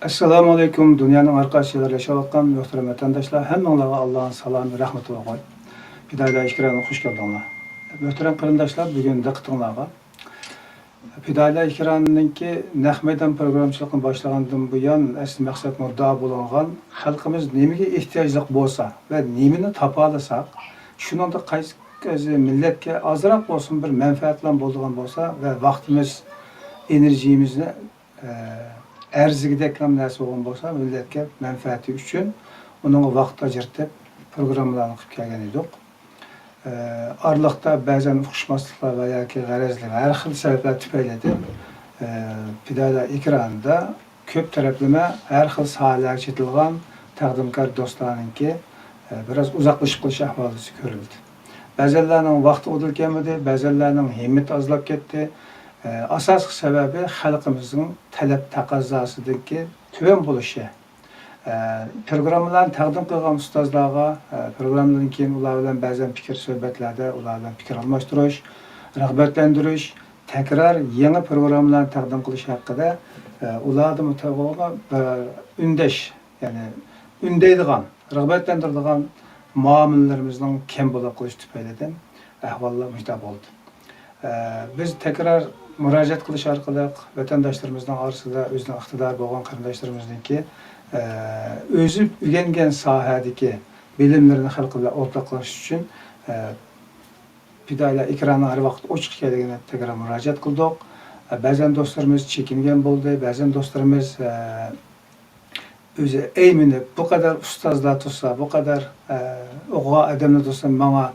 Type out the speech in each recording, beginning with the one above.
Assalomu alaykum. Dunyoning har qaysi joylarida yashayotgan muhtaram vatandoshlar, hammanglarga Allohning salomı, rahmeti va qo'y. Fidoyilar ikramga xush keldinglar. Muhtaram qarindoshlar, bugun diqqatingizga Fidoyilar ikramninki naq maydon programmachiligini boshlagandan buyon asli maqsad muddao bo'lgan xalqimiz nimaga ehtiyojli bo'lsa va nimani topa olsak, shuningdek qaysi millatga ozroq bo'lsin bir manfaatlan bo'ladigan bo'lsa va vaqtimiz, enerjimizni arzigidek narsa bo'lgan bo'lsa, millatga manfaati uchun uning vaqt ajratib programmalarni qilib kelgan edik. Araliqda ba'zan uqishmasliklar va yoki g'arazlar har xil sabablar tufaylidan Fidoyilar ekranida ko'p taraflama har xil sohalarga chetilgan taqdimkor do'stlarninki biroz uzoqlashib qolish ahvoli ko'rildi. Ba'zanlarning vaqti o'tib kelmadi, ba'zanlarning himmati ozlab ketdi. Asosiy sababi xalqimizning talab taqozosidagi tuvan bo'lishi. Programmalarni taqdim qilgan ustozlarga programmadan keyin ular bilan ba'zan fikr suhbatlarda ular bilan fikr almashtirish, rag'batlantirish, takror yangi programmalarni taqdim qilish haqida ularni mutavvaliga undash, ya'ni undaydigan, rag'batlantiradigan muomalalarimizning kam bo'lib qolish tufaylidan ahvollar mushta bo'ldi. Biz tekrar murojaat qilish orqali vatandoshlarimizni orasida o'zining iqtidor bo'lgan qarindoshlarimizniki o'zi o'rgangan sohadagi bilimlarini xalq bilan o'rtoqlashish uchun Fidoyilar ekrani har vaqt ochiq ekanligini tekrar murojaat qildik. Ba'zan do'stlarimiz chekingan bo'ldi, ba'zan do'stlarimiz o'zi ayminib bu qadar ustozlar tursa, bu qadar o'g'il odamlar tursa menga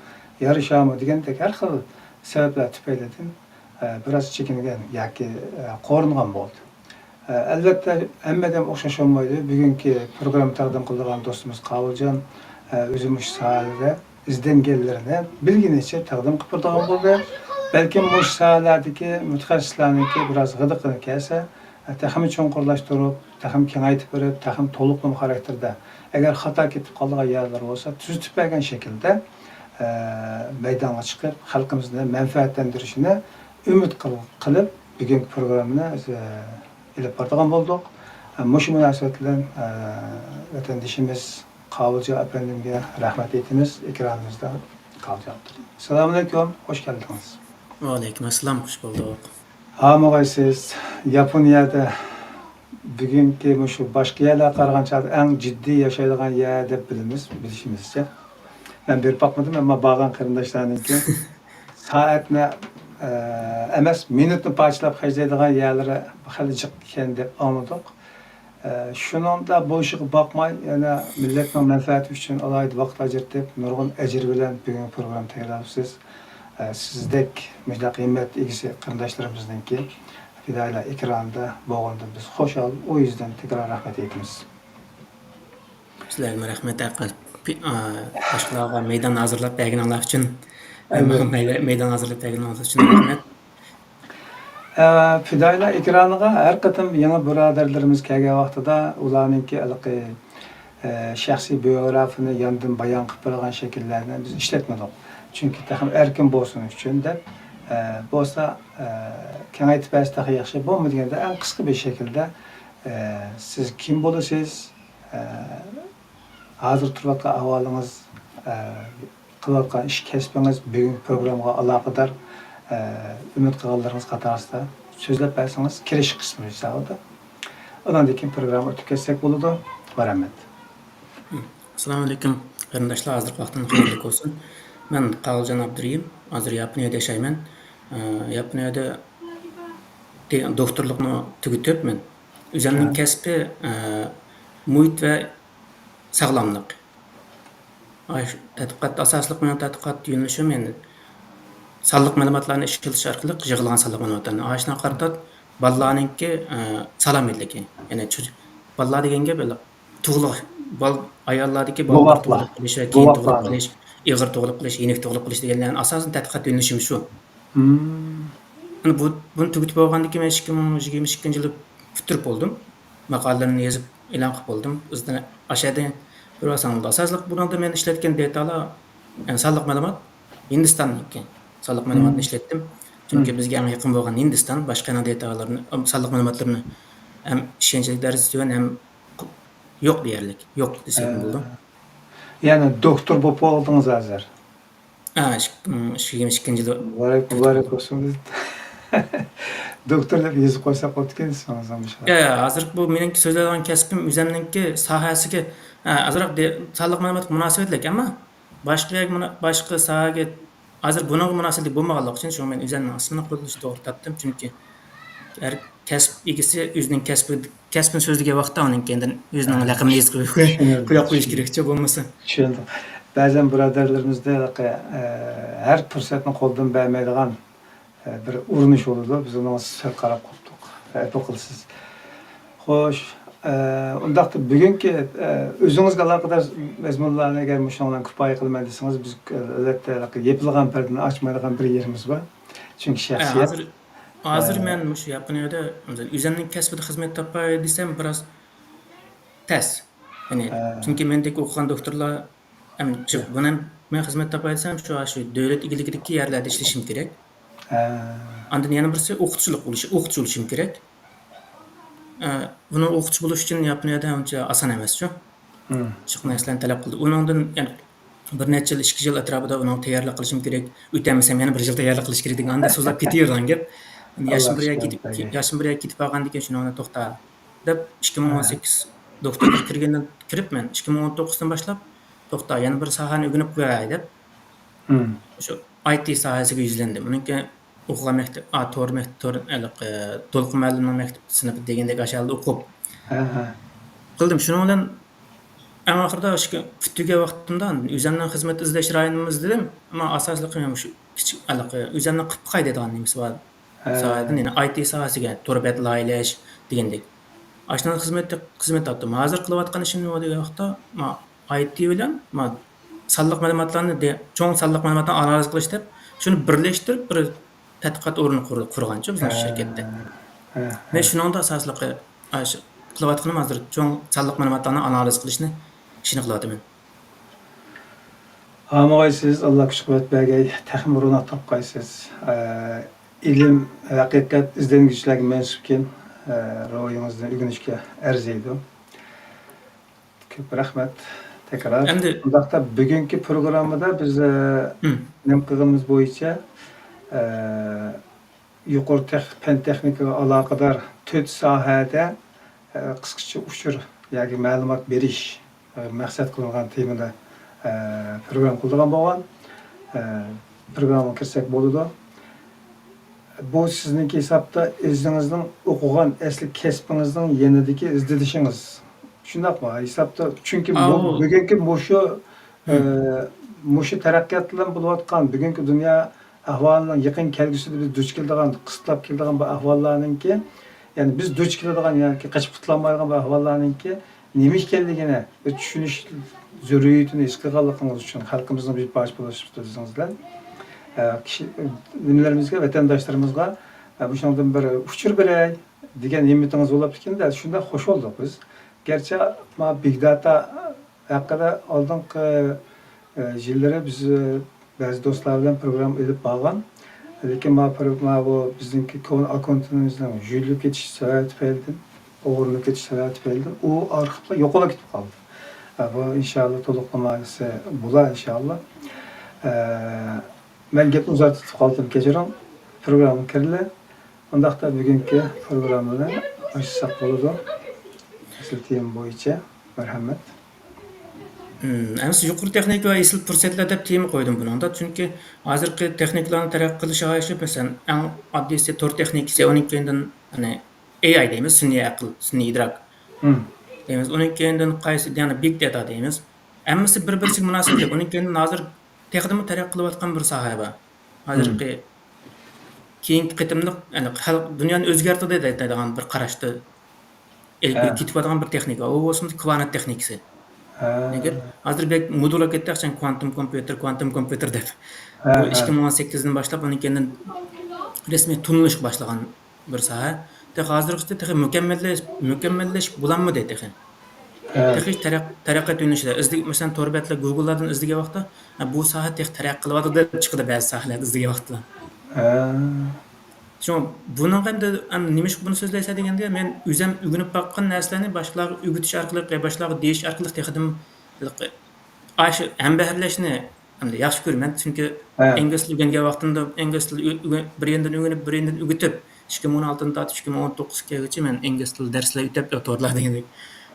yarashamı degandek har xil sebepler tüpeyledin biraz çekingen yoki qo'rqingan bo'ldi. Albatta hammadan o'xshash olmaydi. Bugungi program taqdim qilgan do'stimiz Qobuljon o'zi mush sohada izlanganlarini bilginicha taqdim qilib turgan bo'ldi. Balki mush sohalardagi mutaxassislarniki biroz g'idiqini kelsa, taxmin cho'nqurlashtirib, taxmin kengaytib berib, taxmin to'liqlama xarakterda agar xato ketib qolgan yerlar bo'lsa, tuzitib bergan shaklda maydonga chiqib xalqimizni manfaatlantirishini umid qilib bugungi programmani ilib boradigan bo'ldik. Mush munosabat bilan vatandoshimiz Qobuljon apandimga rahmat aytamiz. Ekranimizda Qobuljon. Assalomu alaykum, xush keldingiz. Va alaykum assalom, xush bulduk. Hamog'aysiz Yaponiyada bugungi shu boshqa yerlarga qaraganda eng jiddiy yashaydigan yer deb bilishimizcha. Ben bir bakmadım ama bağlan qarindoshlarniki soatni emas, minutni parchalab hajlaydigan yerlari hali jiq ekan deb anladik. Shuningda bo'shiga boqmay, yana millatning manfaati uchun alohida vaqt ajratib, nurg'un ajr bilan bugungi program tayyorlabsiz. Sizdek mujda qiymat egisi qarindoshlarimizniki Fidoyilar ekranida bo'lganda biz xushal, o yüzden tekrar rahmat aytamiz. Sizlarga rahmat aqal. Boshqalarga maydon hazırlab berganlar uchun, maydon hazırlab berganlar uchun rahmat. Fidoyilar ekraniga har qatim yangi birodarlarimiz kelgan vaqtida ularningki shaxsiy biografini yondan bayon qilib bergan shakllarni biz ishlatmadik. Chunki taxmin erkin bo'lsin uchun deb bo'lsa kengaytib bersa yaxshi bo'lmadiganda eng qisqa bir shaklda siz kim bo'lasiz, hozir turayotgan ahvolingiz, qilayotgan ish kasbingiz, bugungi programmaga aloqador umid qilganlaringiz qatorasida so'zlab bersangiz kirish qismi hisobida. Undan keyin programma o'tib ketsak bo'ladi. Rahmat. Assalomu alaykum qarindoshlar, hozir vaqtingiz xayrli bo'lsin. Men Qobuljon Abdurayim, hozir Yaponiyada yashayman. Yaponiyada doktorlikni tugatib men. O'zimning kasbi muhit va sog'lomlik. Tadqiqot asosliq men tadqiqot yo'nalishim endi sonliq ma'lumotlarni ishlatish orqali yig'ilgan sonliq ma'lumotlarni ashuna qaratib bolalarningki salomatligi, ya'ni bolalar deganga böyle tug'iliq ayollardagi bolalar tug'ilib qolish va keyin tug'ilib qolish, ig'ir tug'ilib qolish, yenik tug'ilib qolish deganlarning asosan tadqiqot yo'nalishim shu. Buni tugatib bo'lgandan keyin 2022-yili bitirib bo'ldim. Maqolalarni yozib e'lon qilib bo'ldim. Bizda ashada bir asanlıqda. Asasliq bundan men ishlatgan datalar, yani sonliq ma'lumot Hindistonniki. Sonliq ma'lumotni ishlatdim. Chunki bizga eng yaqin bo'lgan Hindiston, boshqa datalarni, sonliq ma'lumotlarni hem işkence dersi diyen hem yok diyerlik. Yok desek buldu. Yani doktor bolup oldunuz hazır. Ha, 22 yılı Mübarek olsun. Doktorlar yazıp koysak otkensiz anlasamış. hazır bu meniki so'zlaydigan kasbim o'zimniki sohasiga azroq sonliq ma'lumotga munosabatlik ammo boshqa sohaga hozir bunaqa munosabatlik bo'lmaganligi uchun shu men o'zimning ismini qo'yishni to'g'ri topdim chunki har kasb egasi o'zining kasbini so'zlagan vaqtda uning kendan o'zining laqabini yozib qo'ya qo'yish kerakcha bo'lmasa Tushundim. Ba'zan birodarlarimizda her fırsatını qo'ldan bermaydigan bir urinish bo'ladi. Biz uni sir qarab qopdik. To'qilsiz. Xo'sh, undaqda bugungi o'zingizga aloqador mazmunlarni agar shundan kifoya qilmay desangiz, biz albatta yepilgan pardani ochmaydigan bir yerimiz bor. Chunki shaxsiyat hozir men shu Yaponiyada o'zimning kasbida xizmat topay desam biroz tez. Ya'ni chunki mendek o'qigan doktorlar buni men xizmat topay desam shu davlat egiligidagi yerlarda ishlashim kerak. Andan yana birisi o'qituvchilik bo'lishim kerak. Buni o'qituvchi bo'lish uchun Yaponiyada uncha oson emas-ku. Chiqma narsalarni talab qildi. Uningdan yani bir necha yil, 2 yil atrofida uni tayyorlik qilishim kerak. O'tamasam yana 1 yil tayyorlik qilish kerak degan anda so'zlab ketavergan gap. Yoshim bir ketib qolgandan keyin shuni to'xta deb 2018 doktorlikka kirib men 2019 dan boshlab to'xta yana bir sohani o'rganib qo'yay deb shu IT sohasiga yuzlandim. Uningga o'qigan maktab, to'liq ma'lumot maktab sinfi degandek ashalda o'qib qildim. Shuning bilan eng oxirida tugagan vaqtimda o'zimning xizmat izlash rayonimiz dedim, ammo asosliqi men shu kichik o'zimning qilib qo'y degan nimasi bor. Sohadan yani IT sohasiga to'rbat laylash degandek. Ashunday xizmat topdim. Hozir qilayotgan ishim nima degan vaqtda IT bilan sonliq ma'lumotlarni cho'ng sonliq ma'lumotlarni analiz qilish deb shuni birlashtirib bir tadqiqot o'rni qurgancha bizning shirkatda. Men shuningda asosliqi qilayotganim hozir cho'ng sonliq ma'lumotlarni analiz qilishni ishini qilyapman. Amag'aysiz, Alloh kuch-quvvat bergay, taxmirona topqaysiz. İlim, haqiqat izlangüchilarga mansubken ro'yingizdan o'rganishga arziydi. Ko'p rahmat. Tekrar. Undaqda bugungi programmada biz nima qilganimiz bo'yicha yuqori fan texnikaga aloqador 4 sohada qisqacha uchur yoki ma'lumot berish maqsad qilingan temada program qilgan bo'lgan. Programga kirsak bo'ladi. Bu sizniki hesapda o'zingizning o'qigan asli kasbingizning yanidagi izlanishingiz. Shundaqmi? Hesapda chunki bugungi mushu taraqqiyot bilan bo'layotgan bugungi dunyo ahvolining yaqin kelgusida biz duch keladigan, qistlab keladigan bu ahvollarninki, ya'ni biz duch keladigan yoki qochib qutulolmaydigan bu ahvollarninki nima ekanligini tushunish zaruriyatini his qilganligingiz uchun xalqimizning bir parcha bo'lishingizlar nimalarımizga, vatandaşlarımızga bu şundan bir uçur beray degan nimetingiz bo'lib ekanda shunda xush bo'ldik biz. Gerçi Big Data haqida oldingi yillari biz ba'zi do'stlar bilan program edib bo'lgan. Lekin bu bizningki akkauntimizdan yuyilib ketish sabab tufayli, o'g'irlab ketish sabab tufayli u arxivlar yo'qolib ketib qoldi. Bu inshaalloh to'liqlamasi bo'lar inshaalloh. Ben gapni uzatib qoldim, kechiring. Programma kirildi. Undaqda bugungi programmani ochsak bo'ladi. Asl tema bo'yicha. Marhamat. Emas yuqori texnika va esil fursatlar deb tema qo'ydim buningda. Chunki hozirgi texnikalarning taraqqiy qilishiga qarshi masalan, eng oddiysi tor texnikasi uning keyindan AI deymiz, sun'iy aql, sun'iy idrok. Deymiz. Uning keyindan qaysi yana big data deymiz. Hammasi bir-biriga munosabatli. Uning keyindan hozir texnikani taraqqiy qilayotgan bir soha bor. Hozirgi keyingi qitimliq, ya'ni xalq dunyoni o'zgartirdi deydigan bir qarashda ketayotgan bir texnika. U o'smi kvant texnikasi. Nega? Hozir bek modulga ketdik, quantum kompyuter deb. Bu 2018 dan boshlab uning keyindan rasmiy tunilish boshlagan bir soha. Hozirgi mukammallash bo'lanmi deydi. Texnik taraqqiyot yo'nalishida masalan to'rbatlar Google'lardan izlagan vaqtda bu soha taraqqiyot qilyapti deb chiqdi ba'zi sohalar izlagan vaqtda. Şu bunun hem nima bunu so'zlaysa deganda men o'zim o'rganib boqqan narsalarni boshqalarga o'rgatish orqali va boshqalarga deyish orqali texdim shu hambaharlashni hamda yaxshi ko'raman. Chunki He. ingliz tili o'rgangan vaqtimda ingliz tili bir yandan o'rganib, bir yandan o'rgatib 2016 dan tortib 2019gacha men ingliz tili darslar o'tab o'tirdilar degandek.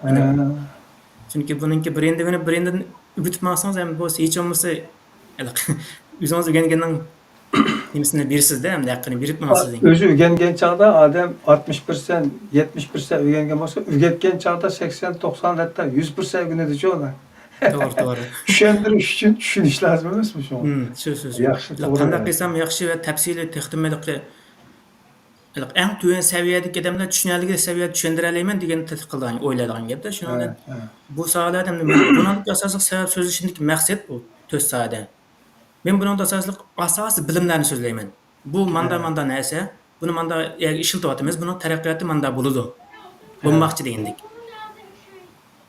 Mana He. chunki buningki bir yandan o'rganib, bir yandan o'rgatib maqsangiz ham bu hech bo'lmasa o'zingiz o'rgangandan nimasini bersiz-da, hamda haqqini berib maqsiz degan. Özü ögengen çağda adam 60%, 70% ögengen olsa, ögetken çağda 80-90 hatta 100% ögenedi çoğuna. To'g'ri, to'g'ri. Tushundirish uchun tushunish lazım emasmi shu? Shu. Yaxshi, to'g'ri. Qanday qilsam yaxshi va tafsiliy texnimalikni eng tuyan saviyadagi odamlar tushunarli saviyada tushuntira olaman degan qilgan o'ylaydigan gapda. Shuningdek, bu sohalarda buning asosiy sabab so'zlashimdagi maqsad bu 4 sohada. Men buning asosiy bilimlarni so'zlayman. Bu manda narsa, buni manda ishlatyapmiz, buning taraqqiyoti manda bo'ladi. Bo'lmoqchi degandek.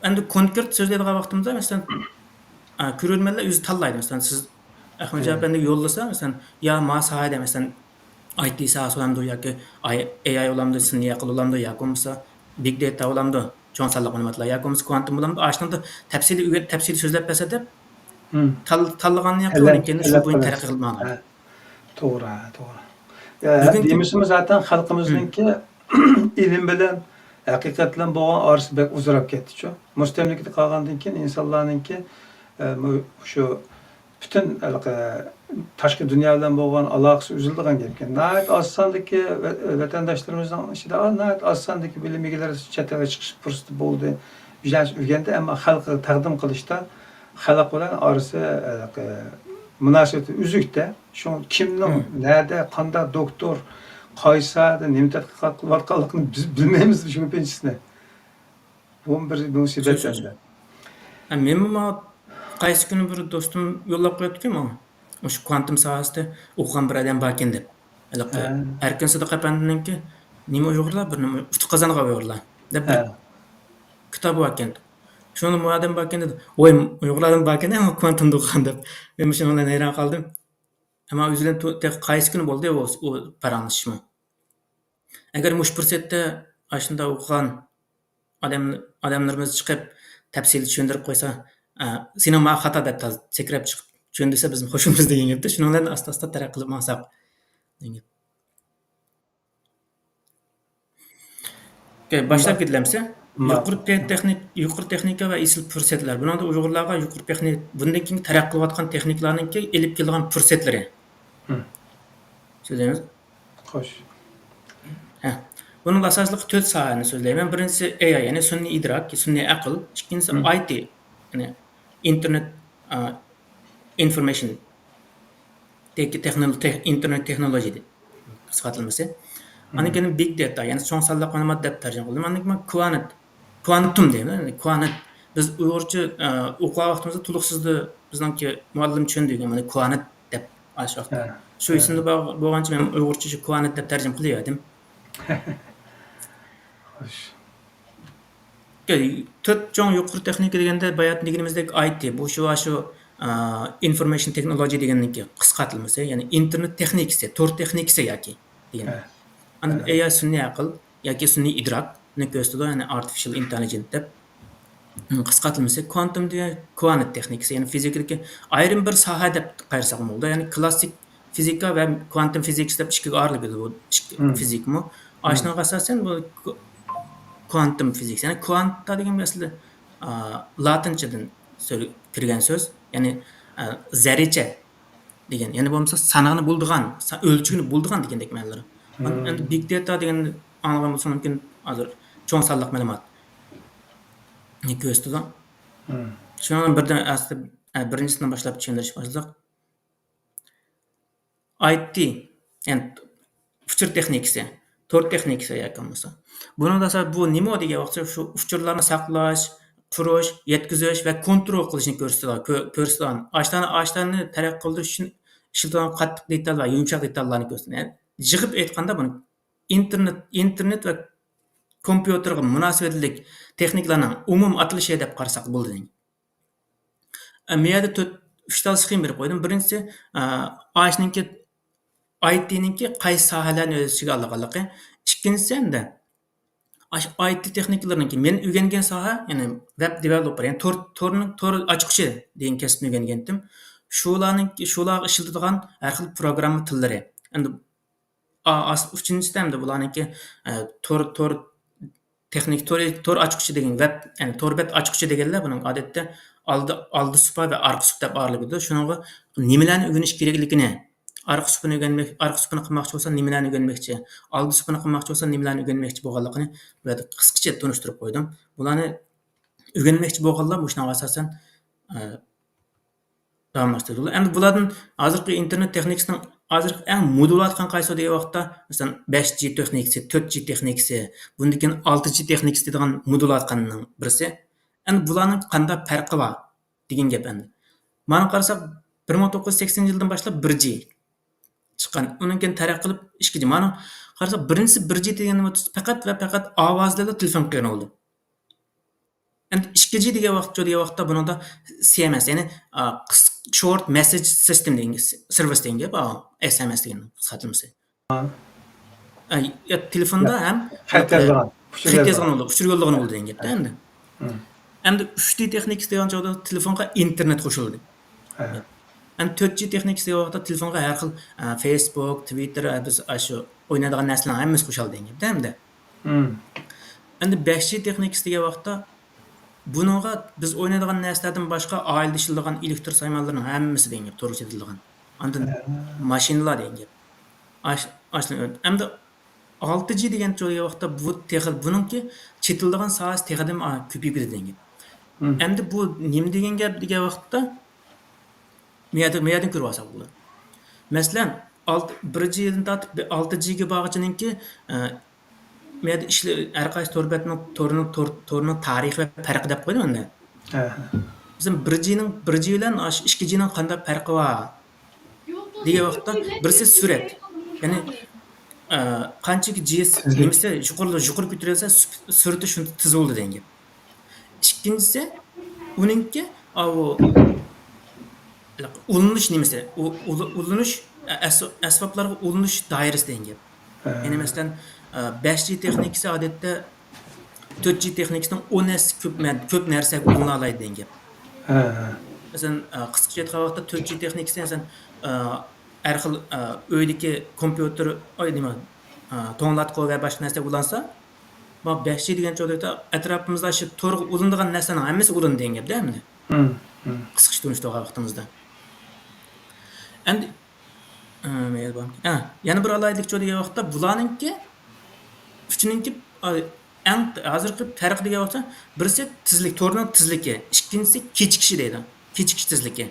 Endi konkret so'zlaydigan vaqtimizda masalan ko'rolmanlar o'zi tanlaydi. Masalan siz Ahmad Javapni yo'llasa, masalan yo ma sohada masalan IT sohasi olamdi yoki AI olamdi, sun'iy aql olamdi yoki bo'lmasa big data olamdi, cho'ng sonliq ma'lumotlar yoki bo'lmasa kvantum olamdi. Ashunda tafsiliy so'zlab bersa deb tanlaganni yo'q, keyin shu bo'yicha taraqqiy qilmoqda. To'g'ri, to'g'ri. Deymizmi zaten xalqimizningki ilim bilan haqiqat bilan bo'lgan orasi bek uzrab ketdi-ku. Mustamlikada qolgandan keyin insonlarningki shu butun tashqi dunyo bilan bo'lgan aloqasi uzildigan gapkan. Nayt osondagi vatandoshlarımızdan ichida nayt osondagi bilim egalari chet elga chiqish fursati bo'ldi. Bizlar o'rganda, ammo xalqqa taqdim qilishda xalq bilan orasi munosabati uzukda. Shu kimning nerda qanday doktor qaysada nima tadqiqot qilayotganligini biz bilmaymiz shu ko'pinchisini. Bu bir musibat. Men qaysi kuni bir do'stim yo'llab qo'yibdi-ku menga. O'sha kvantum sohasida o'qigan bir odam bor ekan deb. Erkin Sadiq apandininki nima Uyg'urlar bir nima qozonga Uyg'urlar deb bir kitob bor ekan. Shuni bu odam bor ekan dedi. Voy Uyg'urlardan bor ekan ham kvantumda o'qigan deb. Men shundan hayron qoldim. Ammo o'zidan qaysi kuni bo'ldi u paranglashishmi. Agar mush fursatda ashunda o'qigan odamlarimiz chiqib tafsil tushuntirib qo'ysa, seni ma xato deb sekrab chiqib tushundirsa biz xo'shimiz degan gapda. Shundan asta-asta taraqqiy qilib maqsaq degan. Boshlab ketilamsa, yuqori texnika va isil fursatlar. Bunda Uyg'urlarga yuqori texnik, bundan keyin taraqqiy qilayotgan texniklarning elib kelgan fursatlari. So'zlaymiz. Xo'sh. Bunun asosli 4 sohani so'zlayman. Birinchisi AI, ya'ni sun'iy idrok, sun'iy aql. Ikkinchisi IT, ya'ni internet information internet technology qisqartirilmasi. Ana keyin big data, ya'ni cho'ng sonliq ma'lumot deb tarjima qildim. Ana kvantum deyman. Kvanit biz Uyg'urcha o'qigan vaqtimizda to'liqsizda bizningki muallim tushundigan mana kvanit deb ashyoqda. Shu ismda bo'lgancha men Uyg'urcha kvanit deb tarjima qilyaptim. To'rt cho'ng yuqori texnika deganda bayat deganimizdek IT, bu shu information technology deganniki qisqartirilmasi, ya'ni internet texnikasi, to'r texnikasi yoki degan. Ana AI sun'iy aql yoki sun'iy idrokni ko'rsatadi, ya'ni artificial intelligence deb qisqartirilmasi. Quantum degan kvanit texnikasi, ya'ni fizikadagi ayrim bir soha deb qarsak bo'ldi. Ya'ni klassik fizika va quantum physics deb ikkiga ayriladi bu fizikmi. Ashunga asosan bu quantum physics, ya'ni kvanta degan aslida latinchadan kirgan so'z, ya'ni zarracha degan, ya'ni bo'lmasa sanani bo'ldigan, o'lchigini bo'ldigan degandek ma'nolar. Endi big data degan anglag'an bo'lsa mumkin hozir cho'ng sonliq ma'lumot ni ko'rsatadi. Shuni birdan aslida birinchisidan boshlab tushundirish boshlasak. IT, ya'ni uchur texnikasi, to'r texnikasi yoki bo'lsa. Bundan asal bu nima degan vaqtda shu uchurlarni saqlash, qurish, yetkazish va kontrol qilishni ko'rsatadi. Ashlarni taraqqiy qildirish uchun ishlatilgan qattiq detal va yumshoq detallarni ko'rsatadi. Ya'ni yig'ib aytganda buni internet va kompyuterga munosabatlik texnikalarning umum atalishi deb qarasak bo'ladi. Men yerda 3 ta sxema berib qo'ydim. Birinchisi, ashninki IT'ninki qaysi sohalarni o'z ichiga olganligi. Ikkinchisi endi IT texnikalarininki men o'rgangan soha, ya'ni web developer, ya'ni tor ochquchi degan kasbni o'rgangandim. Shularga ishlatadigan har xil programma tillari. Endi uchinchisi hamda bularninki tor tor ochquchi degan web, ya'ni tor bet ochquchi deganlar buning odatda oldi supa va orqa sup deb ayriladi. Shuningga nimalarni o'rganish kerakligini, orqa supini qilmoqchi bo'lsa nimalarni o'rganmoqchi, oldi supini qilmoqchi bo'lsa nimalarni o'rganmoqchi bo'lganligini bu yerda qisqacha tunishtirib qo'ydim. Bularni o'rganmoqchi bo'lganlar shunga asosan davomlashtirdilar. Endi bulardan hozirgi internet texnikasining hozirgi eng modulatgan qaysi degan vaqtda, masalan 5G texnikasi, 4G texnikasi, bundan keyin 6G texnikasi degan modulatganning birisi. Endi bularning qanday farqi bor degan gap endi. Mana qarasak 1980-yildan boshlab 1G chiqqan. Undan keyin taraqqiy qilib 2G. Mana qarasak birinchisi 1G degani faqat va faqat ovozlarda telefon qilgan bo'ldi. Endi 2G degan vaqtda buningda SMS, ya'ni short message system degan service degan gap, SMS degan qisqartmasi. Telefonda ham xat yozgan, bo'ldi, uchur yo'llagan bo'ldi degan gapda endi. Endi 3D texnikasi degan joyda telefonga internet qo'shildi. Endi 4G texnikasi degan vaqtda telefonga har xil Facebook, Twitter, biz shu o'ynaydigan narsalarni hammasi qo'shildi degan gapda endi. Endi 5G texnikasi degan vaqtda buningga biz o'ynaydigan narsalardan boshqa oilada ishlaydigan elektr saymonlarning hammasi degan gap to'g'ri chetilgan. Andan mashinalar degan gap. Endi 6G degan joyga vaqtda bu buningki chetildigan sohasi texadim ko'payib ketadi degan gap. Endi bu nima degan gap degan vaqtda meyadan ko'rib olsak bo'ladi. Masalan, 1G'dan tortib 6G'ga borganingki men har qaysi to'rning tarixi va farqi deb qo'ydim endi. Bizim 1G bilan 2G'ning qanday farqi bor degan vaqtda birisi surat. Ya'ni qanchaki GS nimasi yuqori ko'tarilsa surati shuncha tez bo'ldi degan gap. Ikkinchisi uningki ulanish nimasi? Ulanish asboblarga ulanish doirasi degan gap. Ya'ni masalan 5G texnikasi odatda 4G texnikasining 10 ko'p narsaga ulana oladi degan gap. Masalan, qisqacha aytgan vaqtda 4G texnikasi masalan har xil uydagi kompyuter, to'nglatqi va boshqa narsaga ulansa, bu 5G degan joyda atrofimizda shu to'g'ri ulanadigan narsaning hammasi ulanadi degan gapda endi. Qisqacha tunishtirgan vaqtimizda. Endi yana bir alaylik degan vaqtda bularninki uchininki eng hozirgi farq degan vaqtda birisi tezlik, to'rning tezligi, ikkinchisi kechikishi deydi. Kechikish tezligi.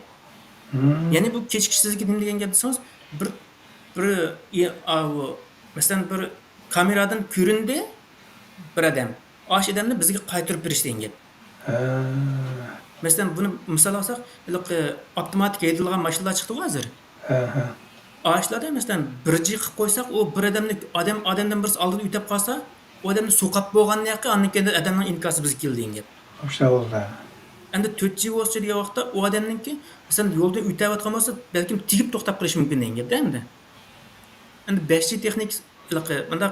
Ya'ni bu kechikish tezligi nima degan gap desangiz, masalan bir kameradan ko'rindi bir odam. Osh odamni bizga qaytarib berish degan gap. Masalan, buni misol olsak, avtomatik haydalgan mashinalar chiqdi hozir. Ağaçlarda masalan 1G qilib qo'ysak, u bir odamdan birisi oldida o'tib qolsa, u odamni so'qab bo'lgandan keyin andan keyin odamning inkosi bizga keldi degan gap. O'sha bo'ldi. Endi 4G bo'lsa degan vaqtda u odamninki masalan yo'lda o'tayotgan bo'lsa, balkim tegib to'xtab qolishi mumkin degan gapda endi. Endi 5G texnikasi bunda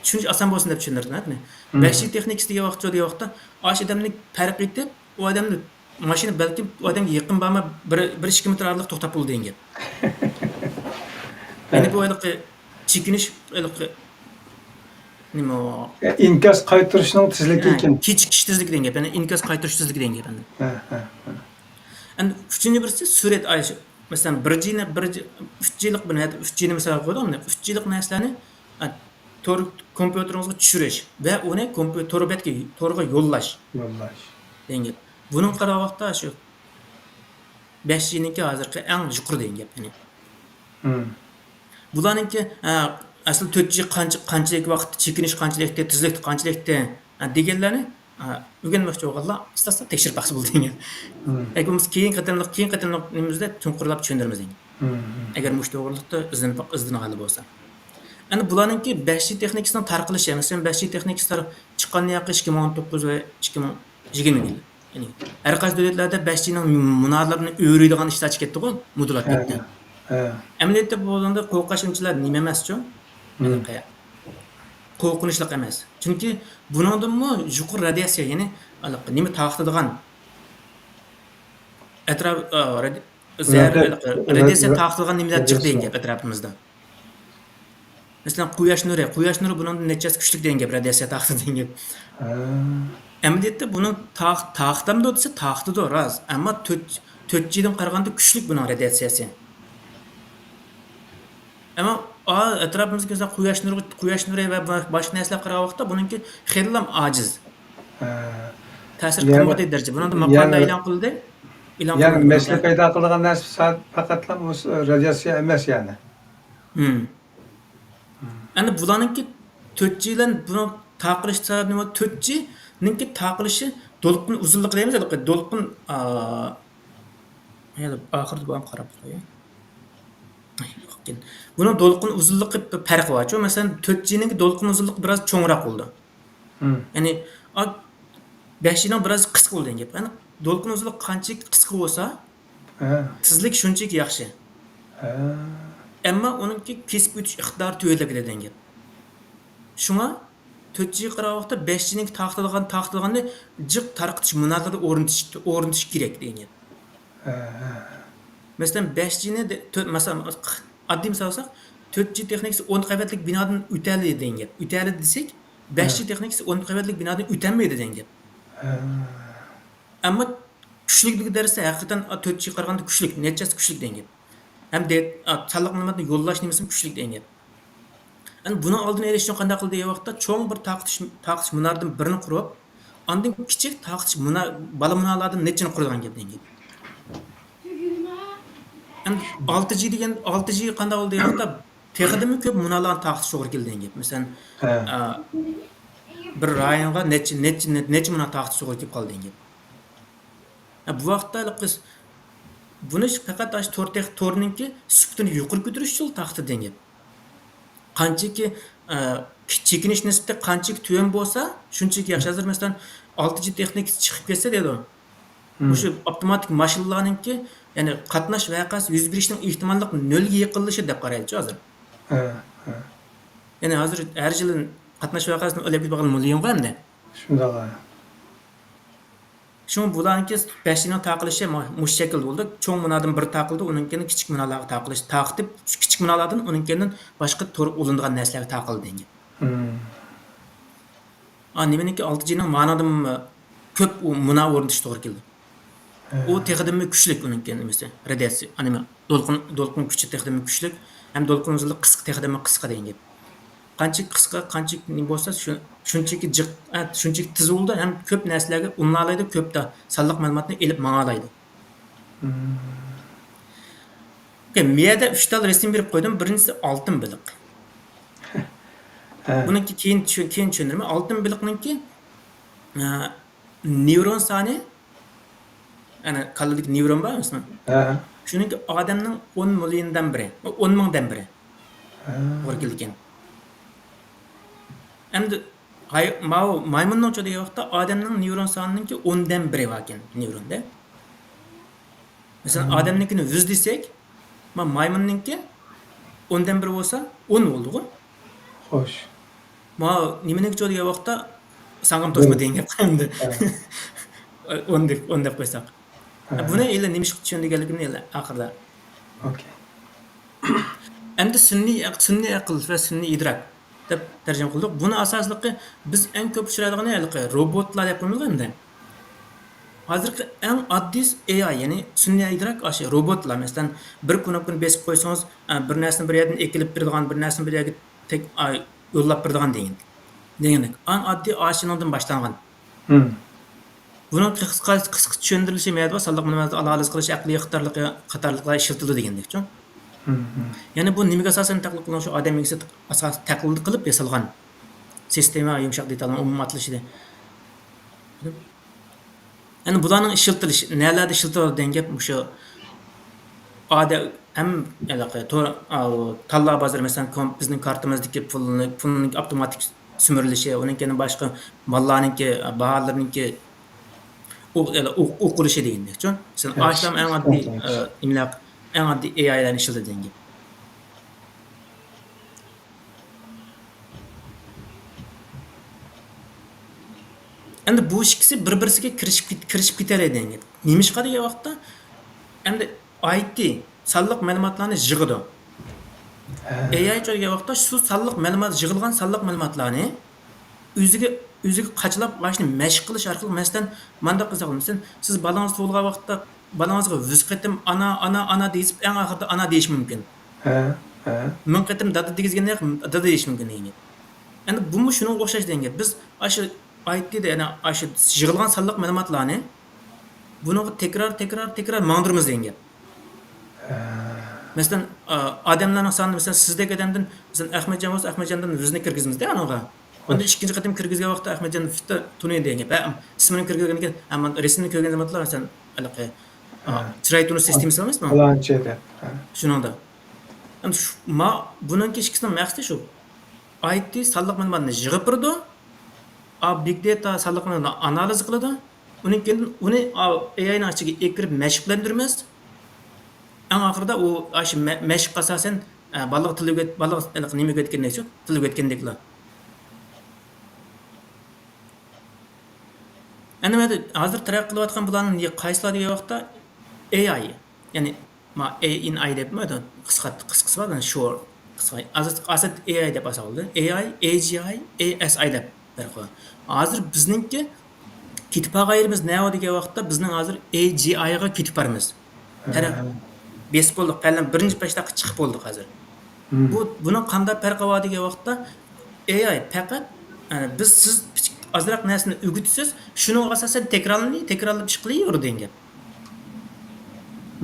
tushunish oson bo'lsin deb tushuntirdim. 5G texnikasi degan vaqtda o'sha odamning farqi etib, u odamni mashina balkim u odamga yaqin borma 1-2 metr oraliq to'xtab bo'ldi degan gap. Yani bu çekiniş nima inkas qaytirishning tezligi ekan. Kechikish tezligi degan gap, ya'ni inkas qaytirish tezligi degan gap endi. Endi uchinchi birisi surat aysh. Masalan 3G'lik buni 3G'ni misol qo'ydim, 3G'lik narsalarni kompyuteringizga tushirish va uni to'g'ri yo'llash degan gap. Buning qaror vaqtda shu 5G'niki hozirgi eng yuqori degan gap ya'ni. Bularninki asl 4G qanchalik vaqt chekinish qanchalikda, tezlik qanchalikda deganlarni o'rganmoqchi bo'lganlar istasda tekshirib baxshi bo'ldi degan. Agar biz keyin qatamliq nimizda chunqurlab tushundiramiz degan. Agar mush to'g'rilikda izlangan bo'lsa. Endi bularninki 5G texnikasining tarqalishi, masalan 5G texnikasi chiqqandan yoqi 2019 va 2020 yil. Ya'ni har qaysi davlatlarda 5G'ning munozaralarini o'raydigan ishlar ketdi-ku, modulat ketdi. Amaliyotda bo'lganda qo'rqashimchilar nima emas-ku? Anaqa qo'rqinchli emas. Chunki buningdanmi yuqori radiatsiya, ya'ni nima taqtadigan atrof radiatsiya taqtadigan nimalar chiqdi degan gap atrofimizda. Masalan, quyosh nuri buningdan nechasi kuchli degan gap, radiatsiya taqtidi degan gap. Amaliyotda buni taqtamdi desa taqtidi rost, ammo 4G dan qaraganda kuchli buning radiatsiyasi. Ammo atrofimizga kelsa quyosh nuri va boshqa narsalar qaragan vaqtda buningki xeylam ojiz. Ta'sir qilmaydi daraja. Buningda maqola e'lon qildi. Yani mesele payda qilgan narsa faqatla radiatsiya emas yani. Endi bularninki 4G bilan buni taqilish sababi nima? 4G ninki taqilishi to'lqin uzunligi deymiz, to'lqin yani oxirida ham qarab qo'yay. Buni to'lqin uzunligi farqi bor-ku. Masalan, 4G ning to'lqin uzunligi biroz cho'ngroq bo'ldi. Ya'ni 5G ning biroz qisqa bo'ldi degan gap. Ya'ni to'lqin uzunligi qanchalik qisqa bo'lsa, tezlik shunchalik yaxshi. Ammo uningki kesib o'tish iqtidori tuyaligida degan gap. Shunga 4G qaragan vaqtda 5G ning taqtilganni jiq tarqitish munallarni o'rnatish kerak degan gap. Masalan, 5G ni masalan oddiy misol olsak, 4G texnikasi 10 qavatlik binodan o'tadi degan gap. O'tadi desak, 5G texnikasi 10 qavatlik binodan o'tolmaydi degan gap. Ammo kuchlikligi darajasi haqiqatan 4G qaraganda kuchli, nechasi kuchli degan gap. Hem de sağlık ma'lumotni yo'llash nimasi kuchli degan gap. Ani buni oldini olish uchun qanday qildi degan vaqtda cho'ng bir taqtish munardan birini qurib, ondan kichik taqtish bala munarlardan nechini qurgan gap degan gap. Endi 6G qanday bo'ldi degan vaqtda texnimi ko'p munarlarni taqtish to'g'ri keldi degan gap. Masalan, bir rayonga necha munar taqtish to'g'ri kelib qoldi degan gap. Bu vaqtda buni faqat to'rninki suhbatini yuqori ko'tarish uchun taqdir degan gap. Qanchaki chekinish nisbati qanchaki tuyon bo'lsa, shunchaki yaxshi. Hozir masalan 6G texnikasi chiqib ketsa dedi. O'sha avtomatik mashinalarningki, ya'ni qatnash voqeasi yuz berishning ehtimollik 0 ga yaqinlashi deb qaraylik hozir. Ya'ni hozir har yili qatnash voqeasini o'lib ketgan millionga endi. Shunday. Şu bularninki 5G ning taqilishi mush shakl bo'ldi. Cho'ng munardan bir taqildi, uninkini kichik munarlarga taqilish, taqitib kichik munarlardan uninkini boshqa to'g'ri ulinadigan narsalarga taqildi degan. Nimaniki 6G ning ma'nodan ko'p munar o'rnatish to'g'ri keldi. U texnikami kuchli uninkini nimasi? Radiatsiya, anima to'lqin kuchi texnikami kuchli, ham to'lqin uzunligi qisqa texnikami qisqa degan gap. Qanchalik qisqa, qanchalik nim bo'lsa, shunchaki jiq, shunchaki tez bo'ldi, ham ko'p narsalarga unalaydi, ko'pda sonliq ma'lumotni elib ma'nolaydi. Miyada 3 tal resim berib qo'ydim. Birinchisi oltin biliq. Buniki keyin tushuntirma. Oltin biliqninki nevron soni, ana qalbidagi nevron bormi? Shuningki odamning 10 milliondan biri, 10 mingdan biri. To'g'ri kelgan. Endi maymunning degan vaqtda odamning nevron sonininki 10 dan 1 bor ekan nevronda. Masalan, odamnikini 100 desak, maymunninki 10 dan 1 bo'lsa 10 bo'ldi-ku. Xo'sh. Nimaniki degan vaqtda sangam to'shma degan gap qildi. 10 deb qo'ysak. Buni endi nima ish tushunganligini endi oxirida. Okay. Endi sun'iy aql va sun'iy idrok deb tarjima qildik. Buni asosligi biz eng ko'p uchraydigan robotlar deb qo'yamiz endi. Hozirgi eng oddiy AI, ya'ni sun'iy idrok o'sha robotlar. Masalan, bir knopkani bosib qo'ysangiz, bir narsani bir yerdan ekilib beradigan, bir narsani bir yerga yo'llab beradigan degandek. Eng oddiy ashinodan boshlangan. Buni qisqa tushuntirilishi ma'noda sonliq ma'lumotni analiz qilish, aqliy qatorliqlar ishlatildi degandek-ku. Yani bu nimaga asosan taqlid qilingan shu odamga asos taqlid qilib yasalgan sistema yumshoq detallar umumiy atlashida. Yani bularning ishlatilishi, nelarda ishlatiladi degan gap o'sha ham tanlov bozori, masalan, bizning kartamizdagi pulning avtomatik simirilishi, uningki boshqa mallarningki baholarningki o'qilishi degandek-ku. Sen ashlam eng oddiy imloq eng oddiy AI'larni ishlatadigan gap. Endi bu ikkisi bir-birisiga kirishib ketaradigan gap. Nemishqa degan vaqtda endi IT sonliq ma'lumotlarni yig'idi. AI degan vaqtda shu sonliq ma'lumot yig'ilgan sonliq ma'lumotlarni o'ziga qachlab olishni mashq qilish orqali masalan mandaq qilsa masalan siz bolangiz tug'ilgan vaqtda bolangizga 100 qatim ana deyip eng oxirida ana deyish mumkin. Ha, ha. 1000 qatim dada degizganda dada deyish mumkin degan gap. Endi bu shunga o'xshash degan gap. Biz shu IT'da yana shu yig'ilgan sonliq ma'lumotlarni buni tekrar mangdirmiz degan gap. Masalan, odamlarning soni masalan sizdek odamdan masalan Ahmadjon bo'lsa Ahmadjondan o'zini kirgizmizda anaga. Unda ikkinchi qatim kirgizgan vaqtda Ahmadjon fitta tunay degan gap. Ismini kirgizgandan keyin hamma rasmini ko'rgan zamonlar masalan anaqa chiroy tunish sistemasi emasmi? Falonchida. Ha. Shuningda. Endi bundan ikkisining maqsadi shu. IT sonliq ma'lumotni yig'ib turdi. Big data sonliq ma'lumotni analiz qiladi. Uni AI ning ichiga ekirib mashqlantiramiz. Eng oxirida u shu mashqqa asosan balıq nima o'tgandan shu til o'tgandeklar. Endi men hozir taraqqiy qilayotgan bularning qaysilar degan vaqtda AI, ya'ni A in I deb nima qisqasi bor, short qisqa. Asad AI deb asoldi. AI, AGI, ASI deb bir qo'y. Hozir bizningki ketib qolganimiz nima degan vaqtda bizning hozir AGI ga ketib boramiz. Baseball qalam birinchi peshda chiqib bo'ldi hozir. Buni qanday farqi bor degan vaqtda AI faqat biz siz azroq narsani o'g'itsiz, shuning asosan takrorlab ish qilaveradi degan.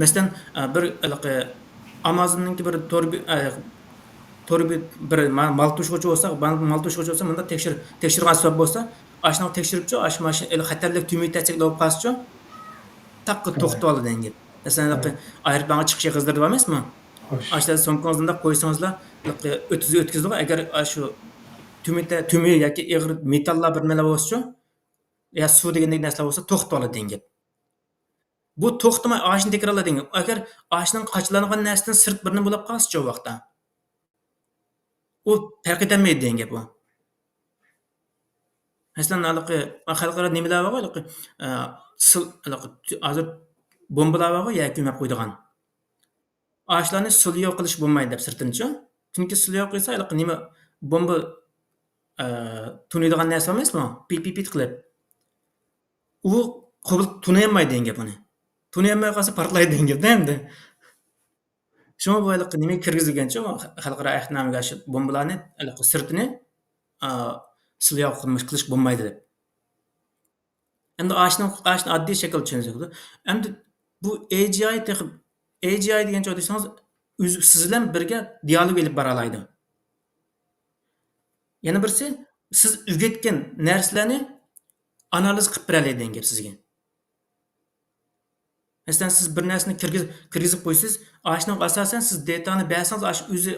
Masalan, bir Amazon'ningki bir torbi bir maltushg'uchi bo'lsa, maltushg'uchi bo'lsa, bunda tekshirgan hisob bo'lsa, ashuni tekshiribchi, mashina xatarlik tumitatsiya olib qolsa, taqqa to'xtab oladi degan. Masalan, aeroplanga chiqish qizdirib emasmi? Ashda so'mkangizda qo'ysangizlar, o'tkazadi. Agar shu tumi yoki ig'ir metallar bir nima bo'lsa, ya suv degandek narsalar bo'lsa, to'xtab oladi degan. Bu to'xtamay ashni takrorladi degan. Agar ashning qachlangan narsadan sirt birni bo'lib qolsa o vaqtda u farq etmaydi degan gap bu. Masalan, xalqaro nimalar bor, hozir bombalar bor yoki ko'mab qo'ydigan. Ashlarni sulyo qilish bo'lmaydi deb sirtinchi. Chunki sulyo qilsa, nima bomba tunaydigan narsa emasmi? Pip qilib. U qabul tunayolmaydi degan gap buni. Tunayolmay qolsa portlaydi degan gap endi. Shunga bu nima kirgizilgancha xalqaro ahdnomaga shu bombalarni sirtini sulyo qilish bo'lmaydi deb. Endi ashni oddiy shakl tushunsak. Endi bu AGI degan joy desangiz, siz bilan birga dialog elib bora oladi. Yana birisi siz o'rgatgan narsalarni analiz qilib bera oladi degan gap sizga. Masalan, siz bir narsani kirgizib qo'ysiz, ashning asosan siz datani bersangiz, o'zi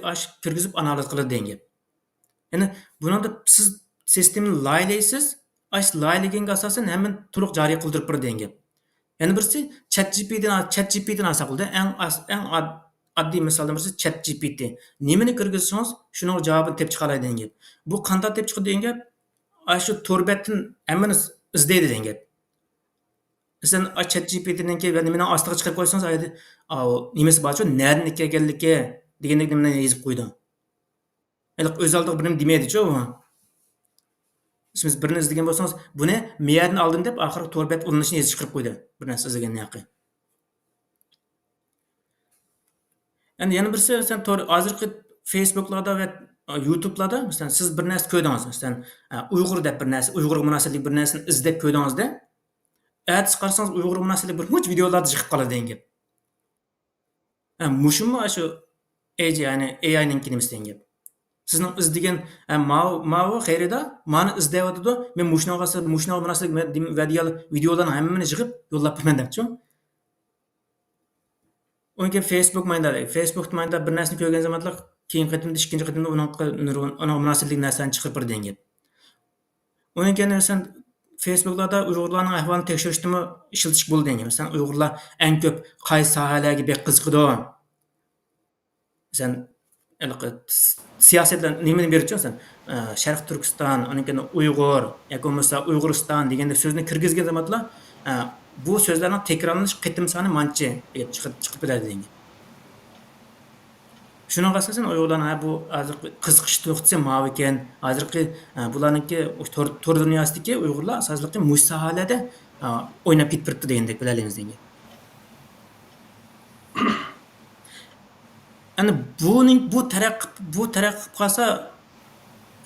kirgizib analiz qiladi degan gap. Ya'ni bunda siz sistemni laylaysiz, laylagan asosan hamma to'liq joriy qildirib turadi degan gap. Yana birisi ChatGPTdan asaqildi. Eng oddiy misoldan birisi ChatGPT. Nimani kirgizsangiz, shuning javobini tepib chiqaradi degan gap. Bu qanday tepib chiqadi degan gap? Shu torbatdan hammani izlaydi degan gap. Masalan, ChatGPT'ninki va nimani ostiga chiqarib qo'ysangiz, aydi, nimasi borchu, nerdan kelganligi degandek nimani yozib qo'ydi. O'z oldiga birini demaydi-ku u. Siz birini izlagan bo'lsangiz, buni meyardan oldin deb oxirgi torbat ulanishini yozib chiqarib qo'ydi. Bir narsa izlagan yoqi. Endi yana birisi, masalan, hozirgi Facebook'larda va YouTube'larda, masalan, siz bir narsa ko'rdingiz, masalan, Uyg'ur deb bir narsa, Uyg'urga munosabatli bir narsani izlab ko'rdingizda, siz qarasangiz Uyg'ur munosabatli bir much videolarni chiqib qoladi degan gap. Mushumi shu ya'ni AI ning nimasi degan gap. Sizning izlagan ma'vo xayrida meni izlayotdi, men mushnaga munosabatli videolarni hammani yig'ib yo'llab beraman debchi. Unga Facebook mayda bir narsani ko'rgan zamonlar keyin qatimda ikkinchi qatimda uning munosabatli narsani chiqarib beradi degan gap. Unga keyin masalan Facebook'larda Uyg'urlarning ahvolini tekshirishdimi ishlatish bo'ldi degan. Masalan, Uyg'urlar eng ko'p qaysi sohalarga bek qiziqadi, sen siyasetlen nimeni beripçen sen? Şarq Türkistan, ondan keyin Uyg'ur yoki bo'lmasa Uyg'uriston deganda so'zni kirgizgan zamonda bu so'zlarning takrorlanish qitim soni mancha deb chiqib keladi degan. Şuna asasen Uyg'urlarning bu hozirgi qiziqish to'xtasi mavi ekan. Hozirgi bularningki tor dunyosidagi Uyg'urlar asosliqi mush sohalarda o'ynab ketib turibdi degandek bilalimiz degan. Yani bu taraqqi qolsa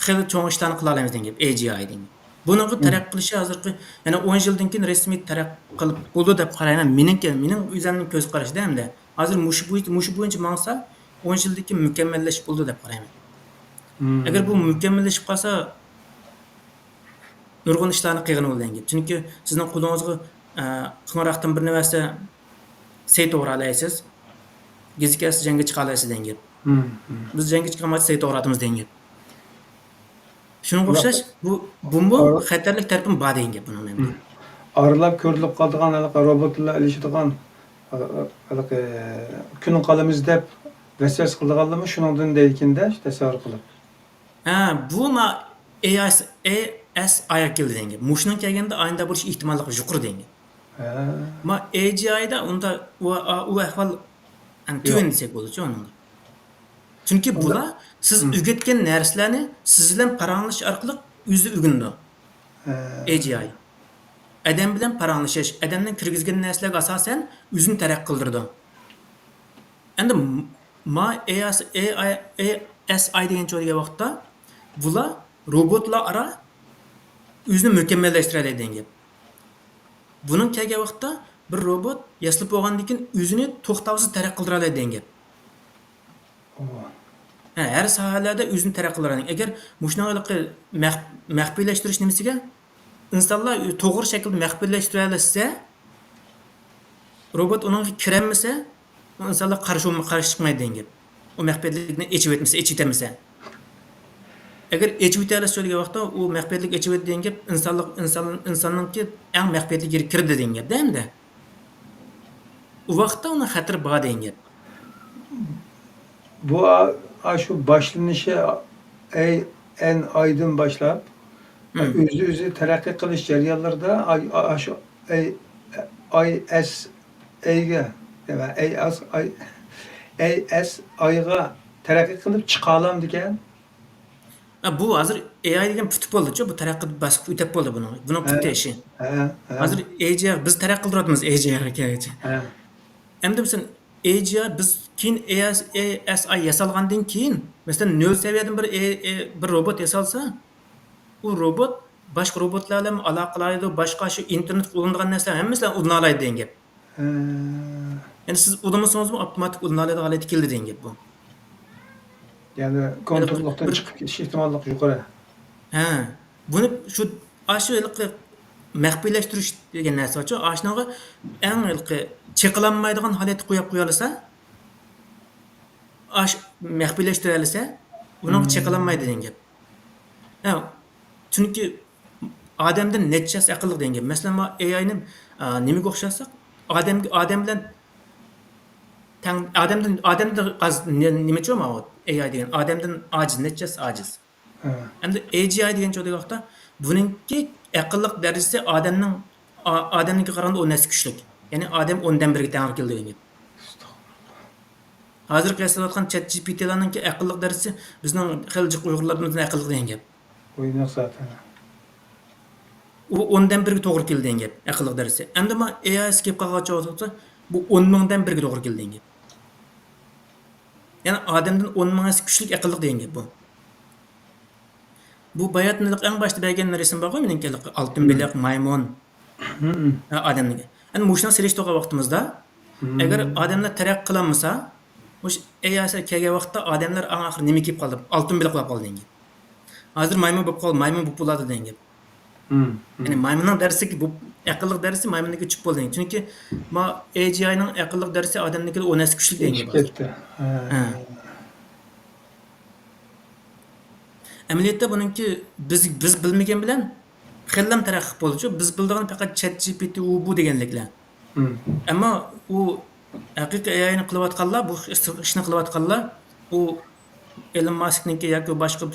xeyli cho'ng ishlarni qila olamiz degan gap AGI degan. Buning taraqqi qilishi hozirgi yana 10 yildan keyin rasmiy taraqqi qilib bo'ldi deb qarayman. Mening o'zimning ko'z qarashida hamda hozir mush bo'yicha maqsa 10 yildan keyin mukammallashib bo'ldi deb qarayman. Agar bu mukammallashib qolsa nurg'un ishlarni qilgan bo'lgan gap. Chunki sizning qo'lingizga qing'roqdan bir narsa sayt o'g'irlaysiz. Gizikasiz jangga chiqa olasiz degan gap. Biz jangga chiqamay sayt o'g'ratamiz degan gap. Shunga o'xshash bu xatarlik tarafim bor degan gap buni men. Aralab ko'rilib qolgan robotlar ilishadigan kun qolamiz deb vasvas qilganlarmi shuningdan deykinda tasavvur qilib. Bu ASI keldi degan gap. Mushning kelganda aynda bo'lish ehtimolligi yuqori degan gap. Ma AGI'da unda u ahvol tuen desek bo'ladi onun. Chunki bular siz o'rgatgan narsalarni siz bilan paranglish orqali o'zi o'rgandi. AGI. Adam bilan paranglashish, adamning kirgizgan narsalarga asosan o'zini taraqqiy qildirdi. Endi ASI degan joyga vaqtda bular robotlar ara o'zini mukammallashtiradi degan gap. Buning kelgan vaqtda bir robot yaslab bo'lgandan keyin o'zini to'xtovsiz taraqqiy qildira oladi degan gap. Her sohalarda o'zini taraqqiy qiladi. Agar mushunaqalikqa maxfiylashtirish nimasiga insonlar to'g'ri shaklda maxfiylashtira olsa, robot uning kiramasa, insonlar qarshi chiqmaydi degan gap. O maxfiylikni echib etmasa. Agar echib etsa so'lgan vaqtda u maxfiylik echib etdi degan gap insonningki eng maxfiylik yeri kirdi degan gap, da-da. U vaqtda uni xatar bor degan gap. Bu şu başlanışı en aydın başlap özü terakki kılış jarayonlarida şu ASI'ga terakki kılıp çıqalam degan. Bu hozir AI degan putib bo'ldi-ku, bu taraqqi bosib o'tib bo'ldi buni. Buni putdi ishi. Hozir AGI biz taraqqi qildiryapmiz AGI'ga kelgacha. Endi biz AGI biz keyin ASI yasalgandan keyin, masalan 0 seviyadan bir robot yasalsa, u robot boshqa robotlar bilan aloqalaydi, boshqa shu internet qo'llanadigan narsalar hammasidan ulanoladi degan gap. Ya'ni siz ulanmasangizmi avtomatik ulanoladi holatga keldi degan gap bu. Yani kontrollikten çıkıp ketiş ihtimallik yukarı. Buni shu maxfiylashtirish degan narsa uchun ashnaga eng cheqlanmaydigan holatga qo'yib olsa, maxfiylashtira olsa, uni cheqlanmaydi degan gap. Chunki odamdan nechasi aqlli degan gap. Masalan, AI ni nimaga o'xshatsak, odam bilan odamdan nima uchun AI degan odamdan ojiz, nechasi ojiz. Endi AGI degan joyda vaqtda buningki aqlliq darajasi odamningga qaraganda 10 narsa kuchli. Ya'ni odam 10dan 1ga teng keldi degan gap. Hozir qilayotgan ChatGPT'larningki aqlliq darajasi bizning xiljiq Uyg'urlarımızın aqlliq degan gap. O'ynoq zaten. U 10dan 1ga to'g'ri keldi degan gap, aqlliq darajasi. Endi AI kelib qolgancha bo'lsa, bu 10 mingdan 1ga to'g'ri keldi degan gap. Yani adamdan 10 mingasi kuchli aqlliq degan gap bu. Bu bayatnilik eng başta bergan resim bor-ku, meningki oltin beliq maymun. Odamniki. Endi mushuni selishtirgan vaqtimizda agar odamlar taraqqiy qilinmasa, mush AI kelgan vaqtda odamlar oxir nima kelib qoldi? Oltin beliq bo'lib qoldi degan gap. Hozir maymun bo'lib bo'ladi degan gap. Yani maymunning darsi bu aqlliq darsi maymunniki tushib bo'ldi. Chunki AGI'ning aqlliq darsi odamniki 10 narsa kuchli degan gap. Amaliyotda buningki biz bilmagan bilan xillam taraqqi bo'ldi-ku. Biz bildigan faqat ChatGPT bu deganliklar. Ammo u haqiqiy AI'ni qilayotganlar, bu ishni qilayotganlar u Elon Musk'niki yoki boshqa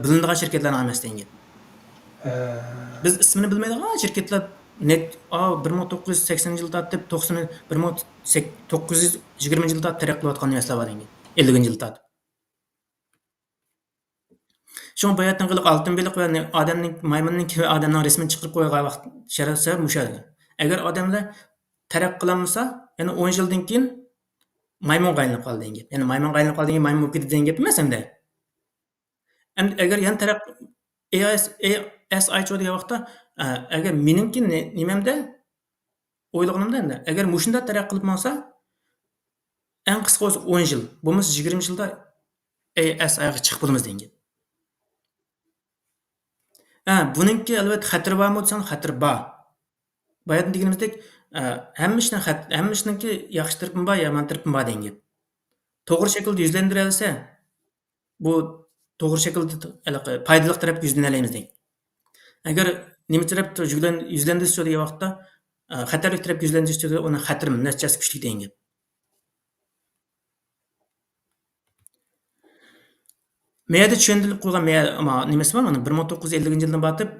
bilinadigan shirkatlarni emas degan. Biz ismini bilmaydigan şirketler net 1980 yılda deb 1920 yılda taraqqiy qilayotgan narsalar bor degan. 50 yilda. Şoň bayatdan qılıp altın beliq we adamning maymunning ve adamning resmini chiqirib qo'ygan vaqt şarasa mushadi. Agar odamlar taraqqiy qilinmasa, yani 10 yildan keyin maymun qaylanib qoldi degan. Yani maymun qaylanib qoldi degan maymun bo'lib ketdi degan gap emas endi. Endi agar yana ASI degan vaqtda agar meningki nimamda o'ylaganimda endi agar mushunda taraqqiy qilib bo'lsa, eng qisqa 10 yil, bo'lmasa 20 yilda ASI'ga chiqib bo'lamiz degan. Buningki albatta xatiri bormi desang, xatiri bor. Bayatdan deganimizdek, hamma ishninki yaxshi tarafim bor, yomon tarafim bor degan gap. To'g'ri shaklda yuzlantira olsa, bu to'g'ri shaklda foydali tarafga yuzlanalaymiz degan. Agar nima tarafda yuzlantirish degan vaqtda xatarli tarafga yuzlantirish uni xatiri natijasi kuchli degan gap. Meyada tushuntirib qo'ygan nimasi bor, mana 1950-yildan boshlab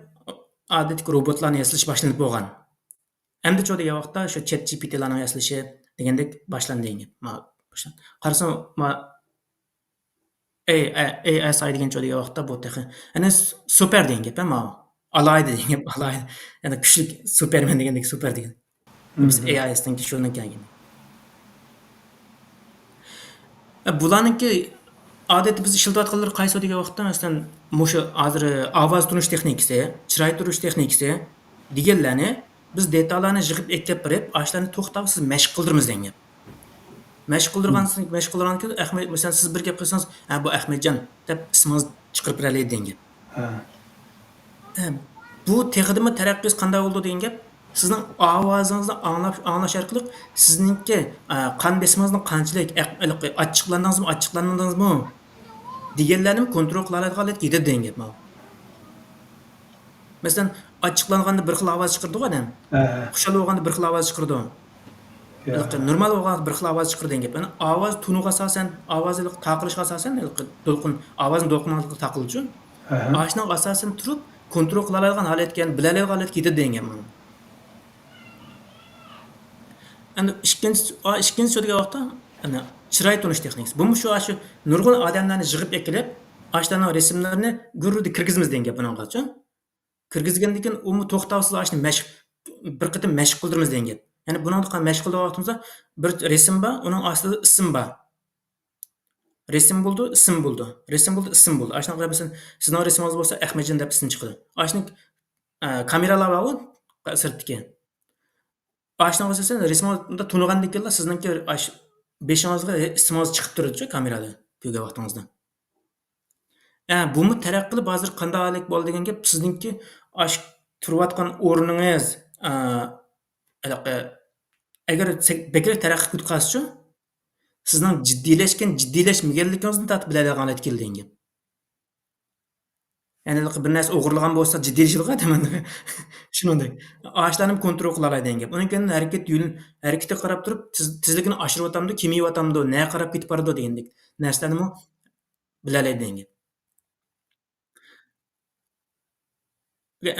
odatdagi robotlarni yasash boshlanib bo'lgan. Endi cho degan vaqtda shu ChatGPTlarning yasalishi degandek boshlandi degan. Qarasam, ASI degan cho degan vaqtda bu texi. Ana super degan gap, alaydi degan gap, alaydi. Yani kuchli Superman degandek super degan. Biz AI'dan ki shundan kelgan. Bularninki odatda biz ishlatayotganlar qaysi degan vaqtda masalan mushu hozir ovoz tunish texnikasi, chiroy turish texnikasi deganlarni biz detallarni yig'ib etkab berib, ashlarni to'xtavsiz mashq qildiramiz degan gap. Mashq qildirgandan keyin Ahmed, masalan siz bir gap qilsangiz, bu Ahmedjon deb ismingiz chiqarib beradi degan gap. Bu texnikami taraqqiyot qanday bo'ldi degan gap, sizning ovozingizni anglash orqali sizningki qon besimingizni qanchalik achchiqlandingizmi deganlarni kontrol qila oladigan yetadi degan gap. Masalan, achchiqlanganda bir xil ovoz chiqardi odam. Xushal bo'lganda bir xil ovoz chiqardi. Normal bo'lganda bir xil ovoz chiqardi degan gap. Yani ovoz tunuga asosan, ovozning taqilishga asosan, to'lqin ovozning to'lqinligiga taqilishi. Ashning asosan turib kontrol qila oladigan holatga, bila oladigan holatga yetadi degan gap. Endi ikkinchi degan vaqtda ana chiroy tunish texnikasi. Bu shu nurg'un odamlarni yig'ib ekilib, ashlarning rasmlarini gurrida kirgizamiz degan gap buninggacha. Kirgizgandan keyin uni to'xtavsiz ashni bir qatim mashq qildiramiz degan gap. Ya'ni buningga mashq qilgan vaqtimizda bir rasm bor, uning ostida ism bor. Rasm bo'ldi, ism bo'ldi. Rasm bo'ldi, ism bo'ldi. Ashni qarabsan, sizning rasmingiz bo'lsa Ahmedjon deb ism chiqadi. Ashni kameralar bor, sirtdiki. Ashni qarasang, rasmda tunigandan keyin sizningki beshingizga ismingiz chiqib turadi kamerada ko'rgan vaqtingizda. Buni taraqqiyot qilib hozir qanday bo'ldi degan gap, sizningki turayotgan o'rningiz agar bekor taraqqiyot qilsa, sizning jiddiylashmaganligingizni tatib biladigan holat keldi degan gap. Ya'ni bir narsa o'g'irlagan bo'lsa jiddiylashilgan deman. Shuningdek, ashlarni kontrol qila oladi degan gap. Undan keyin harakatga qarab turib, tezligini oshiryapamdi, kemiyapamdi, nega qarab ketib boradi degandek narsalarni bila oladi degan gap.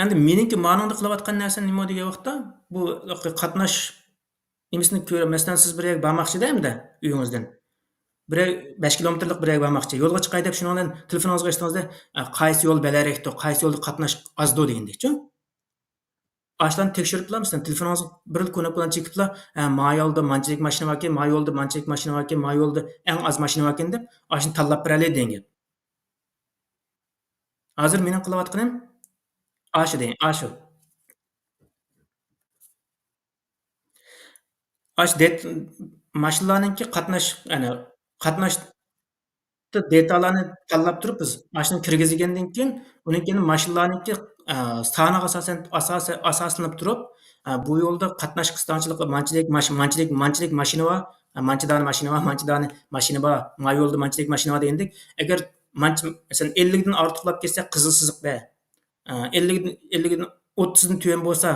Endi meningki ma'noda qilayotgan narsa nima degan vaqtda, bu qatnash nimasini ko'rib, masalan siz bir yerga bormoqchida uyingizdan. 5 kilometrlik bir yerga bormoqchi. Yo'lga chiqay deb shundan telefoningizga aytsangiz-da, qaysi yo'l balarakdi, qaysi yo'lda qatnash azdi degandek-chi. Ashlarni tekshirib bilamsiz, telefoningizga bir kunab bilan chekiblar, ma yo'lda manchalik mashina bor ekan, ma yo'lda manchalik mashina bor ekan, ma yo'lda eng az mashina bor ekan deb, ashni tanlab beradi degan gap. Hozir mening qilayotganim ashu. Mashinalarningki qatnash detallarni tanlab turib biz mashina kirgizgandan keyin uning mashinalarningki soniga asoslanib turib, bu yo'lda qatnash qisqanchiligi manchalik mashina bor, manchadani mashina bor, ma yo'lda manchalik mashina bor degandek, agar masalan 50 dan ortiqlab ketsa qizil siziq bor. 50 dan 30 dan tuyon bo'lsa,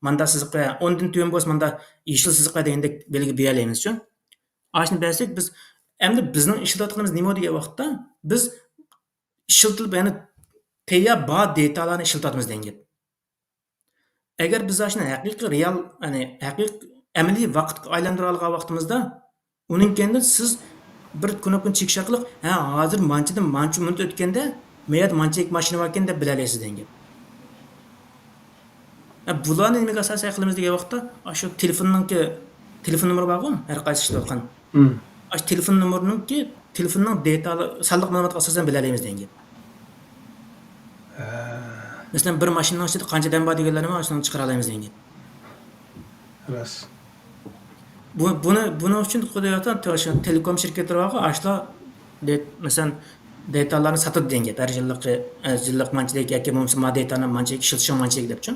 manda siziq bor, 10 dan tuyon bo'lsa manda yeşil siziq bor degandek belgi bera olamiz-chi. Ashni bilsak biz Endi bizning ishlatganimiz nima degan vaqtda biz ishlatilib ya'ni tayyor bor datalarni ishlatamiz degan gap. Agar biz shuni haqiqiy real ya'ni haqiqiy amaliy vaqtga aylantira olgan vaqtimizda uning keyin siz bir knopkani chekish orqali ha hozir manchadan mancha minut o'tganda mayat manchalik mashina bor ekan deb bilalaysiz degan gap. Bularni nimaga asosan qilamiz degan vaqtda shu telefonninki telefon nomeri borku har qaysi ishlayotgan. Shu telefon nomerininki telefonning detali sonliq ma'lumotga asosan bilalaymiz degan gap. Masalan bir mashinaning ichida qanchadan bor deganlarni mana shuni chiqara olamiz degan gap. Rost. Buni uchun qo'yayotgan telekom shirkatlari bor, ashlar masalan detalarni sotadi degan gap. Har yillik manchalik yoki bo'lmasa ma detani manchalik ishlatishing manchalik debchi.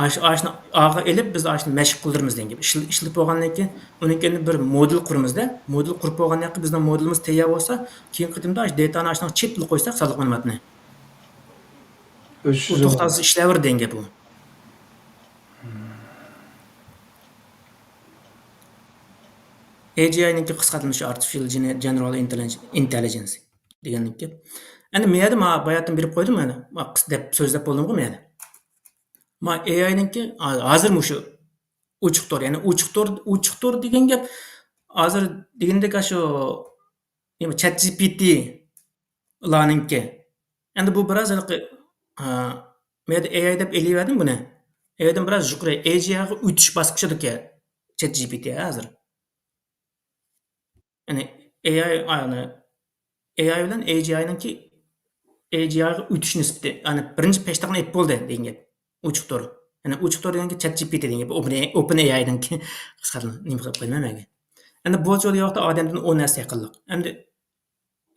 Ashni ag'a elib biz ashni mashq qildiramiz degan gap. Ishlatib bo'lgandan keyin unikini bir model quramizda, model qurib bo'lgandan keyin bizning modelimiz tayyor bo'lsa, keyin qitimda ash detani ashni chipli qo'ysak sog'liq ma'lumotni. U to'xtovsiz ishlayver degan gap bu. AGI'ninki qisqartilishi Artificial General Intelligence deganlikka. Endi men yerda bayatdan berib qo'ydim mana. Deb so'zlab bo'ldim-ku men. Ma AI'ninki hozir shu ochiq tor, ya'ni ochiq tor degan gap hozir degandek shu nima ChatGPT ularninki. Endi bu biroz men AI deb eliyverdim buni. AIdan biroz yuqori AGI'ga o'tish bosqichidagi ChatGPT hozir. Yani AI bilan AGI'ninki AGI'ga o'tish nisbati, ya'ni birinchi peshtaxni ep bo'ldi degan gap. Ochiq tor. Yani ochiq tor deganki ChatGPT degan gap. OpenAI'ninki qisqartirib nima qilib qo'yman menga. Endi bu joyda yoqda odamdan 10 narsa aqlliq. Endi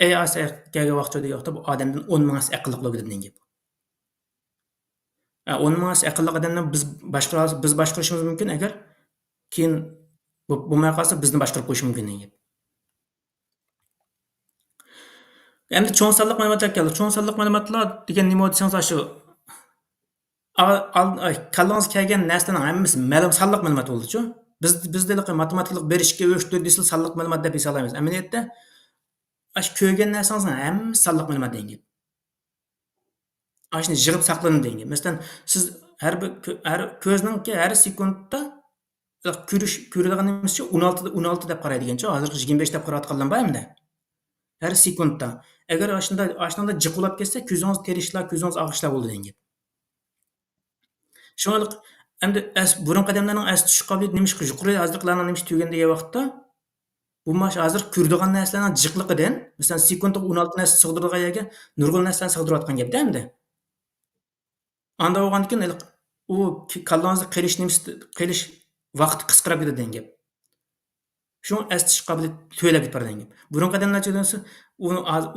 AI kelgan vaqt joyda yoqda bu odamdan 10 ming narsa aqlliq degan gap. 10 ming narsa aqlliq odamdan biz boshqarishimiz mumkin agar keyin bo'lmay qolsa bizni boshqarib qo'yishi mumkin degan gap. Endi cho'ng sonliq ma'lumotlar keldi. Cho'ng sonliq ma'lumotlar degan nima desangiz shu kallangiz kelgan narsaning hammasi ma'lum sonliq ma'lumot bo'ldi-ku. Bizda matematiklik 1 2 3 4 desa sonliq ma'lumot deb hisoblaymiz. Amaliyotda shu ko'rgan narsangizning hammasi sonliq ma'lumot degan gap. Shuni yig'ib saqlanadi degan gap. Masalan, siz har ko'zningki har sekundda ko'radigan nimasi 16 deb qaraydigancha, hozir 25 deb qarayotganlar bormi? Her sekundda. Agar ashunda jiqulab ketsa, ko'zingiz terishlar, ko'zingiz og'ishlar bo'ladi degan gap. Shuningdek, endi burun qadamlarning as tushish qobiliyati nima ish yuqori hozirliklarning nima ish tugagan degan vaqtda bu mash hozir ko'radigan narsalarning jiqliqidan, masalan, sekundda 16 narsa sig'diradigan yerga nurg'un narsani sig'dirayotgan gapda endi. Anda bo'lgandan keyin u kallangizni qilish vaqti qisqarib ketadi degan gap. Şu estiş qobiliyati to'ylab ketib degan gap. Burun qadamlarcha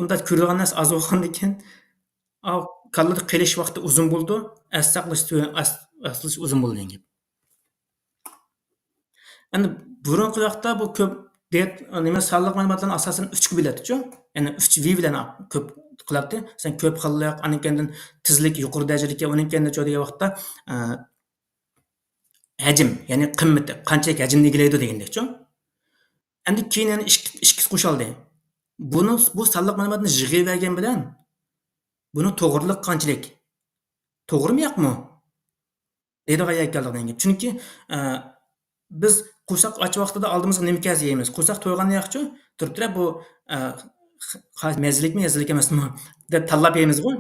unda ko'radigan narsa oz bo'lgandan keyin kallada qilish vaqti uzun bo'ldi, as saqlash uzun bo'ldi degan gap. Endi burunqi vaqtda bu ko'p nima sonliq ma'lumotlarni asosan 3 ga bo'ladi-ku. Ya'ni 3 V bilan ko'p qiladi. Sen ko'p xillik, anikandan tezlik, yuqori darajadagi, uninkandan degan vaqtda hajm, ya'ni qimmati, qanchalik hajmni egallaydi degandek-ku. Endi keyin yana ikkisi qo'shildi. Bu sonliq ma'lumotni yig'ib bilan buni to'g'riliq qanchalik? To'g'rimi yo'qmi? Deydigan yakkallik degan gap. Chunki biz qo'saq och vaqtida oldimizga nima kelsa yeymiz. Qo'saq to'yg'anda yo'qchu, turib bu mazlikmi, yazlik emasmi deb tanlab yeymiz-ku.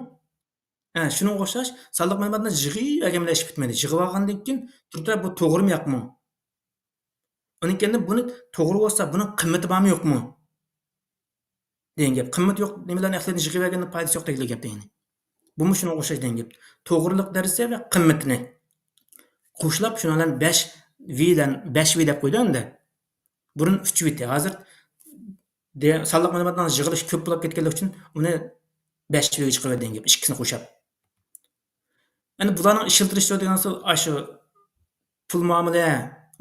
Shunga o'xshash sonliq ma'lumotni yig'ib bilan ish bitmaydi. Yig'ib olgandan keyin turib bu to'g'rimi yo'qmi? Unikenda buni to'g'ri bo'lsa, buni qimmati bormi yo'qmi? degan gap. Qimmat yo'q, nimalarni aqlini yig'ib olganda foydasi yo'q degan gap degani. Bu shunga o'xshash degan gap. To'g'rilik darajasi va qimmatini qo'shilib shularni 5 V dan 5 V deb qo'ydi endi. Burun 3 V. Hozir sonliq ma'lumotlarning yig'ilishi ko'p bo'lib ketganligi uchun uni 5 V ga chiqarib degan gap. Ikkisini qo'shib. Endi bularning ishiltirish degan shu pul muomala,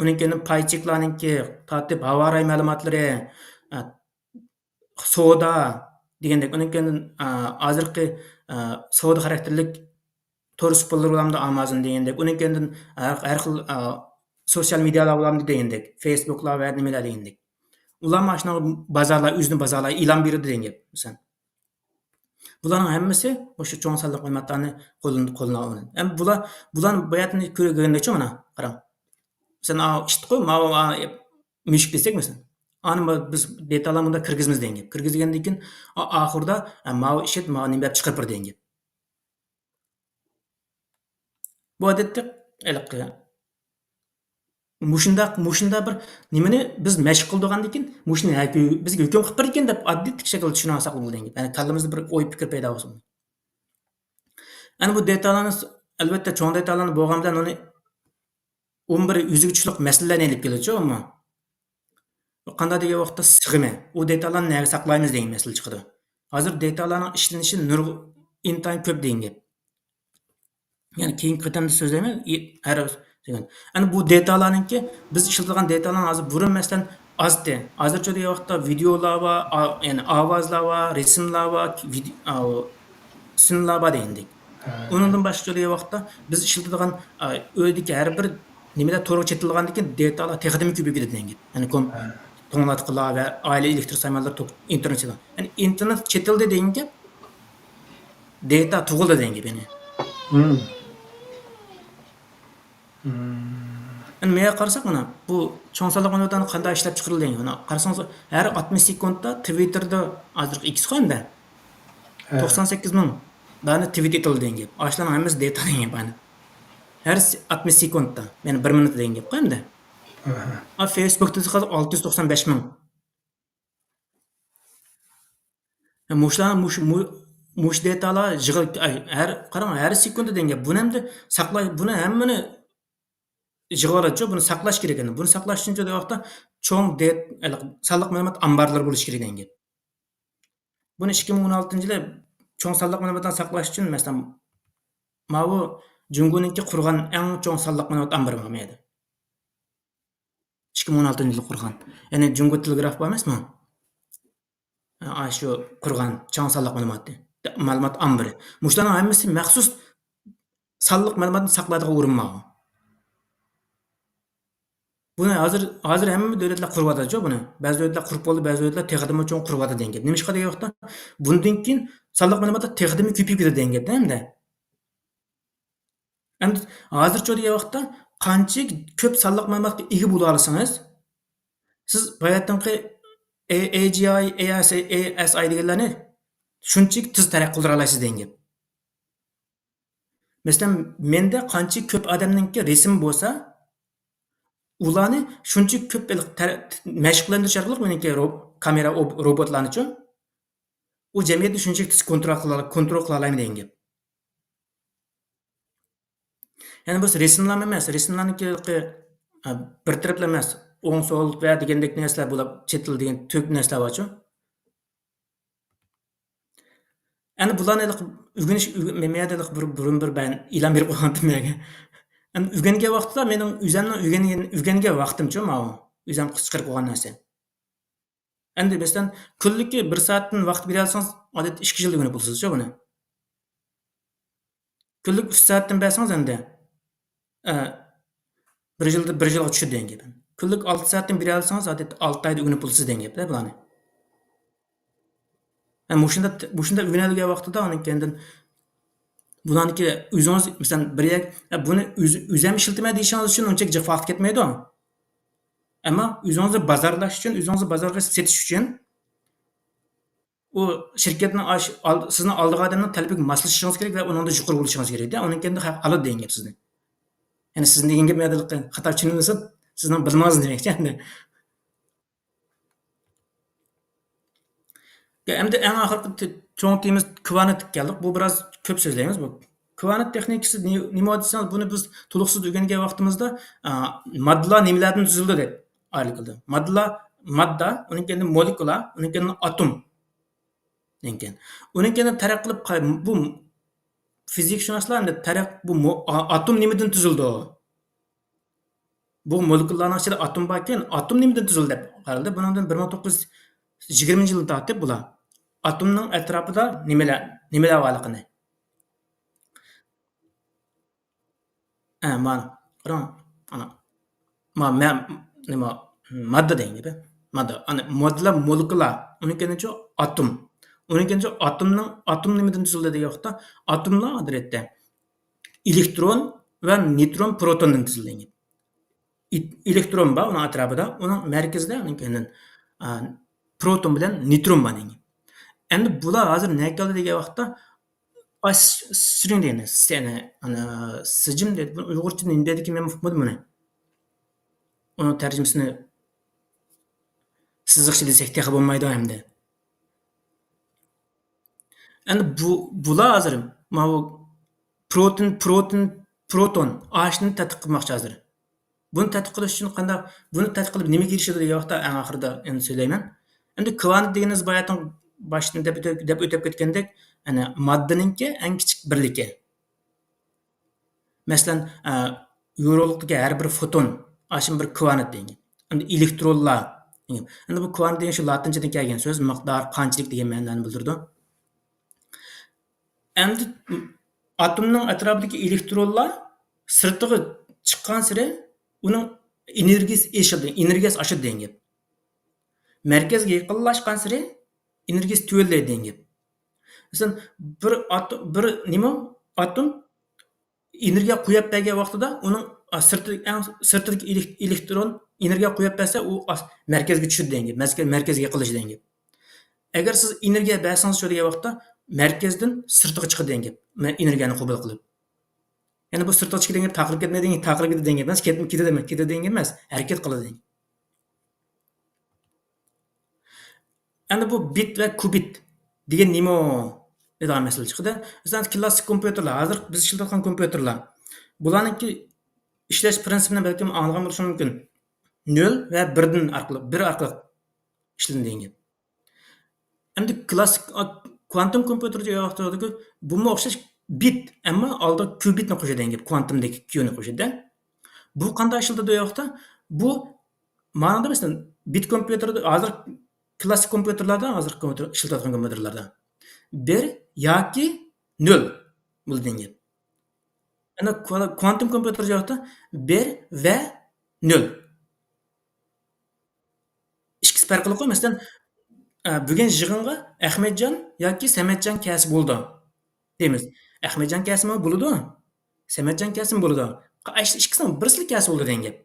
uninki paycheklarninki, tartib, havoray ma'lumotlari, savdo degandek, uninki hozirgi savdo xarakterlik to'rt spollar bo'lamdi Amazon degandek, uninki har xil sosial medialar bo'lamdi degandek, Facebooklar va nimalar degandek. Ular maşına bazarlar, özünü bazarlar ilan berdi degan gap. Misal. Bularning hammasi o'sha cho'ng sonliq ma'lumotlarni qo'lga oladi. Ham bularni bayatni ko'rgandacha mana qarang. Sen eshitdiku, mushuk desak masalan. Ani biz detalar bunda kirgizmiz degan gap. Kirgizgandan keyin oxirida mau ishit, mau nima deb chiqarib degan gap. Bu odatda mushunda bir nimani biz mashq qildigandan keyin mushuni bizga hukm qilib bergan deb oddiy shaklda tushuna olsak bo'ladi degan gap. Ya'ni kallamizda bir o'y fikr paydo bo'lsin. Ana bu detalarni albatta cho'ng detalarni bo'lgan bilan uni 11 yuziga tushliq masalalarni olib keladi-ku, ammo qanday degan vaqtda sig'imi, u detalarni nega saqlaymiz degan masala chiqadi. Hozir detalarning ishlanishi intayin ko'p degan gap. Ya'ni keyingi qatamda so'zlayman, har degan. Ana bu detalarningki biz ishlatgan detalarning hozir burun masalan ozdi. Hozircha degan vaqtda videolar va ya'ni ovozlar va rasmlar va sinlar bor degandik. Undan boshqa degan vaqtda biz ishlatadigan o'ydagi har bir nimalar to'g'ri chetilgandan keyin detalar texnik ko'payib ketadi degan gap. Ya'ni to'nglatqilar va oila elektr samolyotlar internet chetiladi. Ya'ni internet chetildi degan gap data tug'ildi degan gap ya'ni. Endi menga qarasak mana bu cho'ng sonliq ma'lumotlarni qanday ishlab chiqarilgan. Mana qarasangiz har 60 sekundda Twitterda hozirgi X qo'yanda 98 ming dani tweet etildi degan gap. Ashlan hammasi data degan gap ani. Her 60 sekundda, yani 1 minut degan gap qo'yanda. Facebookda 695 ming. Mush datalar yig'ilib har sekunda degan gap. Buni hamda saqlash, buni hammani yig'iladi, buni saqlash kerak ekan. Buni saqlash uchun juda vaqtda cho'ng sonliq ma'lumot ambarlari bo'lishi kerak degan gap. Buni 2016-yili cho'ng sonliq ma'lumotlarni saqlash uchun masalan bu Jungo'ningki qurgan eng cho'ng sonliq ma'lumot ambari bo'lgan edi. 2016-yilda qurgan. Ya'ni Jungo Telegraf bor emasmi? Shu qurgan cho'ng sonliq ma'lumot ambari. Mushlarning hammasi maxsus sonliq ma'lumotni saqlaydigan o'rin bor. Buni hozir hamma davlatlar quryapti-ku buni. Ba'zi davlatlar qurib bo'ldi, ba'zi davlatlar texnikada cho'ng quryapti degan gap. Nima ish degan vaqtda bundan keyin sonliq ma'lumotlar texnikada ko'payib ketadi degan gap hamda. Endi hozircha degan vaqtda qancha ko'p sonliq ma'lumotga ega bo'la olsangiz, siz bayatdanqi AGI, ASI deganlarni shunchalik tez taraqqiy qildira olasiz degan gap. Masalan, menda qancha ko'p odamningki rasm bo'lsa, ularni shuncha ko'p mashqlantirish orqali meniki kamera robotlarni-chi u jamiyatni shunchalik tez kontrol qila oladi degan gap. Ya'ni biz rasmlar emas, rasmlarniki bir taraflama emas, o'ng so'l va degandek narsalar bo'lib chetil degan to'k narsalar bor-chi. Endi bularni o'rganish menga bir ben e'lon berib qo'ygandim menga. Endi o'rgangan vaqtda mening o'rgangan vaqtim-chi mana o'zim chiqarib qo'ygan narsa. Endi masalan kunlikka 1 soatdan vaqt bera olsangiz, odatda 2 yilda o'rganib bo'lasiz-chi buni. Kunlik 3 soatdan bersangiz endi 1 yilga tushadi degan gap. Kunlik 6 soatdan bera olsangiz, odatda 6 oyda o'rganib bo'lasiz degan gap-da bularni. Mushunda o'rganadigan vaqtida uning kendan bularniki o'zingiz masalan buni o'zim ishlatmay deyishingiz uchun uncha jiq vaqt ketmaydi. Ammo o'zingizni bozorlash uchun, o'zingizni bozorga setish uchun u shirkatning sizni oldiga odamning talabiga moslashishingiz kerak va uningda yuqori bo'lishingiz kerak-da. Uning kendi haq oladi degan gap sizni. Ya'ni sizni degan gap menda xato tushunilsa, sizning bilmangiz demakchi endi. Endi eng oxirgi cho'ng temiz kvanit keldik. Bu biroz ko'p so'zlaymiz bu. Kvanit texnikasi nima desangiz, buni biz to'liqsiz o'rgangan vaqtimizda moddalar nimalardan tuzildi deb aytildi. Modda, uning kendi molekula, uning kendi atom. Uning kendi taraqq qilib bu fizikshunoslar bu atom nimadan tuzildi? Bu molekulalarning ichida atom bor ekan, atom nimadan tuzildi deb qaraldi. Bundan 1920-yilda tortib bular atomning atrofida nimalar borligini. Mana qarang, ana. Nima modda degan gap. Mada ana modlar molekula, unikeniço atom. Unikeniço atom nimadan tuzildi degan vaqtda atomlar odatda elektron va neutron protondan tuzilgan. Elektron bor uning atrofida, uning markazida uning proton bilan neutron bor. Endi bular hozir nima qildi degan vaqtda string deydi. Seni ana sijim deydi. Uyg'urcha nima deydi men uqmadim buni. Uni tarjimasini siziqcha desak texi bo'lmaydi endi. Endi bular hozir mana proton ashni tadqiq qilmoqchi hozir. Buni tadqiq qilish uchun qanday buni tadqiq qilib nima kelishadi degan vaqtda eng oxirida endi so'zlayman. Endi kvant deganiz boyatin boshdan deb o'tib ketgandek, ana moddaninki eng kichik birligi. Masalan, yorug'likdagi har bir foton ashin bir kvant deydi. Endi elektronlar. Endi bu kvant degan shu latinchadan kelgan so'z, miqdor, qanchalik degan ma'noni bildirdi. Endi atomning atrofidagi elektronlar sirtiga chiqqan sari uning energiyasi oshadi degan gap. Markazga yaqinlashgan sari energiyasi tuvallaydi degan gap. Masalan, bir atom energiya qo'yib bergan vaqtida uning sirtidagi elektron energiya qo'yib bersa, u markazga tushadi degan gap. Markazga yaqinlash degan gap. Agar siz energiya bersangiz shu degan vaqtda markazdan sirtiga chiqadi degan gap. Energiyani qabul qilib. Ya'ni bu sirtga chiqadigan gap taqlib ketmaydi degan, taqlib ketadi degan gap emas, ketadi degan gap emas, harakat qiladi degan. Endi bu bit va kubit degan nima degan masala chiqdi. Masalan, klassik kompyuterlar, hozir biz ishlatayotgan kompyuterlar. Bularningki ishlash prinsipini balkim anglagan bo'lishi mumkin. 0 va 1 orqali ishlanadigan. Endi klassik kvantum kompyuterga yo'qotadiku, bunga o'xshash bit, ammo oldi kubitni qo'shadigan gap, kvantumdagi Q ni qo'shadi. Bu qanday ishlaydi deyoqda? Bu ma'noda masalan, bit kompyuterda hozir klassik kompyuterlarda, hozir kompyuter ishlatadigan kompyuterlarda 1 yoki 0 bo'ladigan gap. Ana kvantum kompyuter yo'qda 1 va 0. Ikkisi farqli qo'y. Masalan, bugun yig'inga Ahmedjon yoki Samatjon kelsa bo'ldi deymiz. Ahmedjon kelsa bo'ladi. Samatjon kelsa bo'ladi. Ikkisining birisi kelsa bo'ldi degan gap.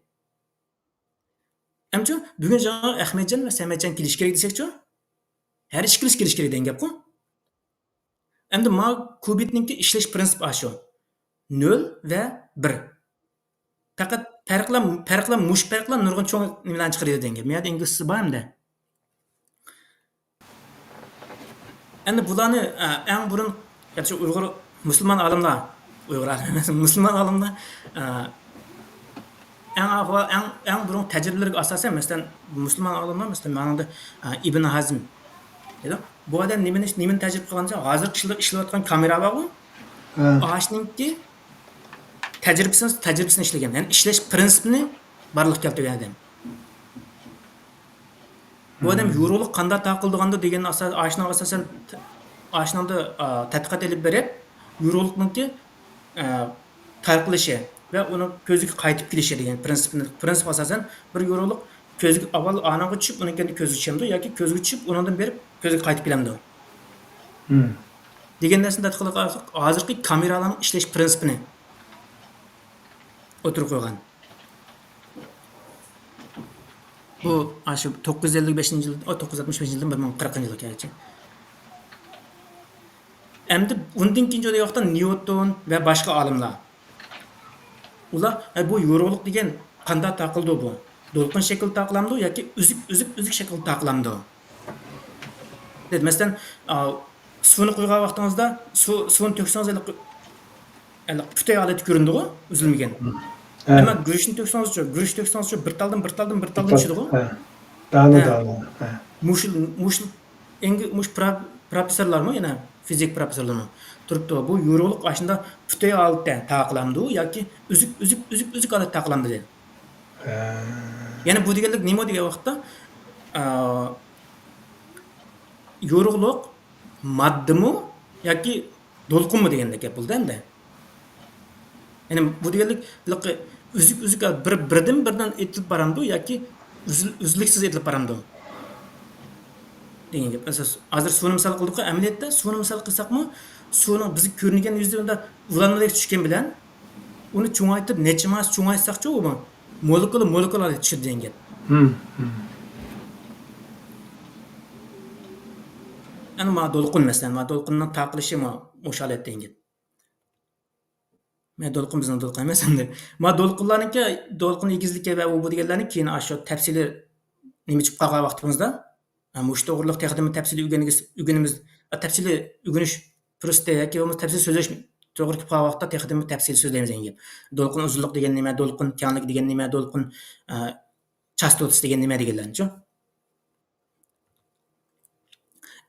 Ammo bugun Ahmedjon va Samatjon kelish kerak desak-chi, har ikkisi kelish kerak degan gap-ku. Endi ma kubitningki ishlash prinsipi shu. 0 va 1. Faqat farqlar nurg'un cho'ng nimalarni chiqaradi degan gap. Menda inglizcha bor hamda. Endi bularni eng burun shu Uyg'ur musulmon olimlar eng burun tajribalarga asosan masalan musulmon olimlar masalan ma'noda Ibn Hazm dedi. Bu odam nimani tajriba qilgancha hozir ishlayotgan kamera bor-ku. Ashninki tajribasini ishlagan. Ya'ni ishlash prinsipini barliqqa keltirgan odam. Bu odam yorug'lik qanday taqildiganda degan asosan ashnada tadqiqot olib berib, yorug'likningki tarqalishi va uni ko'ziga qaytib kelishi degan prinsip asosan bir yorug'lik ko'ziga avval anaga tushib, undan keyin ko'ziga tushadi yoki ko'ziga tushib, undan berib ko'ziga qaytib kelamdi. Degan narsani tadqiqot qilib, hozirgi kameralarning ishlash prinsipini o'tirib qo'ygan. Bu shu 955-yil, 965-yildan 1040-yilgacha. Endi undan keyingi yoqda Newton va boshqa olimlar. Ular bu yorug'lik degan qanday taqildi bu? To'lqin shakl taqlamdi yoki uzuk shakl taqlamdi? Deb masalan, suvni quygan vaqtingizda suvni to'ksangiz putay holatda ko'rindi-ku, uzilmagan. Ama guruchni to'ksangiz bir taldan tushadi-ku. Dağlı. Mush professorlarmi, yana fizik professorlarmi turibdi. Bu yorug'lik ashunda putay holatda taqlamdi yoki uzuk holatda taqlamdi dedi. Yana bu deganlik nima degan vaqtda yorug'lik moddami yoki to'lqinmi deganda gap bo'ldi endi. Yani bu deganlik uzuk birdan etilib baramdi yoki uzluksiz etilib baramdi. degan gap. Masalan, hozir suvni misol qildik-ku, amaliyotda suvni misol qilsakmi, suvning bizga ko'ringan yuzida unda ulanmadek tushgan bilan uni cho'ngaytirib necha mas cho'ngaytsaqchi u molekula tushadi degan gap. Ana ma to'lqin masalan, ma to'lqinning taqilishi ma o'sha holat degan gap. Men to'lqin bizning to'lqin emas endi. Ma to'lqinlarniki, to'lqin egizligi va u bu deganlarni keyin shu tafsili nima chiqib qolgan vaqtimizda mush to'g'riliq texnika tafsili o'rganimiz tafsili o'rganish kursda yoki bo'lmasa tafsili so'zlash to'g'ri kelib qolgan vaqtda texnika tafsili so'zlaymiz degan gap. To'lqin uzunlik degan nima, to'lqin kenglik degan nima, to'lqin chastotasi degan nima deganlarni-chi.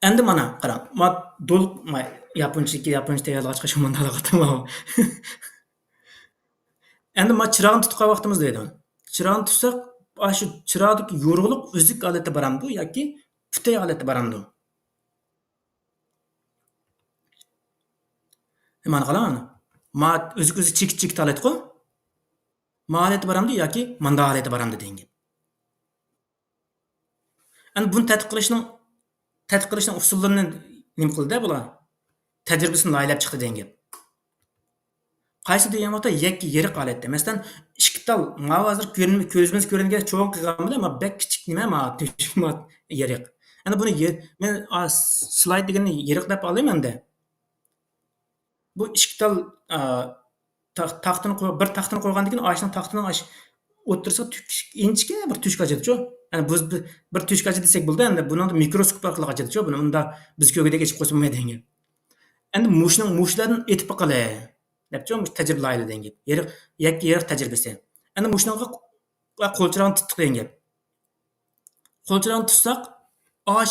Endi mana qarang, ma yaponcha tayyorlashga chiqish manda qildim. Endi ma chirog'ni tutgan vaqtimiz deydi. Chirog'ni tutsak, shu chiroqdagi yorug'lik o'zlik holati boramdi yoki putay holati boramdi? Mana qarang, ma o'zi chekit holat-ku. Ma holati boramdi yoki manda holati boramdi degan gap. Endi buni tadqiq qilishning usullarini nima qildi bular? Tajribasini laylab chiqdi degan gap. Qaysi degan vaqtda yakka yirik holatda. Masalan, ikki tal ma hozir ko'zimiz ko'ringan cho'ng qilgan bilan ma bak kichik nima ma tushmat yirik. Endi buni men slayd deganni yirik deb olayman endi. Bu ikki tal taxtini bir taxtini qo'ygandan keyin ashning taxtining o'tirsa inchikka bir tushka ochadi-chu. Yani biz bir tushka ochadi desak bo'ldi, endi buni mikroskop orqali ochadi-chu. Buni unda biz ko'rgandek hech qo'ysa bo'lmaydi degan. Endi mushlardan etib qolay. Debchi tajribalayli degan gap. Yakka yirik tajribasi. Endi mushnaga qo'lchirog'ni tutdik degan gap. Qo'lchirog'ni tutsak,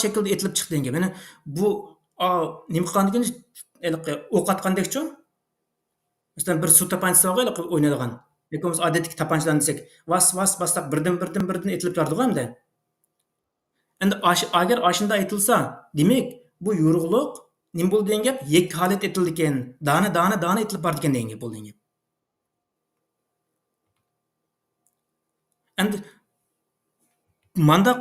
shaklda etilib chiqdi degan gap. Yani bu nima qilgandan keyin o'q atgandek-chu. Masalan, bir suv tapanchasi bor o'ynaydigan. Yoki bo'lmasa odatdagi tapanchalarni desak, vasdaq birdan etilib turadi-ku endi. Endi agar ashunda aytilsa, demak, bu yorug'lik nima bo'ldi degan gap? Yakka holat etildi ekan. Dana etilib bordi ekan degan gap bo'ldi degan gap. Endi manda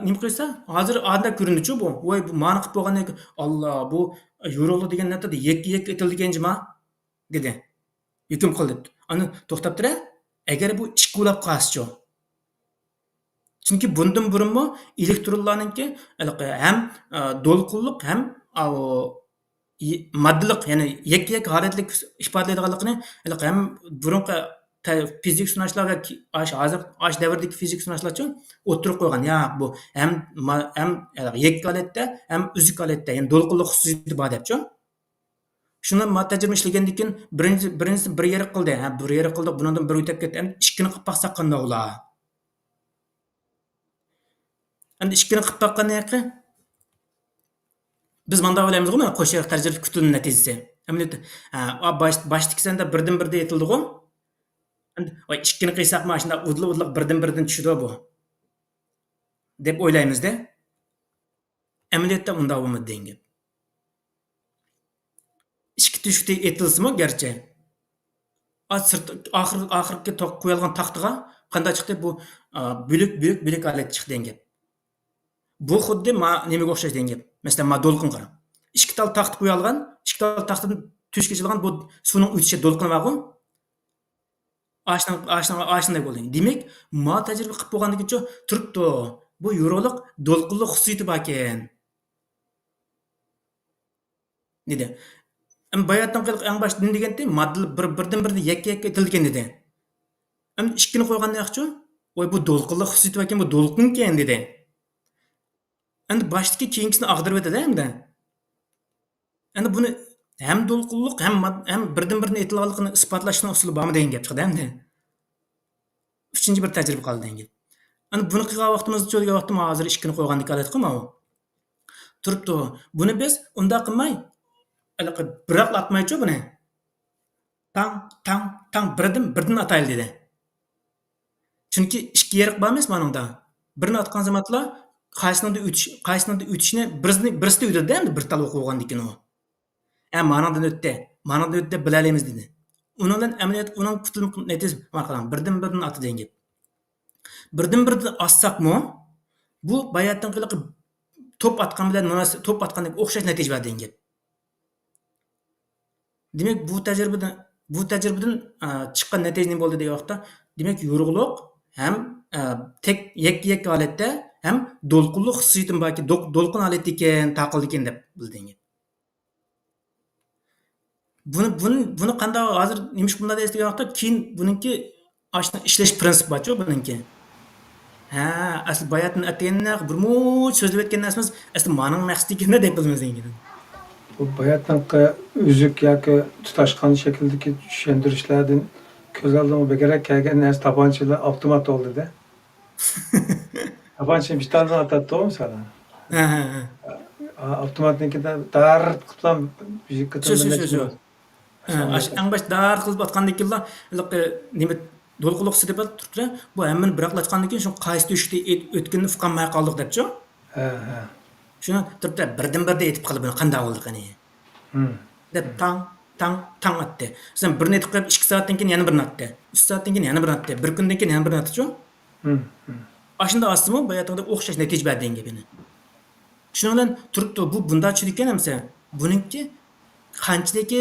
nima qilsa, hozir anda ko'rindi-chu bu. Voy, bu mani qilib bo'lgandan keyin Alloh, bu yorug'lik degan narsa yakka etildi ekan-jima dedi. Hukm qildi. Ani to'xtab tura. Agar bu ikki ulab qolsa-chu. Chunki bundan burunmi elektronlarningki ham to'lqinlik ham moddalik, ya'ni yakka holatlik ifodalaydiganligini ham burunqi fizik sunashlar va hozir davrdagi fizik sunashlarchi o'tirib qo'ygan. Yo'q, bu ham yakka holatda, ham uzuk holatda, ya'ni to'lqinlik xususiyati bor debchi. Shuni tajriba ishlagandan keyin birinchisi bir yer qildi. Bir yer qildi, bundan bir o'tib ketdi. Endi ikkini qilib baqsaq qanday bo'lar? Endi ikkini qilib baqqandan keyin biz manda o'ylaymiz-ku, mana qo'shaq tajriba kutilgan natijasi. Amaliyotda boshdagi sanda birdan yetildi-ku. Endi ikkini qilsak mana shunda udliq birdan tushdi bu. deb o'ylaymiz-da. Amaliyotda unda bo'lmaydi degan gap. Ikki tushda etilsimi garchi oxirgi qo'yilgan taxtaga qanday chiqdi bu büyük alet chiqdi degan gap. Bu xuddi nimaga o'xshash degan gap. Masalan, to'lqin qarang. Ikki tal taxt qo'yilgan, ikki tal taxtdan tushga chiqilgan bu suvning o'tishi to'lqin bor-ku. Ashna bo'ldi. Demak, tajriba qilib bo'lgandan keyin turibdi. Bu yorug'lik to'lqinlik xususiyati bor ekan. dedi. Bayatdan qilib eng boshda nima deganda, model birdan yakka etilgan dedi. Ikkini qo'ygandan yaxshi, voy bu to'lqinlik xususiyati bor ekan, bu to'lqin ekan dedi. Endi boshdagi keyingisini ag'dirib o'tadi endi. Endi buni ham to'lqinlik ham birdan etilganligini isbotlashning usuli bormi degan gap chiqdi endi. Uchinchi bir tajriba qoldi degan gap. Endi buni qilgan vaqtimizda cho'lgan vaqtim hozir ikkini qo'ygandik holat qilma u. Turibdi. Buni biz unda qilmay, biroq atmaychi buni. Tang birdan atayli dedi. Chunki ikki yerik bor emas mana unda. Birini atgan zamatlar qaysining o'tishini birisida o'tadi endi bir tal o'qigandan keyin u. Manadan o'tdi bilalaymiz dedi. Uning amaliyot uning kutilgan natijasi qarang, birdan atdi degan gap. Birdan assaqmi bu bayatdan qilib top atgan bilan top atgandek o'xshash natija beradigan gap. Demak, bu tajribadan chiqqan natija nima bo'ldi degan vaqtda, demak, yorug'liq ham tek yakka holatda ham do'lqinlik hissiyotim balki do'lqin holati ekan, taqildi ekan deb bilding. Buni qanday hozir nimish bunday degan vaqtda keyin buningki ashna ishlash prinsipi borchu buningki. Ha, asli bayatni atayinlar bir mo'j so'zlab aytgan narsamiz asli ma'noning maqsadi ekan deb bilamiz endi. Bu bayatningki uzuk yoki tutashgan shakldagi tushuntirishlardan ko'z oldimga begarak kelgan narsa tabanchalar avtomat oldi-da. Tabancha bittadan atadi masalan. Ha. Avtomatnikida dar qilib uzuk Shu. Ang baş dar qilib atgandan keyin nima do'lqinlik hissiyoti deb turibdi. Bu hammani biraqlatgandan keyin shu qaysi teshikda o'tganini uqolmay qoldik debchi. Ha. Shuni turibdi birdan-birda aytib qolib buni qanday bo'ldi qani. Deb tang atdi. Sen bir netib qo'yib 2 soatdan keyin yana birini atdi. 3 soatdan keyin yana birini atdi. Bir kundan keyin yana birini atdi-chu. Ashunda astimi bayatda o'xshash natija berdigan gapini. Shuning bilan turibdi bu bunday tushdi ekan hamsa. Buningki qanchalik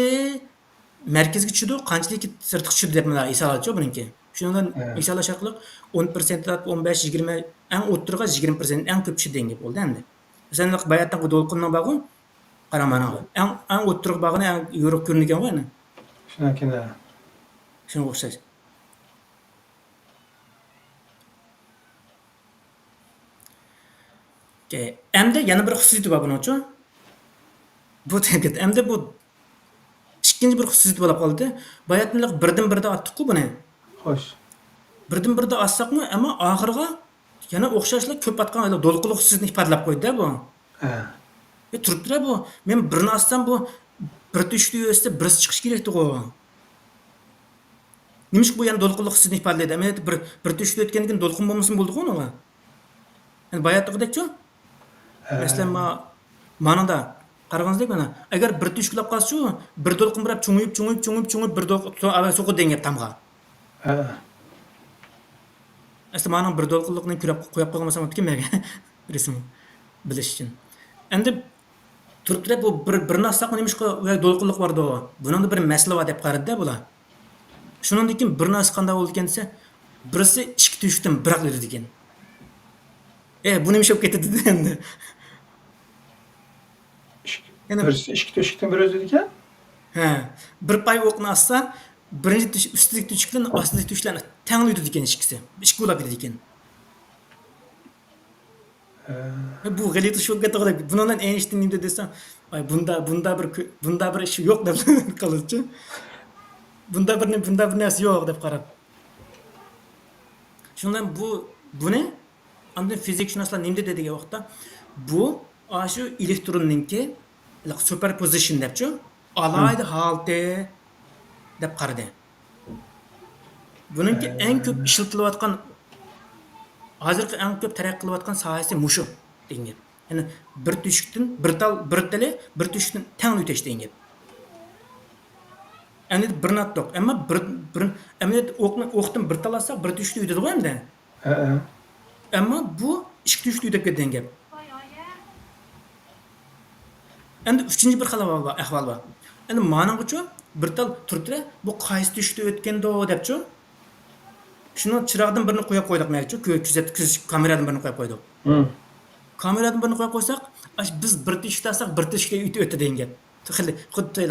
markazga tushdi, qanchalik sirtqa tushdi deb mana hisoblachu buningki. Shuning bilan hisoblash orqali 10% deb 15-20 eng o'ttirga 20% eng ko'p tushdi degan gap bo'ldi endi. Masalan, bayatda do'lqinning bag'i qaramana. Eng o'ttirga bag'ini eng yo'riq ko'ringan va ana. Shunakina. Shunga o'xshash. Endi yana bir xususiyati bor buningchi. Bu tegit. Endi bu ikkinchi bir xususiyati bo'lib qoldi. Bayatnilik birdan-birda atdik-ku buni. Xo'sh. Birdan-birda assaqmi, ammo oxirga yana o'xshashlar ko'p atgan do'lqinlik xususiyatini ifodalab qo'ydi-da bu. Ha. Turibdi bu. Men birini assam bu bir tushdi yo'sta birisi chiqish kerak-ku. Nimish bu yana do'lqinlik hissiyatini ifodalaydi. Men bir tushdi o'tgandan keyin do'lqin bo'lmasin bo'ldi-ku unga. Yani bayatliqdakchi masalan ma'noda qaraganingizda mana agar bir tushkulab qolsa-chu, bir do'lqin birab cho'ngib bir do'lqin so'qib dengap tamg'a. Ha. Asli ma'no bir do'lqinlikni qo'yib qo'ymasam o'tgan menga resim bilish uchun. Endi turibdi bu bir narsani nimish do'lqinlik bordi. Buningda bir masala bor deb qaradi-da bular. Shuningdan keyin bir narsa qanday bo'ldi ekan desa, birisi ikki tushdan biroq dedi ekan. Bu nima bo'lib ketdi endi. Yani ikki to'shikdan bir o'zi ekan. Ha, bir pay o'qni assa, birinchi ustidagi tushik bilan ostidagi tushiklarni tanglaydi ekan ikkisi. Ikki bo'lib ketdi ekan. Bu g'alati shokka to'g'ri. Bundan Einstein nima desam, bunda bir ish yo'q deb qildi-chi. Bunda bir narsa yo'q deb qarab. Shundan buni Andan fizikshunoslar nima dedi degan vaqtda bu shu elektronninki superposition debchi alayda holati deb qaradi. Buningki eng ko'p ishlatilayotgan hozirgi eng ko'p taraqqiy qilayotgan sohasi mushu degan. Ya'ni bir tushukdan bir tushukdan tang o'tish degan. Endi bir natdoq, ammo bir amaliyot o'qdan bir talasak bir tushukda o'tadi endi. Ammo bu ikki tushdi deb ketgan gap. Endi uchinchi bir xil ahvol bor. Endi ma'nogacha bir tal turibdi, bu qaysi tushdi o'tganda debchi. Shuni chiroqdan birini qo'yib qo'ydik menga-chi, kuzatish kameradan birini qo'yib qo'ydik. Kameradan birini qo'yib qo'ysak, biz bir tushdasak bir tushga o'tdi degan gap. Xuddi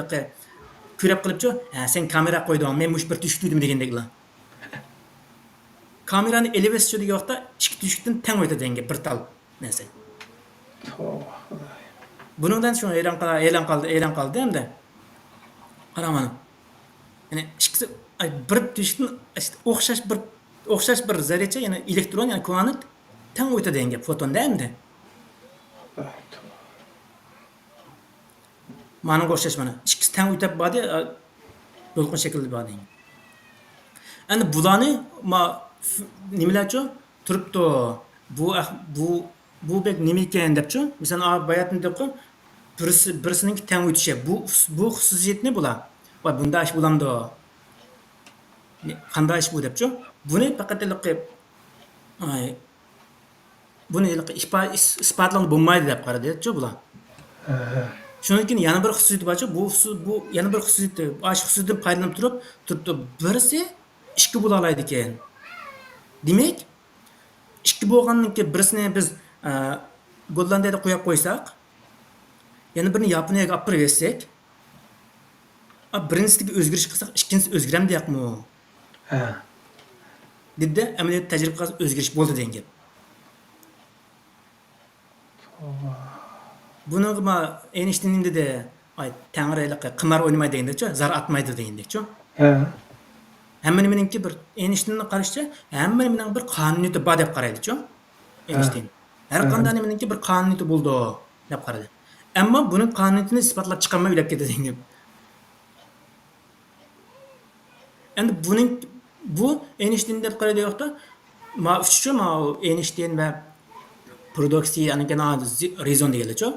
ko'rib qilibchi, sen kamera qo'yding, men mush bir tushdim degandeklar. Kamerani elevasiya degan vaqtda ikki tushukdan tang o'tadi degan bir tal narsa. Buningdan shuni e'lon qildi endi. Qaramani. Ya'ni ikkisi bir tushukdan o'xshash bir zarracha, ya'ni elektron, ya'ni kvant tang o'tadi degan gap fotonda endi. Ma'noga o'xshash mana. Ikkisi tang o'tib bordi, to'lqin shaklda bordi. Endi bularni nimalarcha turibdi. Bu bek nima ekan debchi. Masalan, bayatni deb qo'y. Birisining tang o'tishi. Bu xususiyatni bular. Va bunda ish bo'lamdi. Qanday ish bu debchi. Buni faqat buni isbotlab bo'lmaydi deb qaraydi-chu bular. Shundan keyin yana bir xususiyati borchu, bu yana bir xususiyati, shu xususiyatdan foydalanib turibdi birisi ikki bo'la oladi ekan. Demak, ikki bo'lgandan keyin birisini biz Gollandiyada qo'yib qo'ysak, yana birini Yaponiyaga olib borib bersak, birinchisiga o'zgarish qilsak, ikkinchisi o'zgaram deyapmi? Dedi, amaliyot tajriba o'zgarish bo'ldi degan gap. Buni Einstein dedi, ay tangrilikqa qimar o'ynamaydi degandachu, zar atmaydi degandekchu. Hamma nimaninki bir Einsteinning qarashicha, hamma nimaning bir qonuniyati bor deb qaraydi-chu. Einstein. Har qanday nimaninki bir qonuniyati bo'ldi deb qaraydi. Ammo buning qonuniyatini isbotlab chiqarmay o'ylab ketadi degan gap. Endi bu Einstein deb qaraydi yo'qda, Einstein va Prodoksi anigana rezon deganlar-chu.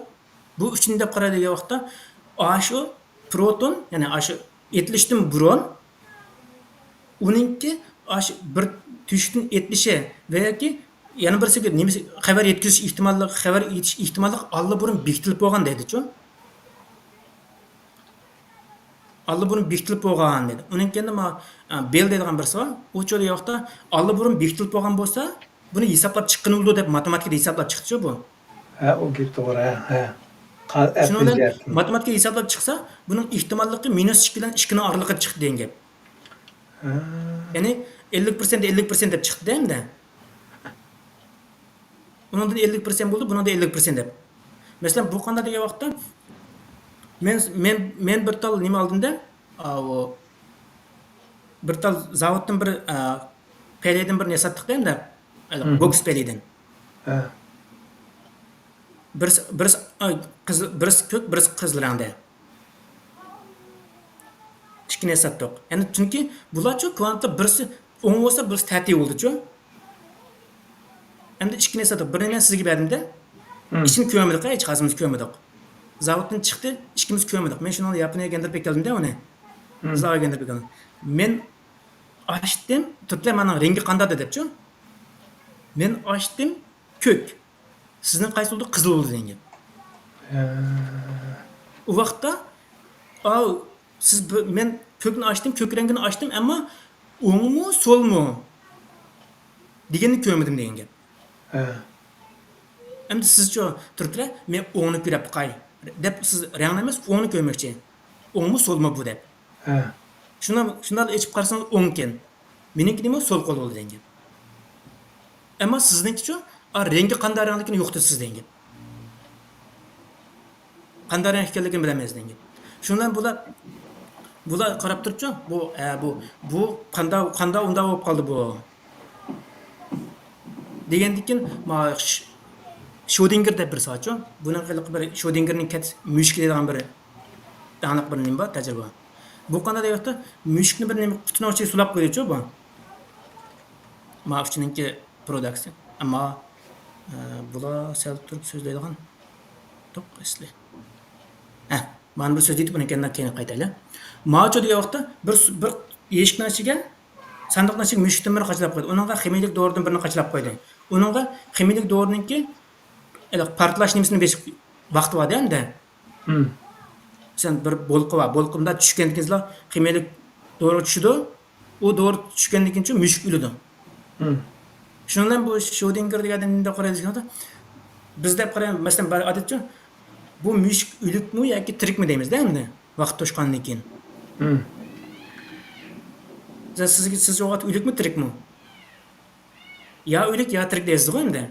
Bu uchun deb qaraydigan vaqtda shu proton, ya'ni shu etilishdan burun uningki shu bir tushdan etilishi va yoki yana birisiga nima xabar yetkazish ehtimoli allburun bekitilib bo'lgan deydi-chu. Allburun bekitilib bo'lgan dedi. Uningki endi Bell deydigan birisi bor. U cho'li yoqda allburun bekitilib bo'lgan bo'lsa, buni hisoblab chiqqani bo'ldi deb matematikada hisoblab chiqdi-chu bu. O gap to'g'ri, Shundan matematika hisoblab chiqsa, buning ehtimolligi -2 bilan 2 ning oralig'ida chiqdi degan gap. Ya'ni 50% 50% deb chiqdi endi. Bundan 50% bo'ldi, bundan 50% deb. Masalan, bu qanday degan vaqtda men bir tal nima oldimda, bir tal zavoddan bir peleydan bir narsa sotdik endi. Boks peleydan. Birisi ko'k, birisi qizil rangda. Kichkina sotdik. Ya'ni chunki bularchu kvantda birisi o'ng bo'lsa, birisi tati bo'ldi-chu. Endi kichkina sotdik. Birini men sizga berdimda, ishini ko'rmadik, hech qazimiz ko'rmadik. Zavoddan chiqdi, ikkimiz ko'rmadik. Men shuni Yaponiyaga g'andirib keldimda uni. Zavodga g'andirib keldim. Men ochdim, turiblar mening rengi qanday debchu. Men ochdim, ko'k. Sizning qaysi bo'ldi? Qizil bo'ldi degan. U vaqtda men ko'kni ochdim, ko'k rangini ochdim, ammo o'ngmi, so'lmi deganni ko'rmadim degan gap. Endi sizcha turiblar, men o'ngni ko'rib qo'y deb siz rangni emas, o'ngni ko'rmoqchi. O'ngmi, so'lmi bu deb. Shundan echib qarasangiz o'ng ekan. Meniki nima so'l qo'l bo'ldi degan gap. Ammo siznikichu rengi qanday rangligini yo'qdi siz degan. Qanday rang ekanligini bilmaysiz degan. Shundan bular qarab turibchi, bu qanday unda bo'lib qoldi bu. Degandikin, Schrödinger deb bir so'zchu. Buning qiliq bir Schrödingerning mushuk degan bir aniq bir nima bor, tajriba. Bu qanday deyapti? Mushukni bir nima qutini ichiga sulab qo'ydi-chu bu. Ma'fchininki production. Ammo bular sal turib so'zlaydigan to'q asli. Mana bir so'z aytib buni keyin qaytaylik. Ma'cho degan vaqtda bir eshikning ichiga sandiqning ichiga mushukdan bir qachlab qo'ydi. Uningga ximiylik doridan birini qachlab qo'ydi. Uningga ximiylik dorininki partlash nimasini besiq vaqti bor endi. Sen bir bo'lqi va bo'lqimda tushgandan keyin ximiylik dori tushdi. U dori tushgandan keyin mushuk o'ldi. Shundan bu Schrödinger deganida qaraydigan bizda qarayman, masalan, bir odatchi bu mushuk o'likmi yoki tirikmi deymizda endi vaqt to'shqandan keyin. Siz javob o'likmi tirikmi? Ya o'lik ya tirik deysiz-ku endi.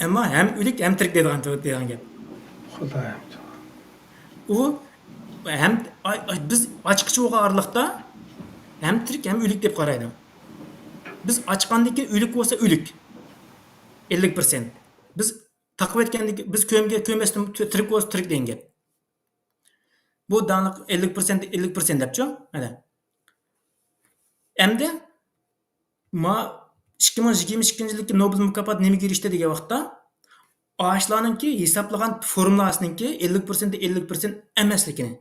Ammo ham o'lik ham tirik degan gap. Xudoyim. U ham biz ochqichi o'g'a orliqda ham tirik ham o'lik deb qaraydi. Biz ochqandan keyin o'lik bo'lsa o'lik. 50%. Biz taqib etgandan biz ko'mmasdan tirik bo'lsa tirik degan gap. Bu daniq 50% debchu. Mana. Endi 2022-yilgi Nobel mukofoti nimaga erishdi degan vaqtda ağaçlarınki hesaplangan formulasininki 50% emasligini.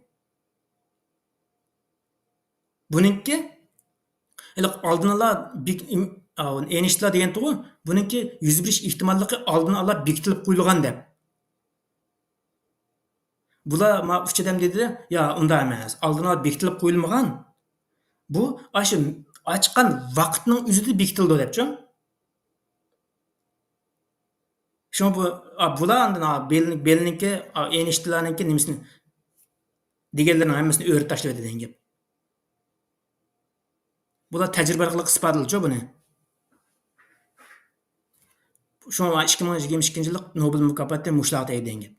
Buningki oldinlar Einstein degenti ғой, buniki yuz berish ehtimolliqi oldin ola bekitilib qo'yilgan deb. Bular ma uch odam dedi, "Ya, unda emas. Oldin ola bekitilib qo'yilmagan. Bu shu ochgan vaqtning o'zida bekitildi" debchi. Shu bular andin Belninki, Einsteinlarninki nimasini deganlarning hammasini o'rib tashlab degan gap. Bular tajriba orqali isbotlachi buni. Shu 2022 yil Nobel mukofoti mushlar degan gap.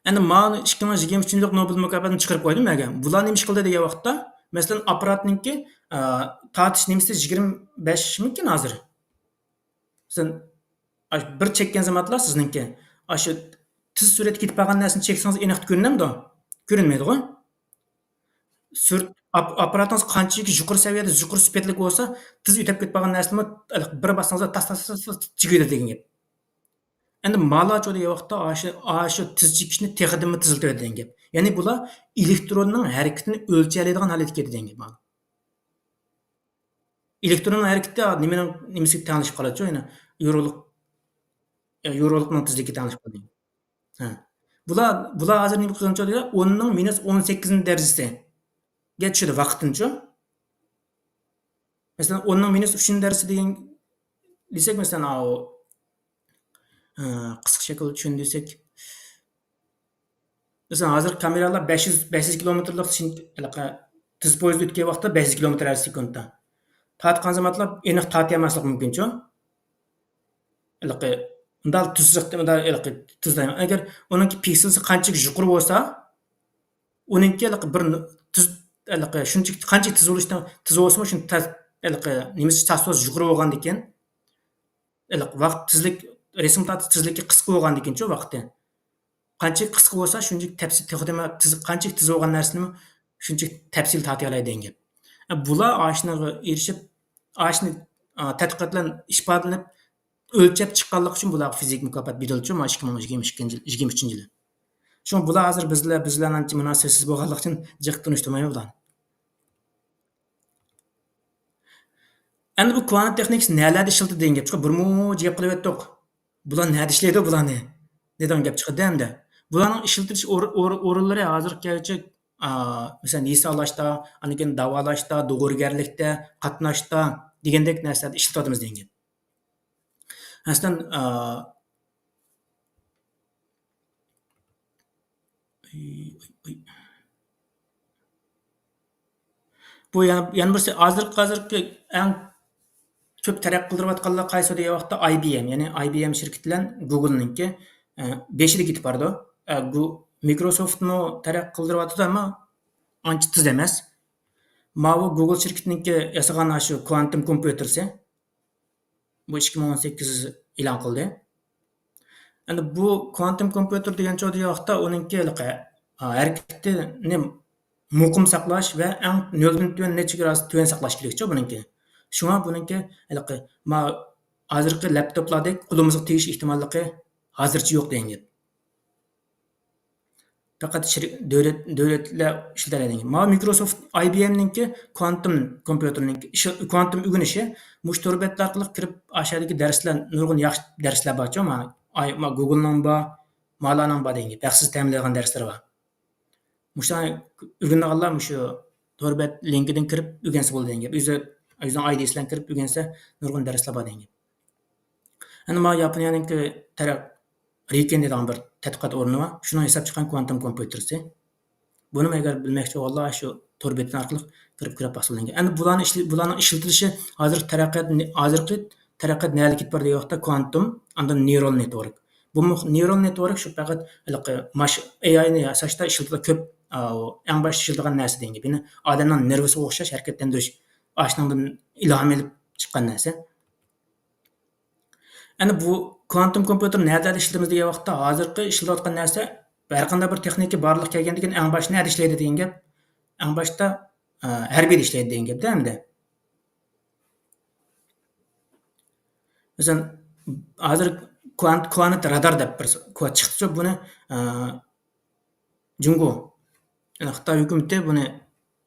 Endi mana 2023 yil Nobel mukofotini chiqarib qo'ydim aga. Bular nima ish qildi degan vaqtda, masalan, apparatninki tortish nimasi 25 mikin hozir. Sen bir chekkan zamonlar sizningki, shu tiz surat ketib qolgan narsani cheksangiz aniq ko'rinamdi? Ko'rinmaydi-ku. Apparatingiz qanchalik yuqori saviyada, yuqori sifatli bo'lsa, tiz o'tib ketib qolgan narsani bir bossangizda tas chigidi degan gap. Endi malacho degan vaqtda shu tiz chekishni texidimi tiziltiradi degan gap. Ya'ni bular elektronning harakatini o'lchaydigan holatga keldi degan gap. Elektronning harakati nimasiga tanglashib qoladi-ku, ya'ni yorug'likning tezligiga tanglashib qoladi. Ha. Bular hozir nima qilgancha degan 10ning minus 18 darajasiga tushadi vaqtincha. Masalan, 10ning minus 3 darajasi degan desak, masalan, qisqa shaklda tushundirsak, masalan, hozir kameralar 500 kilometrlik tiz poyezd o'tgan vaqtda 500 kilometr har sekundda. Tatgan zamonlar aniq tatyamaslik mumkinchu. Undal tuzda agar uningki pikselsi qanchalik yuqori bo'lsa, uningki bir tuz shunchalik qanchalik tiz bo'lsa, shun nimasi tasvir yuqori bo'lgandan keyin vaqt tezlik resultat tezligi qisqa bo'lgandan keyinchi vaqti. Qanchalik qisqa bo'lsa, shunchalik qanchalik tiz bo'lgan narsani shunchalik tafsil tatiy oladi degan gap. Bular ashnaga erishib, ashni tadqiqotlar isbotlanib o'lchab chiqqanlik uchun bular fizik mukofot berildi 2023 yili. Shu bular hozir bizlar ancha munosabatsiz bo'lganlik uchun jiq tunishtirmayman bularni. Endi bu kvant texnikasi nelarda ishlatadi degan gap chiqib, birmu gap qilib o'tdik. Bular nada ishlaydi bularni? Degan gap chiqdi endi. Bularning ishlatish o'rinlari hozirgacha masalan, esolashda, anikin davolashda, dog'irgarlikda, qatnashda degandek narsalarda ishlatamiz degan gap. Aslında bu yana birisi hozirgi eng ko'p taraqqiy qildirayotganlar qaysi degan vaqtda IBM, ya'ni IBM shirkati bilan Google'ninki 5 yil ketib bordi. Microsoft'ni taraqqiy qildiryapti, ammo ancha tez emas. Mana Google shirkatininki yasagan shu quantum kompyutersi bu 2018 e'lon qildi. Endi bu quantum kompyuter degan vaqtda uningki harakatni muqim saqlash va eng 0dan tuvan necha gradus tuvan saqlash kerakchi buningki. Shunga buningki hozirgi laptoplardek qo'limizga tegish ehtimolligi hozircha yo'q degan gap. Faqat davlatlar ishlatadi. Mana Microsoft IBM'ninki quantum kompyuterninki quantum o'rganishi mush to'rbatlar orqali kirib aşağıdagi darslar nurg'un yaxshi darslar borchu. Mana Google'ning bor, Malaning bor degan yaxshi ta'minlangan darslar bor. Mushani o'rganganlar mushu to'rbat linkidan kirib o'rgansa bo'ladi degan gap. O'zining ID'sidan kirib o'rgansa nurg'un darslar bor degan gap. Endi mana Yaponiyaninki Riken degan bir tadqiqot o'rni bor. Shuni hisob chiqqan quantum kompyutersi. Buni agar bilmoqchi bo'lganlar shu to'rbatdan orqali kirib boshlangan. Endi bularning ishlatilishi hozirgi taraqqiyot nega ketib bor degan vaqtda quantum, undan neural network. Bu neural network shu faqat AI ni yasashda ishlatilgan ko'p eng bosh ishlatilgan narsa degan gap. Ya'ni odamning nervisiga o'xshash harakatlantirish ashundan ilhom olib chiqqan narsa. Endi bu quantum kompyuter nerada ishlatamiz degan vaqtda hozirgi ishlayotgan narsa har qanday bir texnika borliq kelgandan keyin eng bosh nerda ishlaydi degan gap. Eng boshda harbiyda ishlaydi degan gapda hamda. Masalan, hozir kvant radar deb bir kod chiqdi. Buni Jungo, ya'ni Xitoy hukumati buni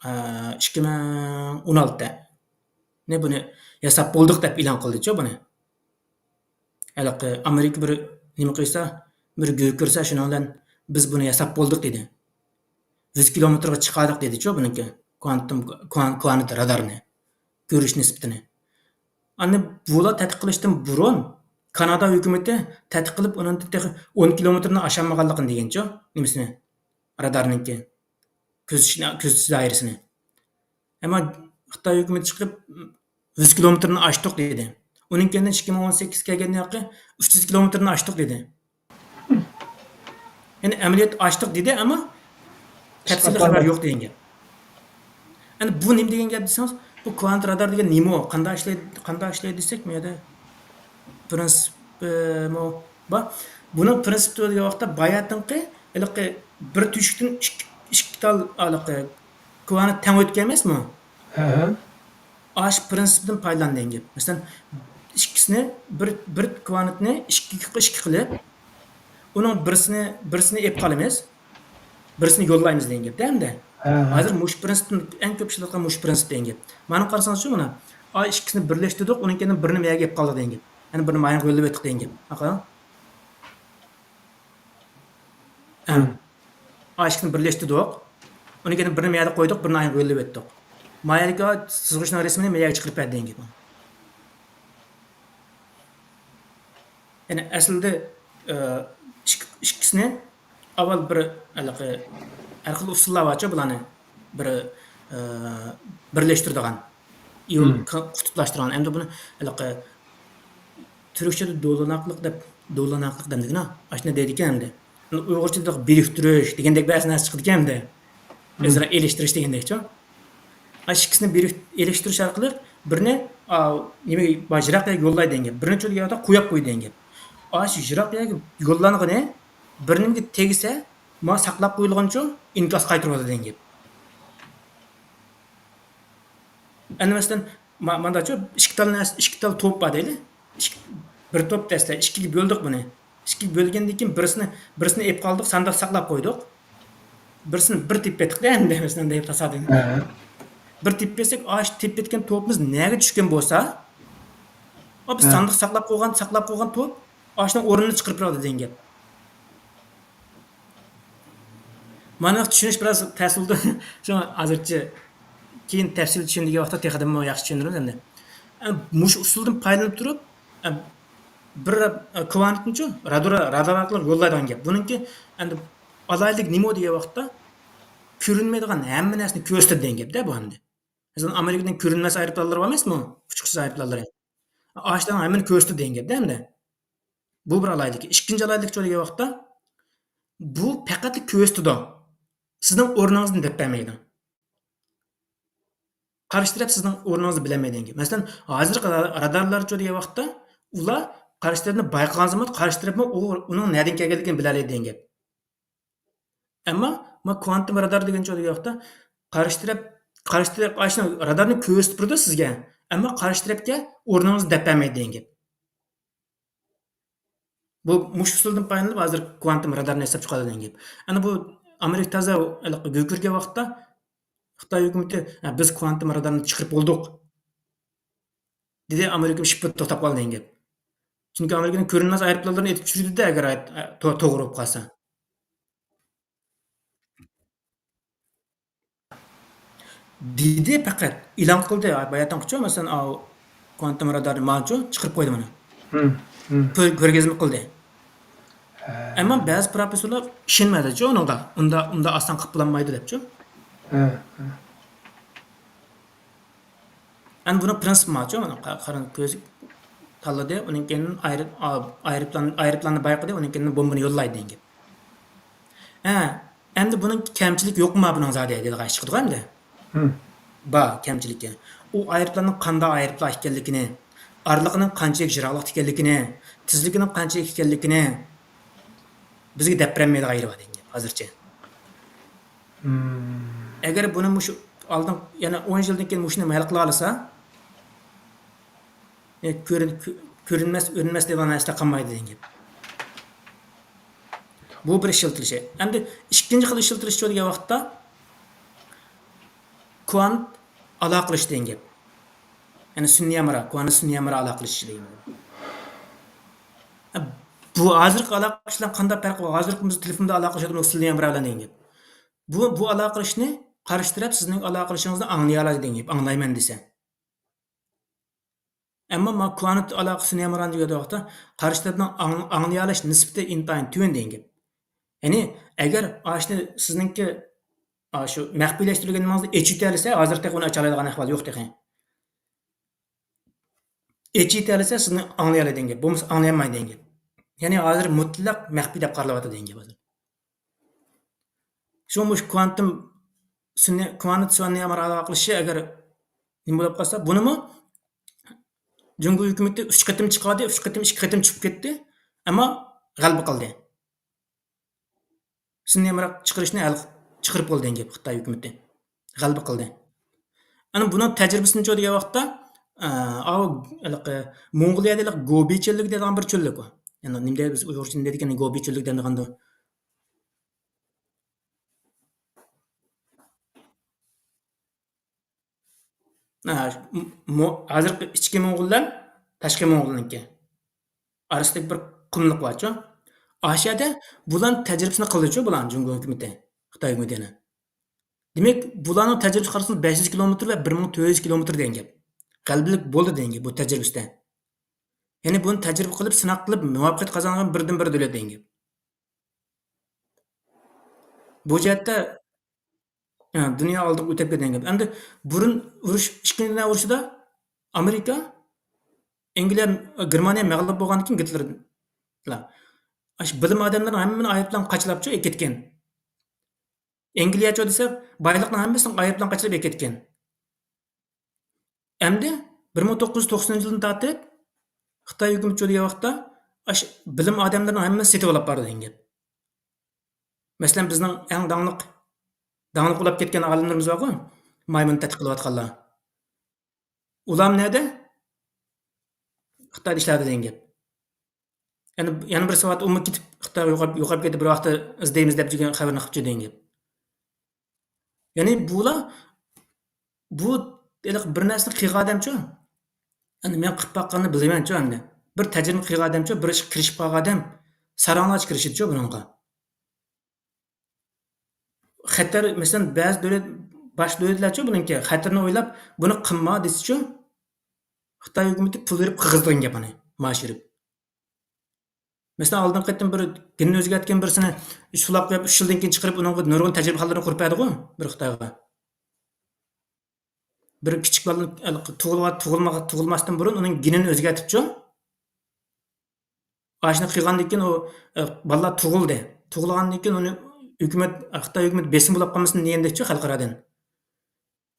2016da buni yasab bolduq deb e'lon qildi-chu buni. Amerika bir nima qilsa, bir gökürse şunu bilan biz buni yasab bolduq dedi. 100 kilometrga chiqadiq dedi-chu buniki. Kvant radarni. Görüş nisbatini. Anne bular tadqiq qilishdan burun Kanada hukumati tadqiq qilib uni 10 kilometrni aşamaganligini deganchu, nimasini? Radarniki. Ko'zish doirasini. Ammo Xitoy hukumati chiqib 100 kilometrni aşdık dedi. Uning keyin 2018 kelganda yoqi 300 kilometrni aşdık dedi. Yani amaliyot aşdık dedi ama tafsili xabar yo'q degan gap. Yani bu nima degan gap desangiz, bu kvant radar degan nima? Qanday ishlaydi desakmi yoda prinsip mo ba buni prinsipi degan vaqtda bayatınqi bir tüşükdün ikki tal kvant tang o'tgan emasmi? Aş prinsipdan foydalangan gap. Masalan, ikkisini bir kvantni ikki qilib, uning birisini ep qolamiz, birisini yo'llaymiz degan gap, da-da. Hozir mush prinsipni eng ko'p ishlatilgan mush prinsip degan gap. Mana qarasangiz-chi mana, ikkisini birlashtirdik, uning keyin birini mayaga ep qoldik degan gap. Ya'ni birini mayga yo'llab o'tdik degan gap. Aqal? Ikkisini birlashtirdik, uning keyin birini mayaga qo'ydik, birini mayga yo'llab o'tdik. Mayaga sizg'ichning rasmini mayaga chiqarib berdi degan gap. Yani aslida ikkisini avval bir har xil usullar borcha bularni bir birlashtiradigan, yo'l qutblashtirgan. Endi buni Türkçe'de dolanaqliq demdigina. Ashna deydi ekan endi. Uyg'urchada biriktirish degandek ba'zi narsa chiqdi ekan endi. O'zaro elektirish degandek-chi. Ikkisini elektirish orqali birini nimaga bajraqqa yo'llaydi degan gap. Birini cho'lga qo'yib qo'ydi degan gap. Shu jiraqqa yo'llanig'ini biriniga tegsa, ma saqlab qo'yilgancha inkos qaytaradi degan gap. Endi masalan, mandachu ikki tal to'p bor deyli. Bir to'p dasta ikkiga bo'ldik buni. Ikkiga bo'lgandan keyin birisini ep qoldik, sandiq saqlab qo'ydik. Birisini bir tep etdik-da endi masalan deb tasodif. Bir tep etsek, shu tep etgan to'pimiz nega tushgan bo'lsa, biz sandiq saqlab qo'ygan to'p ashning o'rnini chiqarib beradi degan gap. Mana tushunish biroz ta'sirda. Shu hozircha keyin tafsil tushundigan vaqtda texadimmo yaxshi tushundiramiz endi. Mush usuldan foydalanib turib, bir kvantni-chu radar orqali yo'llaydigan gap. Buningki endi alaylik nima degan vaqtda ko'rinmaydigan hamma narsani ko'rsatadi degan gap-da bu endi. Masalan, Amerikadan ko'rinmas aeroplanlar bor emasmi? Uchiqsiz aeroplanlar. Ashdan hammani ko'rsatadi degan gap-da endi. Bu bir alaylik. Ikkinchi alaylik degan vaqtda bu faqat ko'rsatadi. Sizning o'rningizni deb bermaydi. Qarshi taraf sizning o'rningizni bilmaydi degan. Masalan, hozirgi radarlar degan vaqtda ular qarshi tarafni bayqagan zaman qarshi tarafmi uning nerdan kelganligini biladi degan gap. Ammo kvantum radar degan vaqtda qarshi taraf ashuni radarni ko'rsatib turadi sizga. Ammo qarshi tarafga o'rningizni deb bermaydi degan gap. Bu mush usuldan foydalanib hozir kvantum radarni hisob chiqadi degan gap. Ana bu Amerika taza go'kirgan vaqtda Xitoy hukumati biz kvantum radarni chiqarib bo'ldik. Dedi Amerika shipit to'xtab qoldi degan gap. Chunki Amerikaning ko'rinmas aeroplanlarini etib tushirdi-da agar to'g'ri bo'lib qolsa. Dedi faqat e'lon qildi. Bayatan qildi, masalan, kvantum radarni ma'lumotchi chiqarib qo'ydi mana. Ko'rgazma qildi. Ammo ba'zi professorlar ishonmadi-chi unga. Unda oson qilib bo'lmaydi debchi. Endi buni prinsip ma'lumotchi mana qaran ko'z tanladi, uning keyin aeroplanni bayqadi, uning keyin bombani yo'llaydi degan gap. Endi buning kamchilik yo'qmi buning zodi dedi chiqdi endi. Kamchiligi. U aeroplanning qanday aeroplan ekanligini, araliqining qanchalik jiroqlik ekanligini, tezligining qanchalik ekanligini bizga deb bermaydi g'ayri degan gap hozircha. Agar buni mush oldin yana 10 yildan keyin mushni mayl qila olsa, ko'rinmas degan narsa qolmaydi degan gap. Bu bir ishiltirishi. Endi ikkinchi xil ishiltirish degan vaqtda kvant aloqa qilish degan gap. Yani sunniy amara, kuanı sunniy amara aloqalashish degan. Bu hozirgi aloqalash bilan qanday farqi bor? Hozirgi biz telefonda aloqalashadigan sunniy amara bilan degan gap. Bu aloqalashishni qarshi taraf sizning aloqalashingizni anglay oladi degan gap. Anglayman desa. Ammo men kuanit aloqasini yamaran degan vaqtda qarshi tarafdan anglay olish nisbati intayin tuvan degan gap. Ya'ni agar ashni sizningki shu maxfiylashtirilganingizda echitolsa, hozirda uni ocha oladigan ahvol yo'q degan. Echitolsa sizni anglay oladi degan gap. Bo'lmasa anglayolmaydi degan gap. Ya'ni hozir mutlaq maxfiy deb qaralyapti degan gap hozir. Shu kvantum kvanit sunniy amara aloqalashi agar nima bo'lib qolsa, bunimi Jungo hukumati 3 qatim chiqadi, 3 qatim 2 qatim chiqib ketdi, ammo g'alaba qildi. Sunniy amara chiqarishni chiqarib bo'ldi degan gap Xitoy hukumati. G'alaba qildi. Ana buning tajribasini degan vaqtda Mongoliyada Gobi cho'lligi degan bir cho'llik bor. Yani nima deymiz Uyg'urcha deydigan Gobi cho'llik deganda hozirgi ichki Mo'ng'ullar tashqi Mo'ng'ulniki orasidagi bir qumliq borchu. Oshada bular tajribasini qildi-chu bular Jungo hukumati, Xitoy hukumatini. Demak, bularning tajribasi qarasang 500 kilometr va 1400 kilometr degan gap. G'albalik bo'ldi degan gap bu tajribasida. Ya'ni buni tajriba qilib, sinaq qilib muvaffaqiyat qozongan birdan bir davlat degan gap. Bu jihatda dunyo oldiga o'tib ketgan gap. Endi burun urush, ikkinchi dunyo urushida Amerika, Angliya, Germaniya mag'lub bo'lgandan keyin Gitlerlar bilim odamlarning hammani ayblan qachlabchi ketgan. Angliyacha desa, boyliqning hammasini ayblan qachlab ketgan. Endi 1990-yildan tortib Xitoy hukumati degan vaqtda bilim odamlarning hammasini setib olib bordi degan gap. Masalan, bizning eng dangliq bo'lib ketgan olimlarimiz bor-ku, maymun tadqiq qilayotganlar. Ular neda? Xitoyda ishladi degan gap. Yana bir soat umid ketib Xitoy yo'qolib ketib bir vaqtda izlaymiz deb degan xabarni qilib degan gap. Ya'ni bu bir narsani qilgan odamchi. Endi men qilib boqqanni bilaman-chu endi. Bir tajriba qilgan odamchi, bir ish kirishib qolgan odam saranglach kirishdi-chu buningga. Xatar, masalan, ba'zi bosh davlatlarchi buningki xatarni o'ylab, buni qilma desichi. Xitoy hukumati pul berib qilg'izgan gapini, mashirib. Masalan, oldin qaytdim bir dinni o'zgartgan birsini sulab qo'yib 3 yildan keyin chiqarib uningga nurg'un tajribalarni qurib berdi-ku bir Xitoyga. Bir kichik bola tug'ilmasdan burun uning genini o'zgartibchi. Ashni qilgandan keyin u bolalar tug'ildi. Tug'ilgandan keyin uni Xitoy hukumati besim bo'lib qolmasin degandekchi xalqaradan.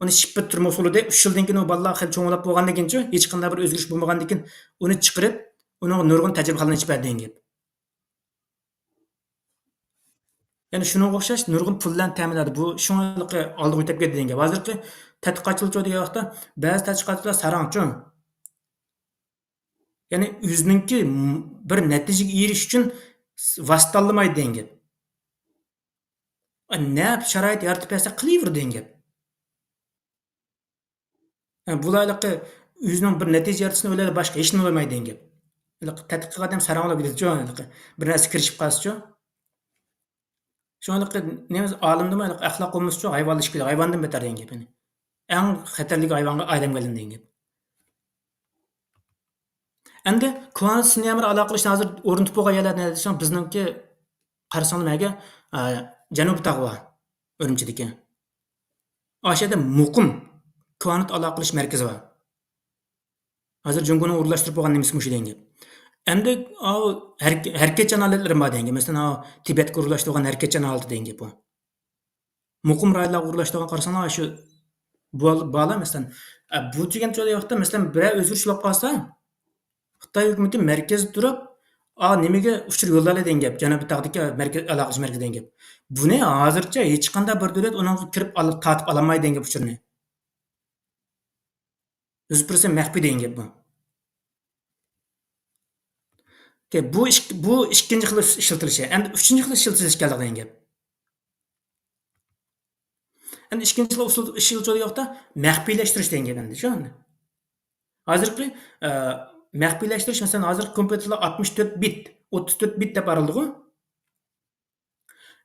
Uni shippa turma usulida 3 yildan keyin u bolalar xil cho'ng'ilib bo'lgandan keyinchi hech qanday bir o'zgarish bo'lmagandan keyin uni chiqarib, uning nurg'un tajribalarni ichib berdi degan gap. Yani shunga o'xshash nurg'un puldan ta'minladi. Bu shunga oldiga o'tib ketdi degan gap. Hozirgi tadqiqotchilik degan vaqtda ba'zi tadqiqotchilar sarangchi. Ya'ni o'zininki bir natijaga erishish uchun vasitalamaydi degan gap. Nap sharoit yaratib bersa qilaver degan gap. Bularlikqa o'zining bir natija yaratishni o'yladi, boshqa hech nima bo'lmaydi degan gap. Tadqiqot ham saranglab ketdi-chu. Bir narsa kirishib qolsa-chu. Shuningdek, nemiz olimdimi axloq olmasichu hayvonlashib hayvondan betar degan gap. Eng xatarli hayvonga odamga aylandi degan gap. Endi kvant sunniy amara aloqalashishni hozir o'rnatib bo'lgan yerlarni desam, bizningki qarasang nimaga Janubiy tog'va Urumchidagi. Oshada muqim kvant aloqalash markazi bor. Hozir Jungoni o'rlashtirib bo'lgan nimasi mush degan gap. Endi harakat chanallatlari bor degan. Masalan, Tibetga o'rlashtirgan harakat chanali degan gap bu. Muqim rayonlarga o'rlashtirgan qarasanglar shu bola masalan bu degan joyda vaqtda masalan bir o'zgarish bo'lib qolsa, Xitoy hukumati markazda turib, nimaga uchur yo'llar degan gap, Janubiy tog'dagi markaz aloqalash markazi degan gap. Buni hozircha hech qanday bir davlat unga kirib tatib olmaydi degan gap uchurni. 100% maxfiy degan gap bu. Bu ikkinchi xil ishlatilishi. Endi uchinchi xil ishlatilish keldi degan gap. Endi ikkinchi xil usul ishlatilish yo'qda maxfiylashtirish degan gap endi shu. Hozirgi maxfiylashtirish masalan hozir kompyuterlar 64 bit, 34 bit deb qaraldi-ku.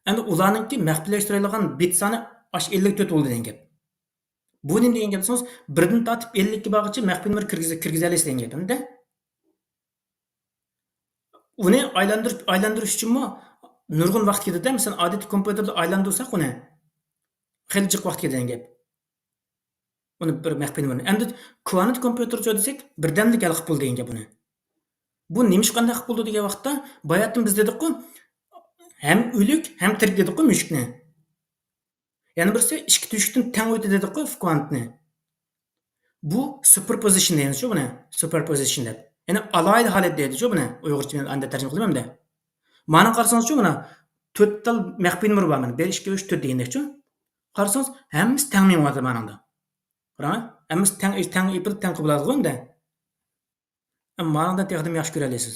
Endi ularningki maxfiylashtirilayotgan bit soni 54 bo'ldi degan gap. Bu nima degan gap desangiz, 1 dan tortib 50 ga bag'acha maxfiy nomer kirgiza olasiz degan gap endi. Uni aylantirish uchunmi nurg'un vaqt ketadi. Masalan, odatiy kompyuterda aylantirsak uni xeyli jiq vaqt ketadigan gap. Uni bir maxfiy nomerni. Endi kvant kompyutercha desak, birdamlik hal qilib bo'ldi degan gap uni. Bu nima qanday qilib bo'ldi degan vaqtda boyatdan biz dedik-ku, ham o'lik, ham tirik dedik-ku mushukni. Yana birisi ikki teshikdan teng o'tdi dedik-ku kvantni. Bu superposition deymiz-ku buni. Superposition deb. Ya'ni alayda holat deydi-ku buni. Uyg'urcha men anda tarjima qilaman-da. Ma'no qarasangiz-ku mana 4 tal maxfiy nomer bor mana. 1 2 3 4 degandek-ku. Qarasangiz hammasi teng meng'yapti ma'noda. Qarang, hammasi teng ipil teng bo'ladi-ku unda. Ma'noda texdim yaxshi ko'ra olasiz.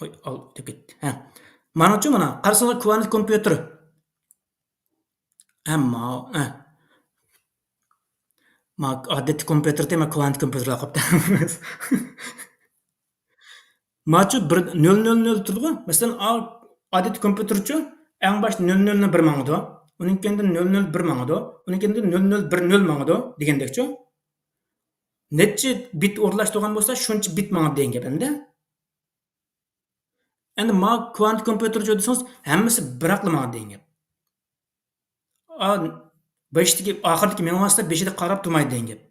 Oy, al deb ketdi. Ha. Ma'nochi mana qarasangiz kvant kompyuter. Hamma, ma odatiy kompyuter tema kvant kompyuterlar qilibdi. Machu 000 turdi. Masalan, odatiy kompyuterchi eng bosh 00 ni 1 mangdi. Uning keyin 001 mangdi. Uning keyin 0010 mangdi degandekchi. Necha bit o'rlashtirgan bo'lsa, shuncha bit mangdi degan gap endi. Endi ma kvant kompyuterchi desangiz, hammasi bir aqlama degan gap. 5dagi oxirdagi meng'asida 5da qarab turmaydi degan gap.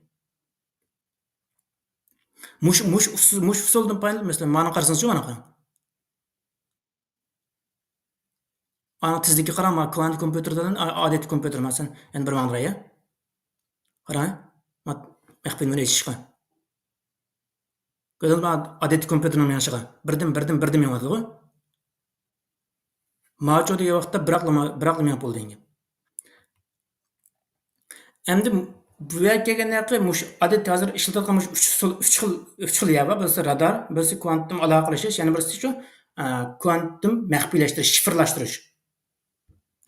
Mush usuldan paydo masalan ma'no qarasangiz-ku mana qarang. Ana tezlikka qarang, ma kvant kompyuterdan odatiy kompyuter masalan, endi bir mangdiray. Qarang, ma maxfiy nomer eshitishqa. Ko'rdingizmi odatiy kompyuterning meng'ishiga? Birdan meng'adi-ku. Macho degan vaqtda bir aqlama meng'ib bo'ldi degan gap. Endi bu yerga kelganda mush odatiy hozir ishlatayotgan mush 3 xil ya bor. Birisi radar, birisi kvantum aloqalashish, yana birisi shu kvantum maxfiylashtirish, shifrlashtirish.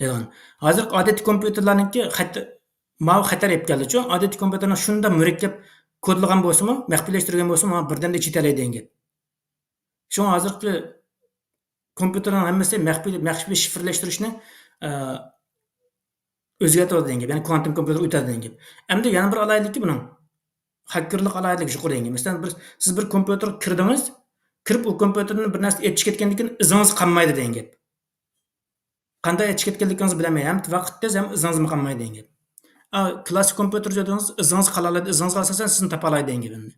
Degan. Hozir odatiy kompyuterlarningki xatar olib keldi-ku. Odatiy kompyuterning shunda murakkab kodlagan bo'lsa-mu, maxfiylashtirgan bo'lsa-mu, birdamda chetalaydi degan gap. Shu hozirgi kompyuterning hammasi maxfiy shifrlashtirishni o'zgartiradi degan gap. Ya'ni kvantum kompyuter o'tadi degan gap. Endi yana bir alaylikki buning hakkerlik alaylik yuqori degan. Masalan, siz bir kompyuter kirdingiz, kirib u kompyuterni bir narsa etib ketgandan keyin izingiz qolmaydi degan gap. Qanday etib ketganligingizni bilmayman, ham vaqtda ham izingiz qolmaydi degan gap. Klassik kompyuter dedingiz, izingiz qoladi, izingiz qolsa sizni topa oladi degan gap endi.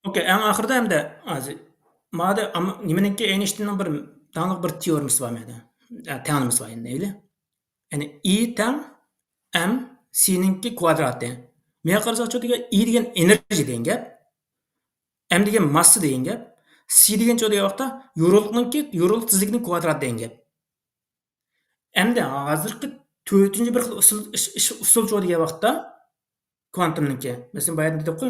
Okey, eng oxirida hamda hozir mada nimaniki Einsteinning bir taniq bir teoremasi bor menda. Teoremasi bor endi, deyli. Ya'ni E teng m c-ninki kvadrati. Menga qarasak degan E degan energy degan gap. M degan massa degan gap. C degan degan vaqtda yorug'lik tezligining kvadrati degan gap. Endi hozirgi 4-chi bir xil usul degan vaqtda kvantumniki. Masalan, boya dedik-ku,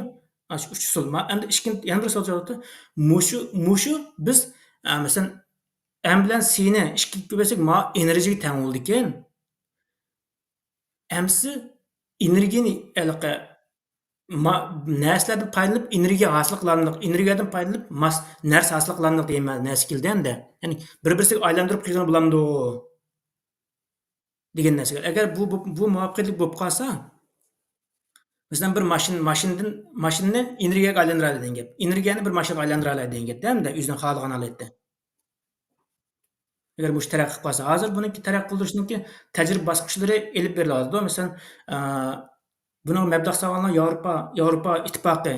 shu 3 usul. Endi yana bir usul javobi mushu biz masalan M bilan C ni 2 ga ko'paysak, enerjiga teng bo'ldi ekan. M'si energiyani narsalardan foydalanib energiya hosil qilamiz, energiyadan foydalanib narsa hosil qilamiz degan narsa keldi endi. Ya'ni bir-birisiga aylantirib qo'ygan bo'lamdi degan narsa. Agar bu muvaffaqiyatli bo'lib qolsa, masalan bir mashinani energiyaga aylantiradi degan gap. Energiyani bir mashinaga aylantira oladi degan gapda, o'zining xohlagan holatda. Agar bu taraqqiy qilib qolsa, hozir buniki taraqqiy qildirishniki tajriba bosqichlari elib beriladi. Masalan, buni mablag' solganlar Yevropa ittifoqi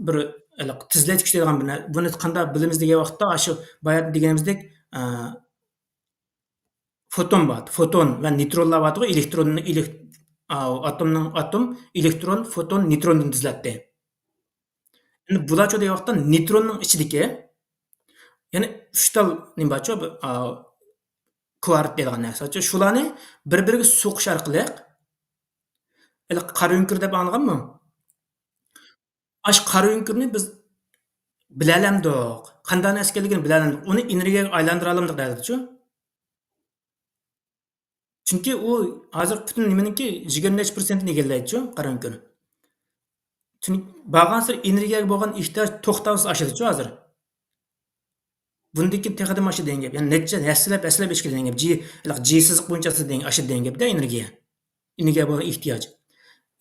bir tezlatgich degan buni qanday bilamiz degan vaqtda shu boya deganimizdek foton bor. Foton va neutronlar bor, atom elektron, foton, neutrondan tuziladi. Endi bularcha degan vaqtda neutronning ichidagi ya'ni 3 tal nima borchu kvart degan narsa. Shularni bir-biriga so'qish orqali qara öňkür dep anlaganmy? Aş qara öňkürni biz bilelemdik. Qandan eskeligini bilelemdik. Onu energiýaga aýlandyra alamdyk dädiçi. Çünki o hazır bütün nimeniki 20 neç %'ni egelläýdiçi qara öňkür. Çünki bargansy energiýaga bolgan ihtiýaç toktaksız aşadyçı hazır. Bundaki tehdim aşı deň gep. Yani neçe häsläp eşke deň gep. G syzyk boýunça deň aşı deň gep de energiýa. Energiýa bolgan ihtiýaç.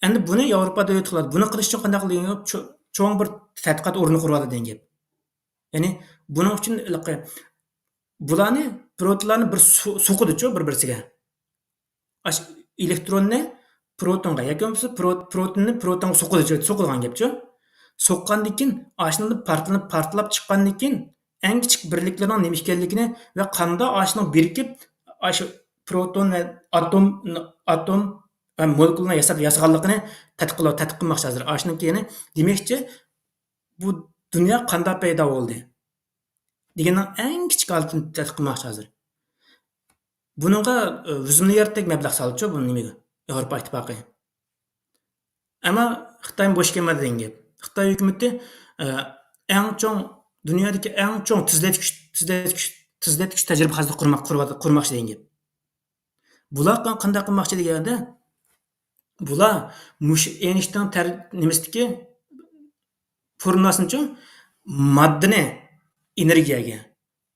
Endi buni Ýewropa döwletler buni gryş üçin kандай kılýan gep? Çoň bir tadqiqat orny gurup aldy deň gep. Yani buning üçin bularni protlarni bir sokudyçy bir-birsiga. Aş elektronni protonga yoki bo'lmasa protonni protonga sokulgan gepçi. Sokkandan keyin aşnyň partlap çykkandan keyin en kiçik birliklerinin nima ekanligini ve qanda aşnyň birikip aş proton ve atom ve molekularyny yasaganlygyny tadqiq qilmoqchi hazır. Aşnyň keyini demekçi bu dünya qanda payda boldy degenin en kiçik altyn tadqiq qilmoqchi hazır. Bununla $100 milyardlik meblag salypçy bu nimege? Ýewropa ittipaky. Ama Xitay boş gelmedi deň gep. Xitay hökümeti en çoň dünyadaki en çoň tizletgich tajribahasy kurmakçy deň gep. Bular qanday qilmakçy degende bular muş Einstein nimesidiki formulasyny maddany energiýaga,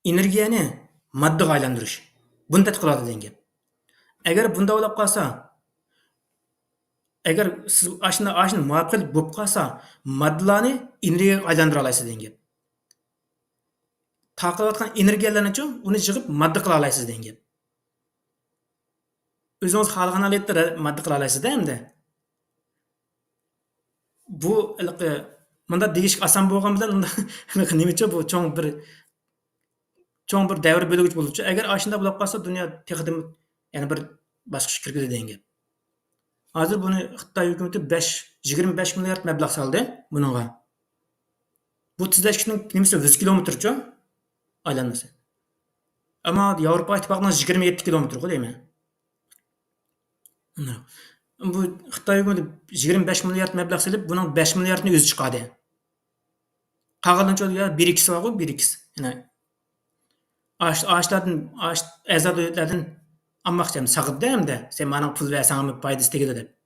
energiýany maddaga aýlandyryş. Bunu tadqiq qiladi deň gep. Eger bunda bolap qalsa, eger siz aşny muwaffiq bolup qalsa, maddalarni energiýaga aýlandyra alaýsyz deň gep. Tarqalyp atgan energiýalaryny uny jygyp madda qila alaýsyz deň gep. Özüňiz halagan aletler madda qila alaýsyz-da endi. Bu munda degiş asan bolgan bilen unda nimeçe bu çoň bir däwir bölügüç bolupçy. Eger aşynda bolap qalsa dünýä tehdim yani bir başga kirgizdi deň gep. Hazır bunu Xitay hökümeti 25 milyard meblag saldy bununla. Bu tizleşikning nimesi 100 kilometrçy aylanmasy. Ama Ýewropa ittipakynyň 27 kilometr go diýme. Bu Xitay hökümeti 25 milyard meblag salyp buning 5 milyardyny özü çykady. Qagalynça 1-2 var go 1-2. Yani azad döwletlerden ammakçam sagypdy hem-de sen manyň pul bersäňmi paýdasy tegedi dep.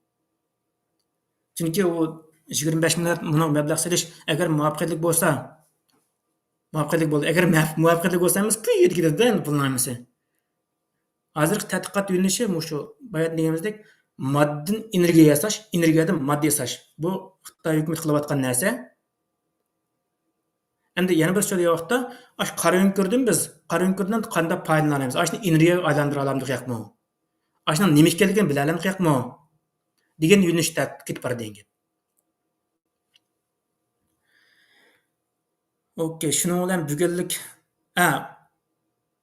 Çünki o 25 milyard munyň meblag salyş eger muwaffiqlik bolsa, eger muwaffiqlik bolsamyz köýüp gidedi pullarymysy. Hazırkı tadqiqat ýönüşi muşu baýat diýenimizdek maddan energiýa ýasaş, energiýadan madda ýasaş. Bu Xitay hökümeti kılıp atgan näse. Endi yana bir söýleýän wagtda aş qara öňkürden biz qara öňkürden qanda paýdalanýarmyz? Aşny energiýaga aýlandyra alamdyk ýakmy? Aşnyň nime ekenligini bile alamdyk ýakmy? Degen ýönüşde ketip bar deň gep. Okey, şunuň bilen bügellik.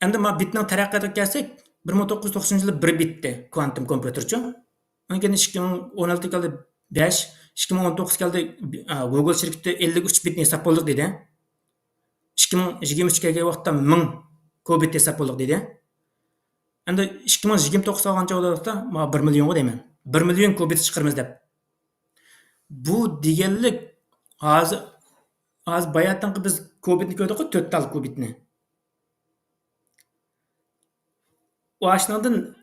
Endi ma bitniň taraqqiyatiga kelsek, 1990-yılı bir bitdi kuantum kompüterçi. Ondan keyin 2016 geldi 5, 2019 geldi Google şirketi 53 bitni hesap boldyk dedi. 2023 kelgen wagtda 1000 qubit hesap boldyk dedi. Endi 2029 algança bolada ma 1 million go diýmen. 1 million qubit çykyrmyz dep. Bu digenlik az bayatdan biz qubitni gördük 4 tal qubitni. O aşnadın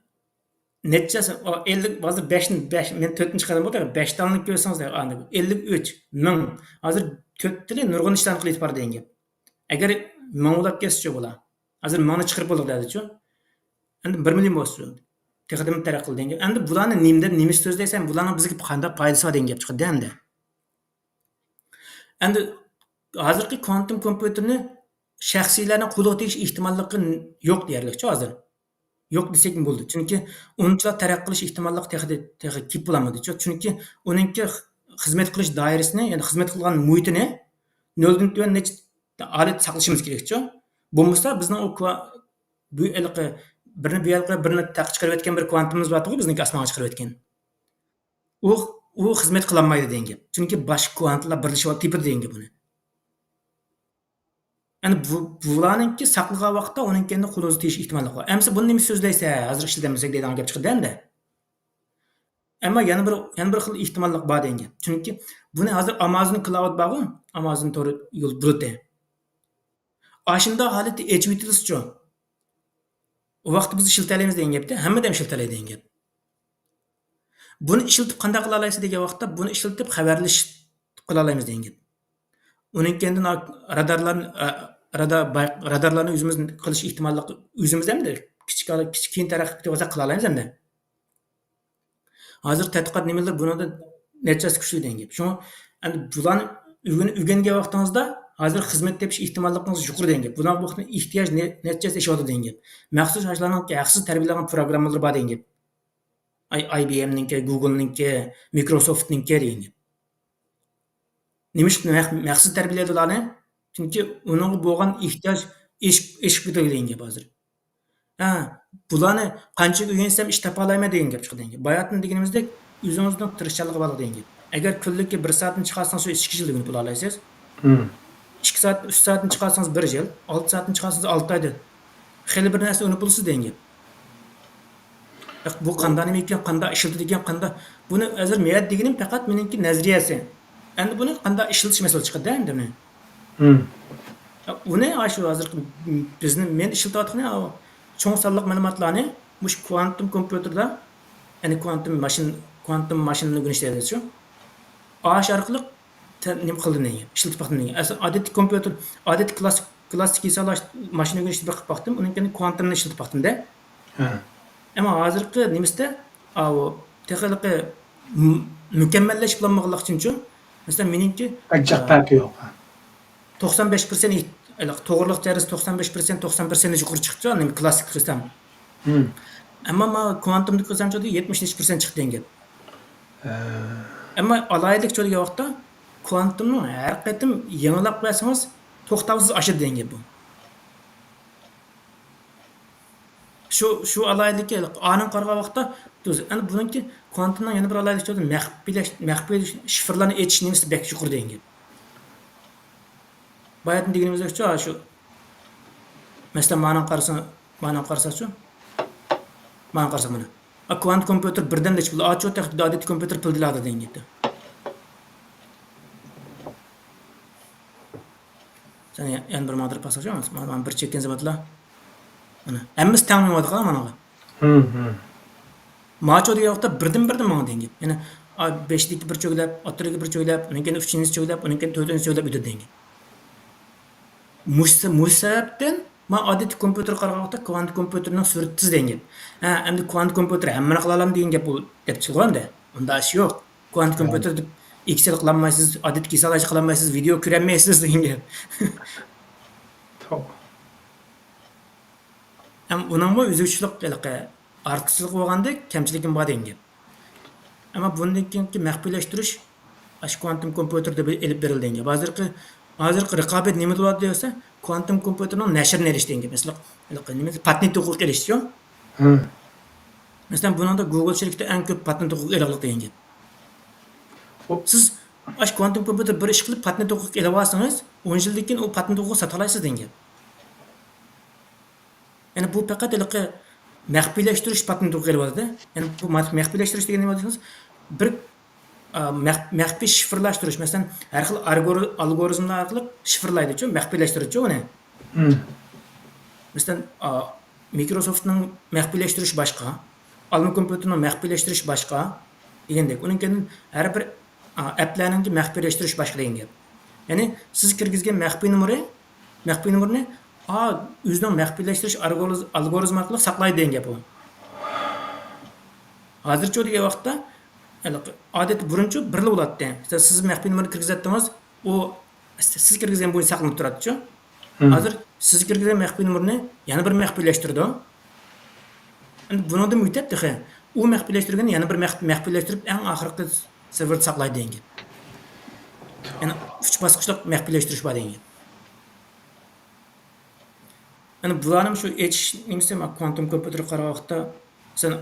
netçesi 50 hazır 5 men 4-nji çıkardım boldy 5 talnyk görseňiz 53 1000 hazır 4 tili nurgun işlerini kılıp bar deň gep. Eger 1000 bolap kesçi bola. Hazır 1000 çykyryp boldyk diýdiçi. Endi 1 million bolsa tehdim tarak kıldy deň gep. Endi bularny nime sözleýsem bularnyň bizge kандай paýdasy bar deň gep çykdy endi. Endi hazırky kuantum kompüterni şäxsiýetleriniň guluga tegiş ihtimallygy ýok diýerlikçi hazır. Yok desek mi boldy? Çünki onunçla tarak kılıç ihtimallyk tehi kip bulamady. Çünki onunki hizmet kılıç dairesini, yani hizmet kılgan muhitini nölden tüwen neç alet saklaşymyz gerekçi. Bolmasa bizning o bu elqi birini tak çykyryp etken bir kuantumymyz bardy, bizniki asmanga çykyryp etken. O hizmet kılanmaydy deň gep. Çünki başga kuantlar birleşip tipi deň gep buni. Yani bularınki saklagan wagtda onun kendi kuluzy tegiş ihtimali bar. Emsi bunu nime sözleýse, hazır işledemesek diýen gep çykdy endi. Ama yana bir xil ehtimollik bor degan. Chunki buni hozir Amazon Cloud bormi? Amazon to'ri yo'l buluti. Ashunda holati echib o'tilsa-chu. O vaqt biz ishiltalaymiz degan gapda, hamma ham ishiltalaydi degan gap. Buni ishiltib qanday qila olaysiz degan vaqtda buni ishiltib xabarlash qila olamiz degan gap. Uning kendin radarlarni o'zimiz qilish ehtimolli o'zimiz hamda kichik taraqqiyot qilsa qila olamiz hamda. Hozir tadqiqot nimalar bunida nechasi kuchli degan gap. Shuni endi bularni o'rgangan vaqtingizda hozir xizmat tepish ehtimolligingiz yuqori degan gap. Bularga vaqtni ehtiyoj nechasi ishlaydi degan gap. Maxsus hashlarning yaxshi tarbiyalangan programmalar bor degan gap. IBM'ninki, Google'ninki, Microsoft'ninki degan gap. Nima uchun maxsus tarbiyalaydi ularni? Chunki uning bo'lgan ehtiyoj ish bitadi degan gap hozir. Bularni qancha o'rgansam ish topa olayman degan gap chiqadi. Bayatni deganimizdek o'zingizning tirishchiligi bor degan gap. Agar kunlikka 1 soatni chiqarsangiz 2 yilda pul olasiz. 2 soat, 3 soatni chiqarsangiz 1 yil, 6 soatni chiqarsangiz 6 oyda. Xeyli bir narsa unib bo'lsiz degan gap. Bu qanday nima ekan, qanday ishildi degan, qanday buni hozir men deganim faqat meningki nazariyasi. Endi buni qanday ishiltish masalasi chiqadi endi buni. Uni shu hozir bizni men ishiltayotgan cho'ng sonliq ma'lumotlarni mush kvantum kompyuterda, ya'ni kvantum mashinani o'rganishda shu. Ash orqali nima qildim degan, ishlatib baxtim degan. Odatiy kompyuter, odatiy klassik hisoblash mashina o'rganishni bir qilib baxtim, uning keyin kvantumni ishlatib baxtimda. Ammo hozirgi nimasida texnika mukammallashib bo'lmaganlik uchun masalan meningki ajjaq farqi yo'q. 95% to'g'riliq darajasi 95%, 90% yuqori chiqdi, nima klassik qilsam. Ammo men kvantumni qilsam 70% chiqdi degan gap. Ammo alaylik degan vaqtda kvantumni har qatim yangilab qo'ysangiz to'xtovsiz oshadi degan gap bu. Şu alayliki anın qarğa vaqtda endi buningki kvantumning yana bir alayligi maxfiy shifrlarni etish nimasi bek yuqori degan gap. Bayatni deganimizdek shu masalan ma'nan qarasa mana. Kvant kompyuter birdan nech pul ochib texnik odatiy kompyuter pul diladi degan gap. Sen yana bir model pasajamiz. Mana bir chekkan zamatlar. Mana hammasi ta'minlaydi qala mana. Macho degan vaqtda birdan mana degan gap. Ya'ni 5lik bir cho'glab, 6lik bir cho'glab, undan keyin 3-chi cho'glab, undan keyin 4-chi cho'glab o'tadi degan gap. Musabdan men odatiy kompyuter qaragan vaqtda kvant kompyuterning suratiz degan gap. Endi kvant kompyuter hammani qila olaman degan gap bu deb chiqganda. Unda ish yo'q. Kvant kompyuter deb Excel qila olmaysiz, odatiy hisoblash qila olmaysiz, video ko'ra olmaysiz degan gap. Uning o'zgarishlik ortiqchilik bo'lganda kamchiligim bor degan gap. Ammo bundan keyingi maxfiylashtirish kvantum kompyuterda elib berilgan gap. Hozirgi raqobat nima bo'ladi desa, kvantum kompyuterning nashrini erish degan gap. Masalan, nima patent huquq erish-ku. Masalan, buningda Google shirkati eng ko'p patent huquq e'lon degan gap. Siz kvantum kompyuter bir ish qilib patent huquq e'lon olsangiz, 10 yildan keyin u patent huquqni sota olasiz degan gap. Yani bu faqat maxfiylashtirish patent huquqi bo'ladi. Yani bu maxfiylashtirish degan nima deysiz? Bir maxfiy shifrlashtirish, masalan, har xil algoritmlar orqali shifrlaydi-ku, maxfiylashtirish uni. Masalan, Microsoftning maxfiylashtirish boshqa, Alma kompyuterning maxfiylashtirish boshqa degandek. Uning keyin har bir applarning maxfiylashtirish boshqa degan gap. Ya'ni siz kirgizgan maxfiy numarni o'zining maxfiylashtirish algoritmi orqali saqlaydi degan gap bu. Hozircha degan vaqtda odat burunchi birli bo'ladi. Siz maxfiy numarni kirgizatdingiz, u siz kirgizgan bo'yicha saqlanib turadi-ku. Hozir siz kirgizgan maxfiy numarni yana bir maxfiylashtirdi. Endi bundan o'tadi. U maxfiylashtirganni yana bir maxfiylashtirib eng oxirgi serverda saqlaydi degan gap. Ya'ni 3 bosqichli maxfiylashtirish bor degan gap. Yani bularning shu nimasi kvantum kompyuter qarag vaqtda sen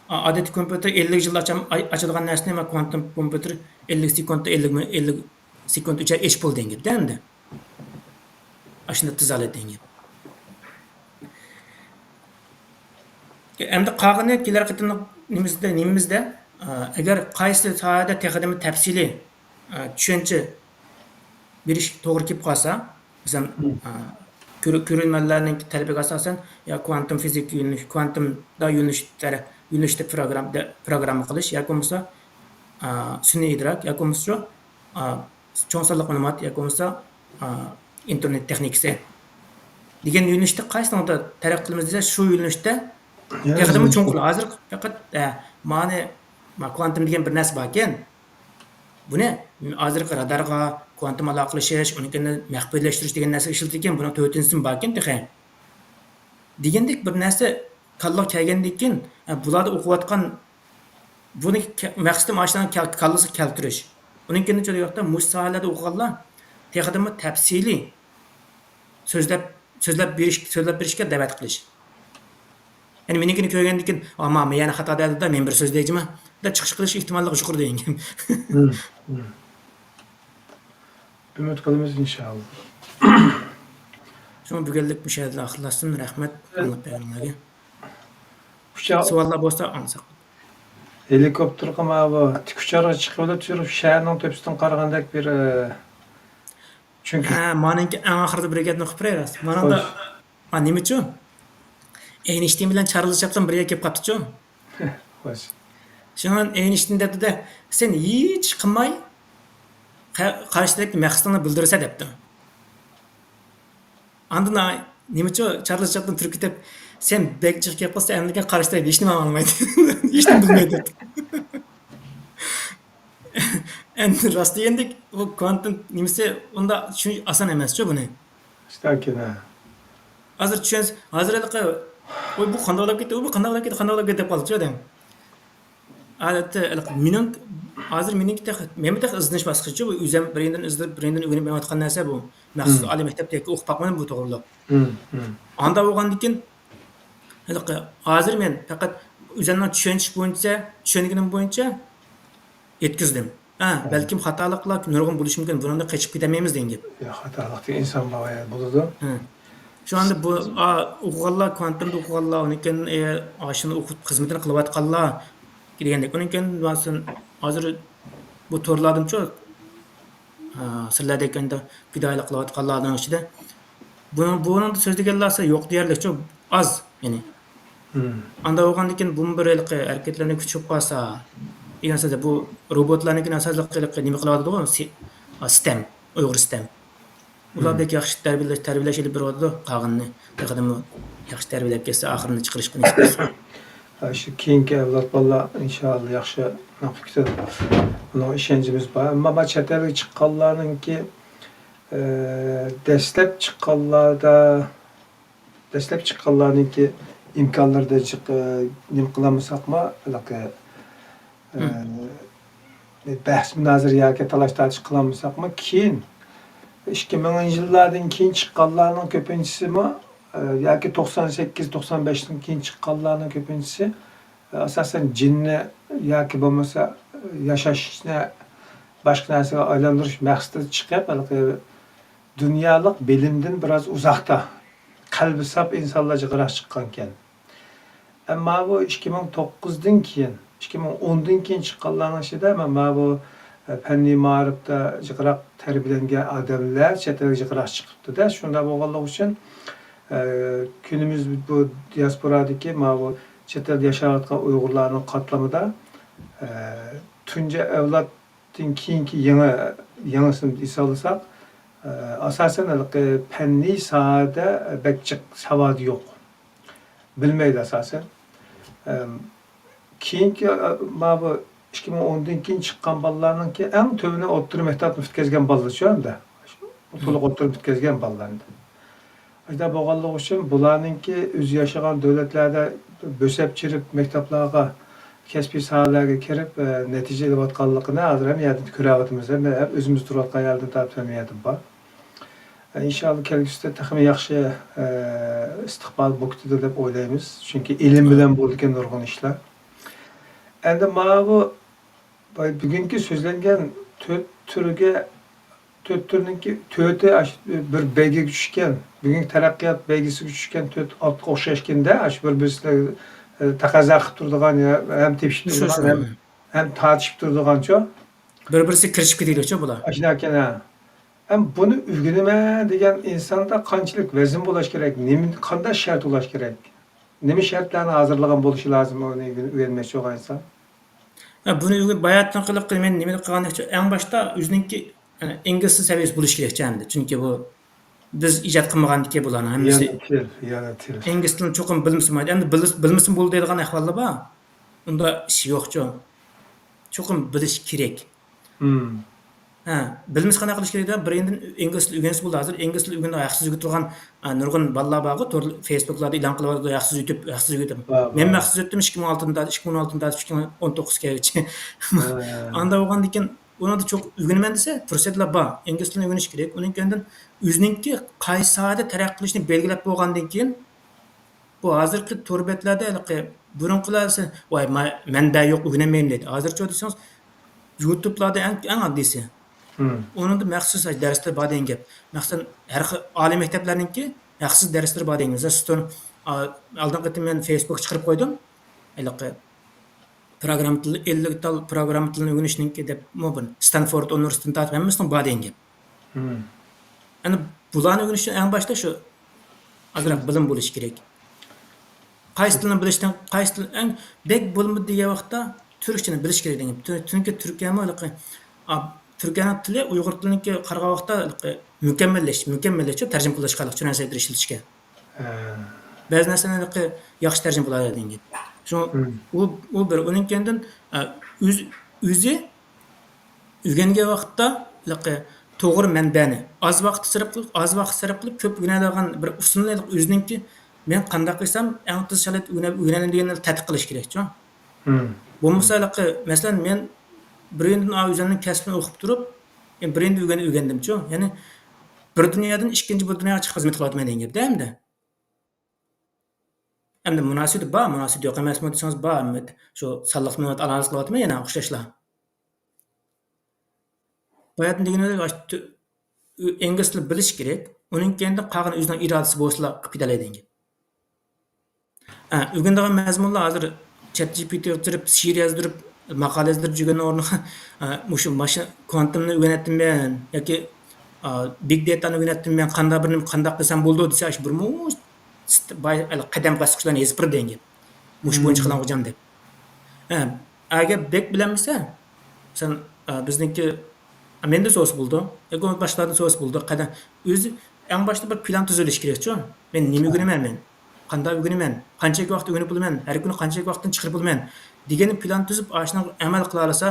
odatiy kompyuter 50 yil ochadigan narsani kvantum kompyuter 50 sekundda 50 sekund ichida ish bo'ldi degan gapda endi. Ashuni tizaladi degan gap. Endi qolgani kelar qatimni nimizda agar qaysi sohada texnik tafsiliy tushuncha berish to'g'ri kelib qolsa, misol ko'rilmanlarning talabiga asosan yo kvantum fizik yo'nalish, kvantumda yo'nalishda programma qilish yoki bo'lmasa sun'iy idrok yoki bo'lmasa cho'ng sonliq ma'lumot yoki bo'lmasa internet texnikasi degan yo'nalishda qaysidan taraq qilamiz desa, shu yo'nalishda texnik cho'nqur hozir faqat ma'ni kvantum degan bir narsa bor ekan. Buni hozirgi radarga kvantum aloqalashish, unikini maxfiylashtirish degan narsa ishlatilgan, buni 4-sinf bor ekan texnik. Degandek bir narsa kalloq kelgandan keyin bularda o'qiyotgan buni maqsadim ashdan kallasi keltirish. Unikini juda yo'qda musohalada o'qiganlar texnik tafsiliy so'zlab berishga da'vat qilish. Yani menikini ko'rgandan keyin, "Ama men yana xato deydi-da, men bir so'z deyman" deb chiqish qilish ehtimolligi yuqori degan. Ümit qilamiz inshaalloh. Şunu bugunlik bu yerda oxirlasin. Rahmat anglab berganlarga. Uçak Savollar bo'lsa ansaq. helikopter qilma bu tikuchara chiqib turib shaharning tepasidan qaragandek bir chunki Meniki eng oxirida bir gapni qilib berasiz. Menada nima uchun? Einstein bilan Charles Chaplin birga kelib qolibdi-ku. xo'sh. Shundan Einstein dedi-da, sen hech qilmay qarshidagi maqsadni bildirsa debdi. Andına nima uchun Charles Chaplin turib ketib, sen bekchiq kelib qolsa, endi qarshidagi hech nima olmaydi. Hech nima bilmaydi. Endi rost degandik, bu kvantum nimasi unda tushunish oson emas-ku buni. İstakina. Hozir tushunsiz, hozir oy bu qanday olib ketdi, bu qanday olib ketdi deb qoldi-ku odam. Adatda mening hozir meningda men izlanish bosqichi bu o'zim birindan izlab birindan o'rganib berayotgan narsa bu. Maxsus oliy maktabdagi o'qib boqmadim bu to'g'riliq. Anda bo'lgandan keyin hozir men faqat o'zimning tushunish bo'yicha, tushunganim bo'yicha yetkazdim. Balkim xatoliklar nurg'un bo'lishi mumkin, bundan qochib ketmaymiz degan gap. Ya xatolikda inson bor bo'ladi. Şu anda bu o'qiganlar, kvantumda o'qiganlar, unikin ashuni o'qib xizmatini qilayotganlar degandek. Unikin masalan hozir bu to'rladimcha sizlarda ekanda fidoyilik qilayotganlarning ichida buni so'zlaganlarsa yo'q deyarlicha oz, ya'ni. Anda bo'lgandan keyin bu bir harakatlarni kuchib qolsa, degan so'zda bu robotlarning asosliq nima qilyapti-ku? STEM, Uyg'ur STEM. Ulardaki yaxshi tarbiyalash ilib beradi, qolganini taqadimi yaxshi tarbiyalab kelsa, oxirini chiqarish qilamiz. Shu keyingi avlod bolalar inshaalloh yaxshi fikr. Buni ishonchimiz bor. Ammo bu chet elga chiqqanlarninki dastlab chiqqanlarninki imkonlarda nima qilamiz-aqma, bahs munozara yoki talash-tartib qilamiz-aqma, keyin 2000-yillardan keyin chiqqanlarning ko'pinchisi yoki 98-95dan keyin chiqqanlarning ko'pinchisi asosan jinni yoki bo'lmasa yashashni boshqa narsaga aylantirish maqsadida chiqib, dunyolik bilimdan biroz uzoqda qalbi saf insonlarga qarab chiqqan ekan. Ammo bu 2009dan keyin, 2010dan keyin chiqqanlarning ichida mana bu fanniy ma'rifda jiqroq tarbiyalangan odamlar chet elga jiqroq chiqibdi-da. Shunda bo'lganligi uchun kunimiz bu diasporadagi mana bu chet elda yashayotgan Uyg'urlarning qatlamida tunji avloddan keyingi yangisini hisoblasak, asosan fanniy sohada bakchiq savodi yo'q. Bilmaydi asosan. Keyingi mana bu 2010dan keyin chiqqan bolalarninki eng tövini o'rta maktabni bitkazgan bolalar shu anda. To'liq o'rta bitkazgan bolalarni. Ajda bo'lganligi uchun bularninki o'zi yashagan davlatlarda bo'sab chirib maktablarga, kasbiy sohalarga kirib natija olayotganligini hozir ham yerda ko'ryapmiz. O'zimiz turayotgan yerda topilmayapti bor. İnşallah kelgusida taxmin yaxshi istiqbol bo'ladi deb o'ylaymiz. Chunki ilm bilan bo'lgan nurg'un ishlar. Endi mana bu bugungi so'zlangan to'rt turniki to'rti bir belgiga tushgan, bugungi taraqqiyot belgisiga tushgan to'rt otga o'xshashganda, shu bir-birisiga taqozo qilib turadigan ham tepishib turadigan hem tartışıp durduğunca Bir-birisi kirişip gidiyorlar bular. aşinarken ha. Hem bunu ügünüme degan insanda qanchalik vazn bo'lish kerak, qanday shart bo'lish kerak? Nima shartlarni hozirlagan bo'lishi lozim uni o'rganmoqchi bo'lgan inson? Buni bayatdan qilib men nima qilgandek eng boshda o'zininki ingliz saviyasi bo'lishi kerak endi. Chunki bu biz ijod qilmagandiki bularni hammasi Yana til. ingliz tilini cho'qim bilmasa mayli. Endi bilmasin bo'ldi deydigan ahvollar bor. Unda ish yo'qchu. Cho'qim bilish kerak. Bilmesi qanday qilish kerak deb birindan ingliz tili o'rgansa bo'ldi. Hozir ingliz tili o'rganda yaxshi o'rgatib turgan nurg'un bolalar bor, Facebook'larda e'lon qilyapti, yaxshi o'rgatib. Men yaxshi o'rgatdim 2006da, 2016da, 2019gacha. Anda bo'lgandan keyin uni çok o'rganaman desa, fursatlar bor. Ingliz tilini o'rganish kerak. Uning keyin o'zininki qaysi sohada taraqqi qilishni belgilab bo'lgandan keyin bu hozirgi to'rbetlarda burunqilar voy menda yo'q o'rganmayman deydi. Hozircha desangiz YouTube'larda eng oddiysi. Onun da məxsus dərslər var degan gap. Məsələn, hər xil ali məktəblərinki məxsus dərslər var degan. Məsələn, aldın qətim mən Facebook çıxırıb qoydum. Elə proqram tili 50 tal proqram tilini öyrənişninki dep mobil Stanford Universiteti'ndə həmməsinin var degan gap. Yəni bularni öyrənişin ən başda şu azraq bilim bo'lishi kerak. Qaysi tilni bilishdan, qaysi til eng bek bo'lmadi degan vaqtda turkchani bilish kerak degan. Chunki Turkiyami Türkiye'nin tili Uyghur tiliniki qarg'a vaqtda mukammallesh tarjima qilishga translator ishlatishga. Ba'zi narsalarni yaxshi tarjima qiladi degan. Shu u bir uning kendan o'zi o'rgangan vaqtda to'g'ri manbani oz vaqt sarf qilib ko'p o'rganadigan bir usulni o'zininki men qanday qilsam eng tez o'rganadi deganni tadqiq qilish kerak-ku. Bo'lmasa masalan men birindan o'zimning kasbini o'qib turib, birindan o'rgandim-ku. Ya'ni bir dunyodan ikkinchi bir dunyoga chiqib xizmat qilyapman degan gap endi. Endi munosabat bor, munosabat yo'q emasmi desangiz bor. Shu sonliq ma'lumot analiz qilyapman yana o'xshashlar. Bayatdan deganda ingliz tilini bilish kerak. Uning keyin qolgan o'zining irodasi bo'lsa qilib ketadi degan. O'rganadigan mazmunlar hozir ChatGPT o'tirib, she'r yozdirib maqola yozdirib жүрген o'rniga mushu mashina kvantumni o'rganatdim men yoki big datani o'rganatdim men qanday qilsam bo'ldi desa bir qadam bosqichlarni yozib bir degan. Mush bo'yicha qilan hojam deb. Agar bek bilanmasa, sen bizniki menda so'z bo'ldi, yoki boshqalarning so'z bo'ldi. Qadam o'zi eng boshda bir plan tuzilish kerak-ku. Men nima o'rganaman? Qanday o'rganaman? Qanchalik vaqt o'rganib bo'laman? Har kuni qanchalik vaqtni chiqarib bo'laman? Degan plan tuzib, ashuni amal qila olsa,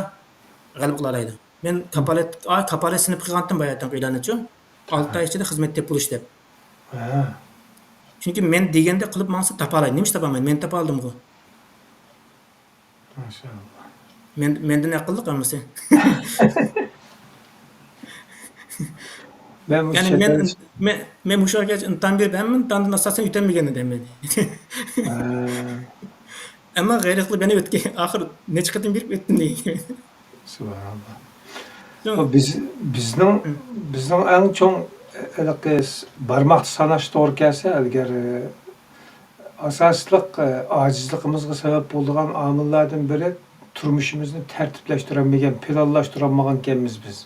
g'alaba qila oladi. Men kapolat sinib qilgandim bayatdan qo'yilanichu. 6 oy ichida xizmat deb bo'lish deb. Chunki men deganda qilib maqsa topa olay. Nima ish topaman? Men topa oldim-ku. Maşallah. Mendan aqlliq emas. Men mushoga imtihon berib, hamma imtihondan asosan o'tolmagan edim men. Ama gayret qilib yana o'tgan. Oxir necha qatim berib o'tdim degan. Subhanallah. Bizning eng cho'ng barmoqni sanash to'g'ri kelsa, agar asosliq ojizligimizga sabab bo'lgan omillardan biri turmushimizni tartiblashtirolmagan, planlashtirolmagan ekanmiz biz.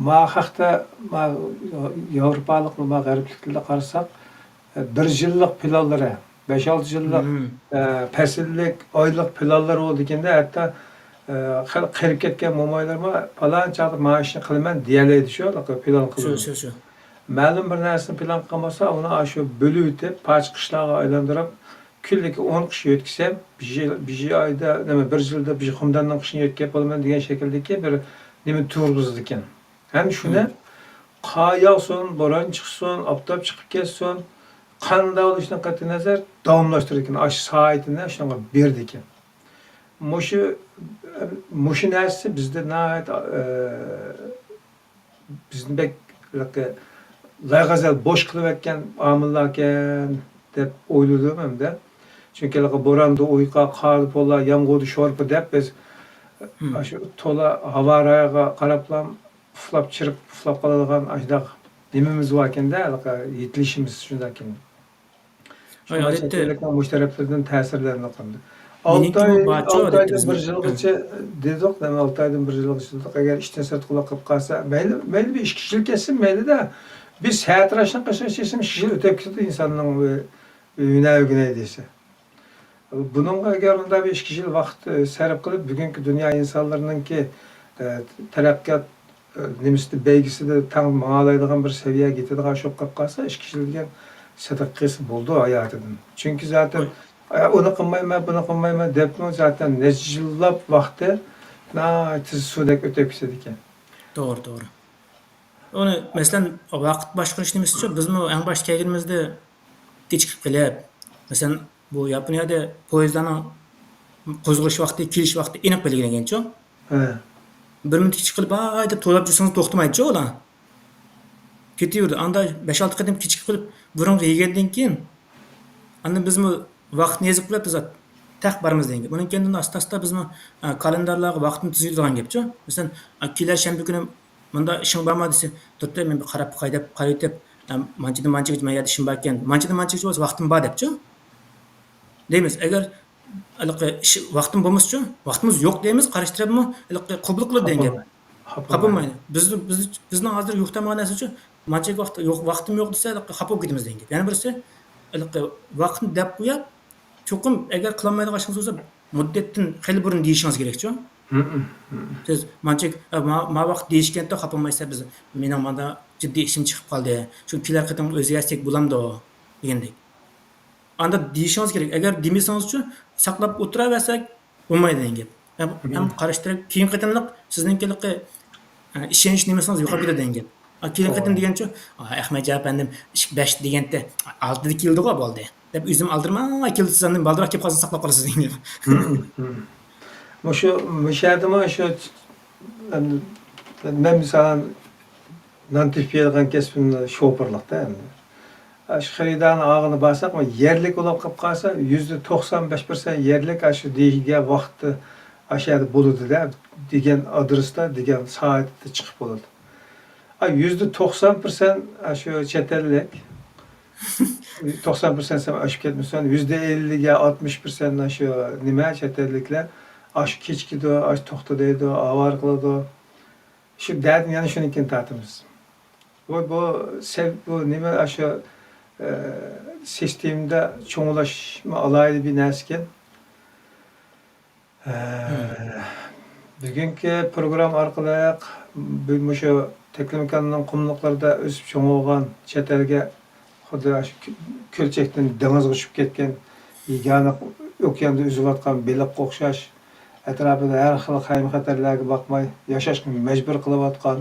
Ma haqda Yevropalik va g'arbliklarga qarasak, 1 yillik planlari 5-6 yillik fasllik, oylik planlar oldu deganda hatto qirib ketgan mo'maylarga falan chaqda mana ishni qilaman deyaladi shu plan qilib. Shu. Ma'lum bir narsani plan qilmasa, uni shu bo'lib o'tib, parcha qishlarga aylantirib, kunlik 10 qish o'tkazsam, bir oyda nima 1 yilda bir xumdandan qishni o'tkazib bo'laman degan shakldagi bir nima turg'izdi ekan. Ham shuni qayoqsin, bo'ron chiqsin, oftob chiqib ketsin, qanday olishdan qat'iy nazar davomlashtirgan ekan. Ash soatini shunga berdi ekan. Mushu narsa bizda nəhayət bizni bek g'azal bo'sh qilib etgan omillar ekan deb o'yladim hamda. Chunki bo'ronda uyqa, qor, po'la, yomg'irda sho'rpa deb biz shu to'la havoraga qarablam uflab chirib, uflab qoladigan ashdaq nimamiz bor ekanda, yetilishimiz shunday ekan. Odatda mushtaraflardan ta'sirlarini qildi. Meniki bu 6 barça adetde aydan bir bizim. yılgacha dedik, 6 aydan bir yılgacha dedik. Eğer işten sırtkıla kılıp kalsa, mayli bir iş kişilik etsin, mayli de biz hayatlaşın kaşık çesim, kişilik ötep gitti insanın üne deyse. Bunun eğer bir iş kişilik vaqt sarf kılıp, bugünkü dünya insanlarının ki terakkiyat nemisi beygisi de tam mağalaydıgan bir seviyeye getirdiği şok kılıp kalsa, iş kişilik degan sıdıkkısı buldu hayatının. Çünkü zaten onu kılmayma, bunu kılmayma dep zaten neçe yıllap vaqtı tiz sudek ötep gitdi ekan. Doğru, doğru. Onu mesela vaqt başqurish nimasi biz mi en baş kelganimizde kechikib kelib, mesela bu Yaponiyada poyezdlarning qo'zg'alish vaqti, kelish vaqti aniq belgilangancha. He. 1 minut kechikib qilib, "Ay" deb to'lab tursangiz to'xtamaydi-chi ular. Ketaverdi. Anda 5-6 qadam kechikib qilib, burunga yegandan keyin, anda bizmi vaqtni yezib qo'yapti zot. Taq barimiz degan. Bundan keyin asta-asta bizmi kalendarlarga vaqtni tuzaydigan gapchi. Masalan, kelar shanba kuni bunda ishing bormi desa, turibdi men bir qarab qaraytib, manchadan manchaga men yerda ishim bor ekan. Manchadan manchaga bo'lsa vaqtim bor debchi. Deymiz. Agar vaqtim bo'lmasa-chi, vaqtimiz yo'q deymiz, qarashtiribmi, qabul qiladi degan gap. Kapılmayın. Bizden hazır yok demanesi maçı vakti yok vaktim yok dese kapıp gitmemiz dengi. Yani birisi vaktin dep koyup çokum eğer kılamaydı kaçınız olsa müddetin heli burun değişiniz gerekçi. Siz maçı ma vakt değişkende kapılmaysa biz benim manda ciddi işim çıkıp kaldı. Çünkü kiler kıtım özgürsek bulam da o degendek. Anda değişiniz gerek. Eğer demiyorsanız saklap oturaversak olmaydı dengi. Hem karıştırıp keyin kıtımlık sizninkilik ishonch nimasini yo'qolib ketadi degan gap. Keyin qatim degancha, Ahmadjon apandim 5 deganda 6 da keldi-ku bo'ldi. Deb o'zim aldirmay keldi sizdan baldiroq kelib qolsa saqlab qolasiz degan gap. Şu müşahedeme şu ben mesela nantifiyelgen kesbimde şoparlıkta yani. Şu xaridan ağını basak mı yerlik olup kap kalsa %95% yerlik aşı deyige vakti aşağıda buludu da degen adresta degen saatte çıkıp buludu. %90% aşı çetellik 90% sen aşıp ketmişsen %50'ye 60% aşı nime çetellikler aşı keç gidiyor, aşı toxtadıydı, avar kılıdı. Şu derdin yani şunun için tatımız. Bu nime aşı sistemde çoğulaşma alaylı bir nesken. Bugünkü program arkalık bu şu teknikanın kumluklarda ösüp çoğulgan çetelge kölçekten deniz uçup ketken yegane okeanda üzüp atkan belik qo'xshash etrafida har xil xayma xatarlarga bakmay yashashga majbur qilib atkan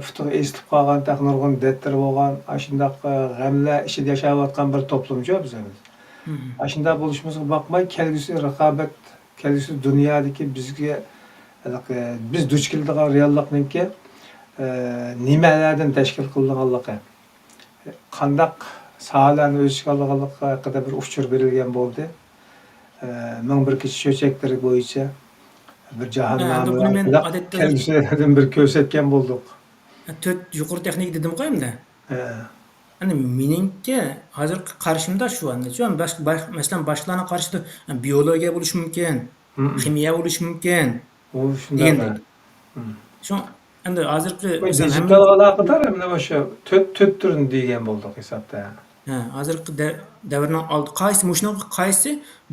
putuq esitib qolgan taq nurg'un dettir bo'lgan ashundaq g'amlar ichida yashab atkan bir to'plumchi bizimiz. Ashunda bo'lishimizga bakmay kelgusi raqobat, kelgusi dunyodagi bizga biz duch keladigan reallikniki nimalardan tashkil qilinganligi, qandaq sahalarni o'z ichiga olganligi haqida bir uchur berilgan bo'ldi. Ming bir kishi cho'chaklar bo'yicha bir jahannamni kelgusidan bir ko'rsatgan bo'ldik. 4 yuqori texnik dedim-ku endi. Hani meningki hozir qarashimda shu anda. Shu masalan boshqalarning qarashida biologiya bo'lishi mumkin, kimyo bo'lishi mumkin. O shunday. Shu endi hozirgi dijital aloqador mana o'sha 4 turini degan bo'ldik hisobda. Hozirgi davrning oldi qaysi mushunaqa qaysi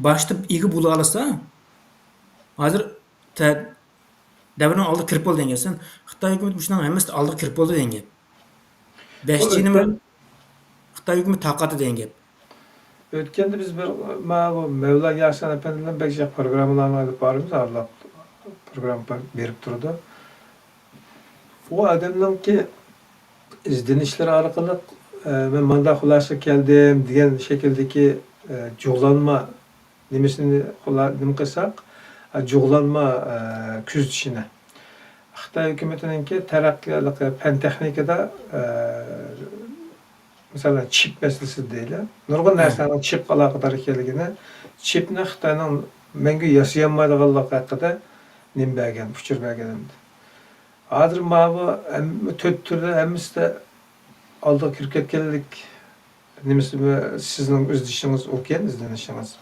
boshda ega bo'la olsa, hozir davrning oldi kirib bo'ldi degan. Sen Xitoy hukumati mushunaqa hammasi oldi kirib bo'ldi degan. 5G nima Xitoy hukumati taqati degan gap. Ötkende biz bir Mevla Yasin Efendi'den bekçe programlarını alıp varımız Allah program verip durdu. O adamın ki izlenişleri arkalık ben manda hulasa geldim diyen şekildeki cuğlanma nimesini nimkısak cuğlanma küz dişine. Xitoy hükümetinin ki terakkiyalık pen texnikada mesela çip meselesi değil. Nurgun narsaning çip alaqadar ekanligini, çipni Xitoyning menga yasayanmaydiganligi haqida nim bergan, uchur bergan endi. Hozir bu 4 turda hammasida oldiga kirib ketganlik nimasi sizning o'z ishingiz o'kan, izlanishingiz.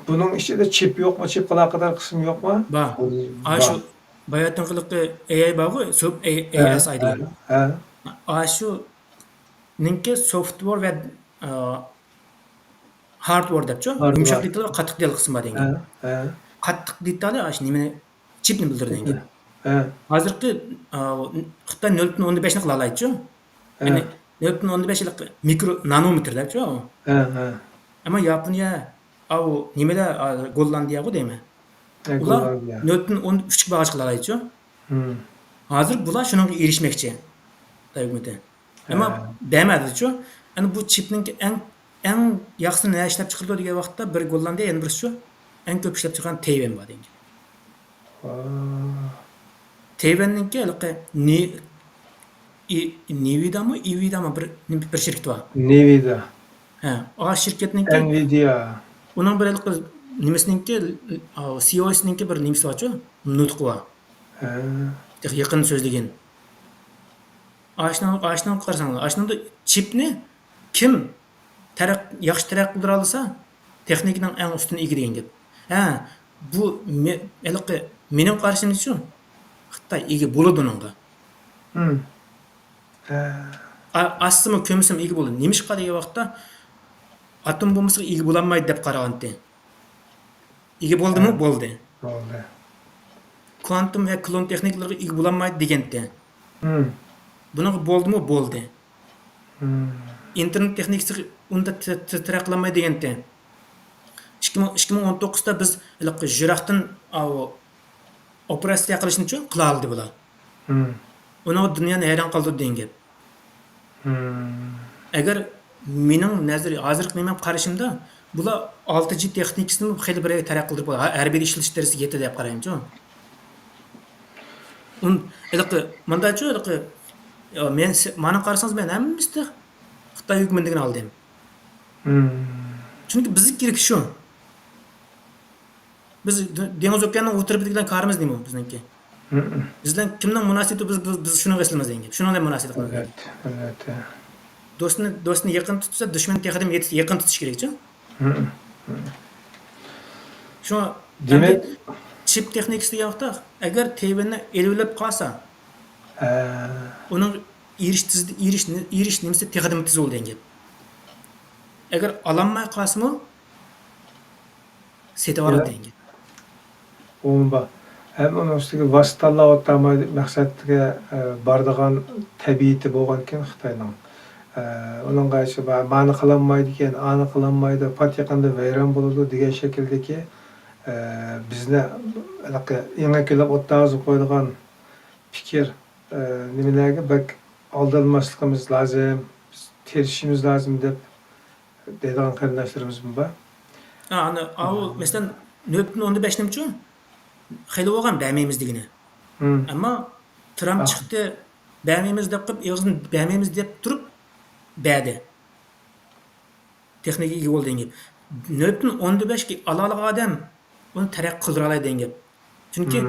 Bunun içinde çip yok mu? Çip kadar kısım yok mu? Ba. Var. Aşu bayatınqılıqı AI bagı, He, ASI he, degan. he. Aşu ninki software ve hardware depçu. Vardı Yumşaq var. detali va qattiq detali qismi bar He, degen. he. Qattiq detali aş nimeni chipni bildirdi degen. He, Hozirgi Xitoy 0.15 ni qila oladi-chu. he, Ya'ni 0.15 lik mikro nanometrlar-chu. he, he. Ama Yaponiya au nimalar Gollandiyaga deymi? Ular Gollandiya. 0.13 ga bag'ash qila oladi-chu. Hozir bular shunga erishmoqchi. Xitoy hukumati. Ammo bermadi-chu. Ana bu chipning eng yaxshisini nima ishlab chiqardi degan vaqtda bir Gollandiya, yana birisi shu eng ko'p ishlab chiqqan Tayvan bor degan. Tayvanninki Nividami bir shirkat bor. Nvidia. Ha, o shirkatninki Nvidia. uning bir nimasiniki CEO'siniki bir nimasi bor-chu, nutqi bor. He. Yaqin so'zlagan. Ashni qarasanglar, ashnida chipni kim yaxshi taraq qildira olsa, texnikaning eng ustun ega degan gap. Ha, bu mening qarashimcha shu. Xitoy ega bo'ladi uningga. Astimi ko'msim ega bo'ladi. Nimishqa degan vaqtda atom bombasiga ega bo'lolmaydi deb qaragandi. Ega bo'ldimi? Bo'ldi. Bo'ldi. Kvantum va klon texnikalariga ega bo'lolmaydi deganda. Bunaqa bo'ldimi? Bo'ldi. Internet texnikasi unda taraqqilanmaydi deganda. 2019da biz Jiraqdan operatsiya qilishni qila oldi bular. Uni dunyoni hayron qoldirdi degan gap. Agar mening nazariy hozirgi men qarashimda bular 6G texnikasini xeyli bir taraqqiy qildirib bo'ladi. Harbiy ishlash darajasiga yetdi deb qarayman-chu. Mandachu men mani qarasangiz men hammasi Xitoy hukumatidan oldim. Chunki bizga kerak shu. Biz dengiz okeanning o'tirib karimiz nima bizniki? Bizdan kimning munosabati biz shuni eslaymiz degan. Shunday munosabat qilamiz. Evet. Do'stni yaqin tutsa, dushman texidan yaqin tutish kerak-chi. Shu Demak, chip texnikasi degan vaqtda agar Tayvanni elib qolsa, uning erish nimasi texidan tez bo'ldi degan. Agar olamay qolsa-mu setib oladi degan. Bomba. Hem onun üstüge vasıtallah otlamaydı məqsədliğe bardığan təbiyyəti bolğan eken Xitayның. Onun qayşı mani qılanmaydı eken, anı qılanmaydı, pat yaqında veyran boludu degen şekildeki bizne еңе kelip otlağızı koyduğan fikir nimelerge bak aldırılmaslıqımız lazım, terişimiz lazım dep deydiğen qarindaşlarımız mı var? Mesela 0.15 nimçu? Xeyli bo'lgan bermaymiz degani. Ammo Trump chiqdi, bermaymiz deb qo'yib, eg'izini bermaymiz deb turib berdi. Texnika ega bo'ldi degan. 0.15 ga ololiq odam uni taraqqiy qildira oladi degan gap. Chunki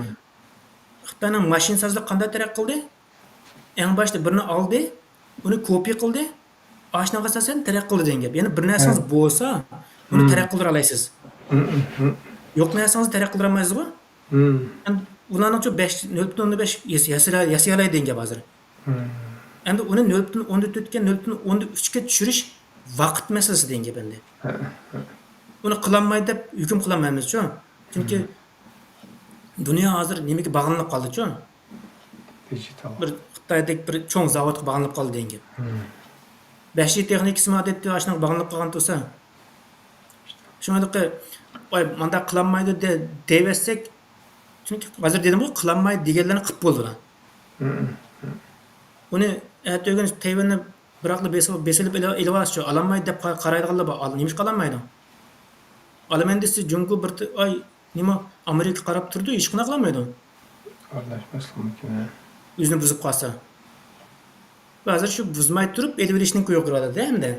Xitoyning mashinasozlik qanday taraqqiy qildi? Eng boshda birini oldi, uni kopiya qildi, ashnaqa asosan taraqqiy qildi degan gap. Ya'ni bir narsangiz bo'lsa, uni taraqqiy qildira olasiz. Yo'q narsangizni taraqqiy qildira olmaysiz-ku? Ularning 0.15 yasay oladi degan gap hozir. Endi uni 0.14 ga 0.13 ga tushirish vaqt masalasi degan gap endi. Uni qilolmaydi deb hukm qilolmaymiz-chu. Chunki dunyo hozir nimaga bog'lanib qoldi-chu? Digital. Bir Xitoydagi bir cho'ng zavodga bog'lanib qoldi degan gap. 5G texnikasi odatda ashunga bog'lanib qolgan bo'lsa, shunday manda qilolmaydi deyversak, chunki hozir dedim-ku, qilolmaydi deganlarni qilib bo'ldilar. Uni aytgan Tayvanni biroqli besilib ilib olishchi, ololmaydi deb qaraydiganlar bor. Nima qilolmaydi? Olaman desa, Jungo bir oy nima Amerika qarab turdi, hech qana qilolmaydi. Aralashmaslik mumkin. O'zini buzib qolsa. Hozir shu buzmay turib, elib olishning yo'q qiladi hamda.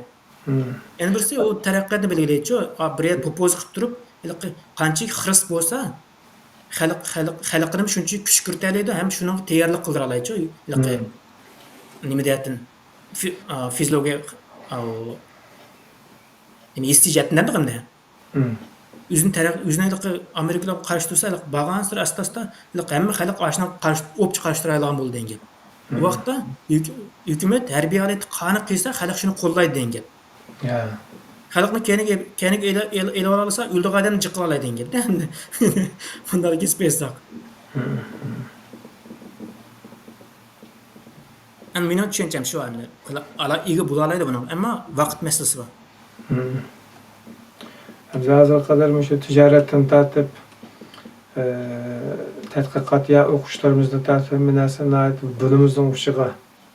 Endi birisi u taraqqiyotni belgilaydi-chu, bir yer propoz qilib turib, qanchalik xiris bo'lsa, xalqini shunchalik kuch kiritadi, ham shuni tayyorlik qildira oladi-chu. Nima deyaptin? Fiziologiya istijatdan qildi. Üzüne Amerikalılar karşı dursa, bağlan sıra asta hem halk aşına karşı opçu karşıtıraylan bol degan gap. O vaqtda hükümet harbiy holat qani qilsa, xalq shuni qo'llaydi degan gap. Ya. Xalqni keniga ele olsa, o'ldiq odamni jiqib oladi degan gap-da endi. Bunday kesib qo'ysak. Endi meni tushuncham shu endi. Ala ega bo'la oladi buni, ammo vaqt masalasi bor. Hazır kadar şu ticaretten tatip tədqiqat ya o'qishlarimizni tatib minasini aytib, bunimizning uchiga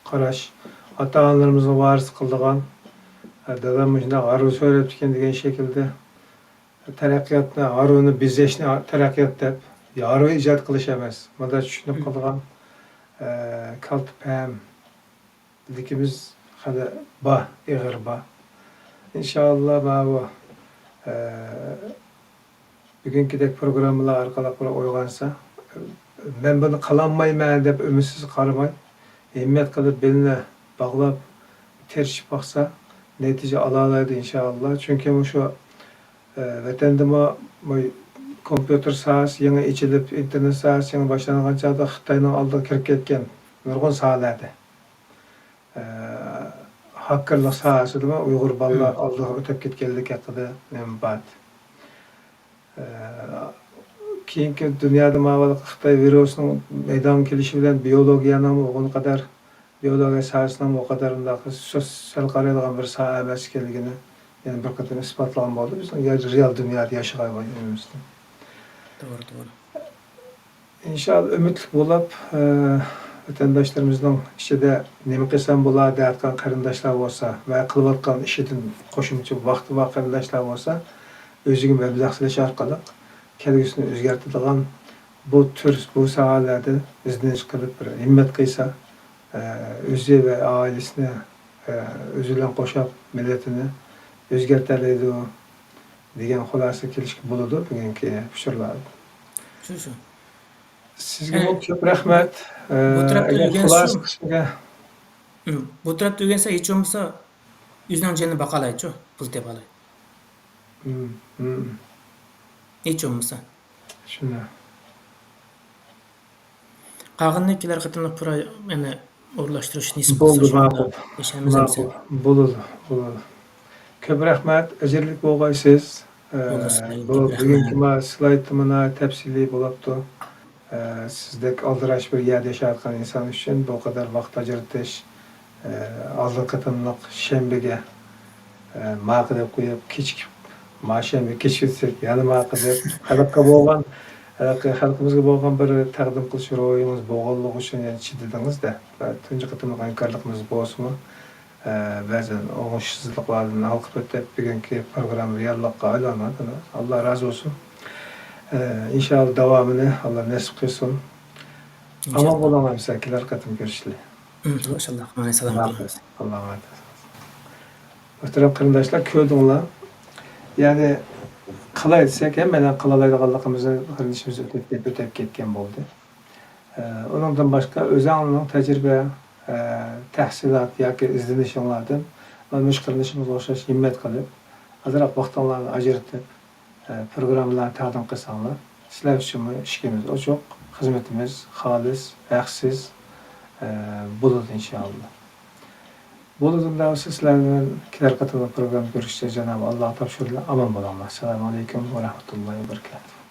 qarash, ota-onalarimizni varis qildigan, dadam shunday g'arib so'rab ekan degan shaklda taraqqiyotni, g'aruvni bezashni taraqqiyot deb, yorug' ijod qilish emas. Bunda tushunib qolgan kaltpam dedikimiz hali bor, ig'ir bor. İnşallah bu bugünkidek programmalar orqali uyg'onsa, men buni qilolmayman deb umidsiz qaramay, himmat qilib belini bog'lab terishib baqsa, natija ola oladi inshaalloh. Chunki shu vatanda kompyuter sohasi yangi ichilib, internet sohasi yangi boshlangan chog'da Xitoyning oldiga kirib ketgan nurg'un sohalarda. Hakkerlik sohasida Uyg'ur bolalar oldiga o'tib ketganlik haqida bor. Keyingi dunyoda Xitoy virusining meydon kelishi bilan biologiyaning o'g'il qadar biologiya sohasining o qadar sal qaraydigan bir soha emas ekanligini yana bir qator isbotlagan bo'ldi. Bizning real dunyoda yashagan bo'lganimizda. To'g'ri. İnşallah umidli bo'lib, vatandoshlarımızın ichida nima qilsam bo'ladi deyotgan qarindoshlar bo'lsa va qilayotgan ishidan qo'shimcha vaqti va qarindoshlar bo'lsa, o'ziga mablag' solish orqali kelgusini o'zgartiradigan bu sohalarda izlanish qilib bir himmat qilsa, o'zi va oilasini o'zi bilan qo'shib millatini o'zgartiradi degan xulosa kelishga bo'ladi bugungi fikrlar. Shu. Sizga ko'p rahmat. Bu tarafda o'rgansa hech bo'lmasa o'zining jonini baqalaychi, pul tepalaydi. Hech bo'lmasa. Shunday. Qag'innikilar qatimliq pura meni o'rlashtirish nisbi bo'ldi, bo'ladi. Ko'p rahmat, ajrlik bo'lg'aysiz. Bu bugungi slaydimni tafsiliy bo'libdi. Sizdek aldirash bir yerda yashayotgan inson uchun bu qadar vaqt ajratish, oldin qatimliq shanbaga ma'qi deb qo'yib, kechki shanba kechiksak, yana ma'qi deb xalqimizga bo'lgan bir taqdim qilish ro'yimiz bo'lganligi uchun chidadingizda. Tunji qatimliq hamkorligimiz bo'lsin. Ba'zan o'ng'ishsizliklardan olqib o'tib, bugungi program reallikqa aylanadi. Alloh razı olsun. İnşallah davamını Allah nasip kılsın. Ama bulamam sankiler katım görüşlü. İnşallah. Selam. Allah'a emanet. Muhterem kırındaşlar, köydüğünler. Yani kıla etsek hemen kılalaydıqallıqımızı kırınışımızı ötep ketken oldu. Ondan başka özellikle tecrübe, tahsilat yoki izlenişlerden müşkülleşimiz oluşaş himmet kılıp, azırak vaxtlarını ajırtıp, programlar taqdim qilsanglar, sizlar uchun ishimiz ochiq, xizmatimiz xolis, haqsiz bo'ladi inshaalloh. Bo'ladidan sizlar bilan kelar qator program ko'rishga Janob Alloh topshirdi. Aman bo'linglar. Assalomu alaykum va rahmatullohi va barakatuh.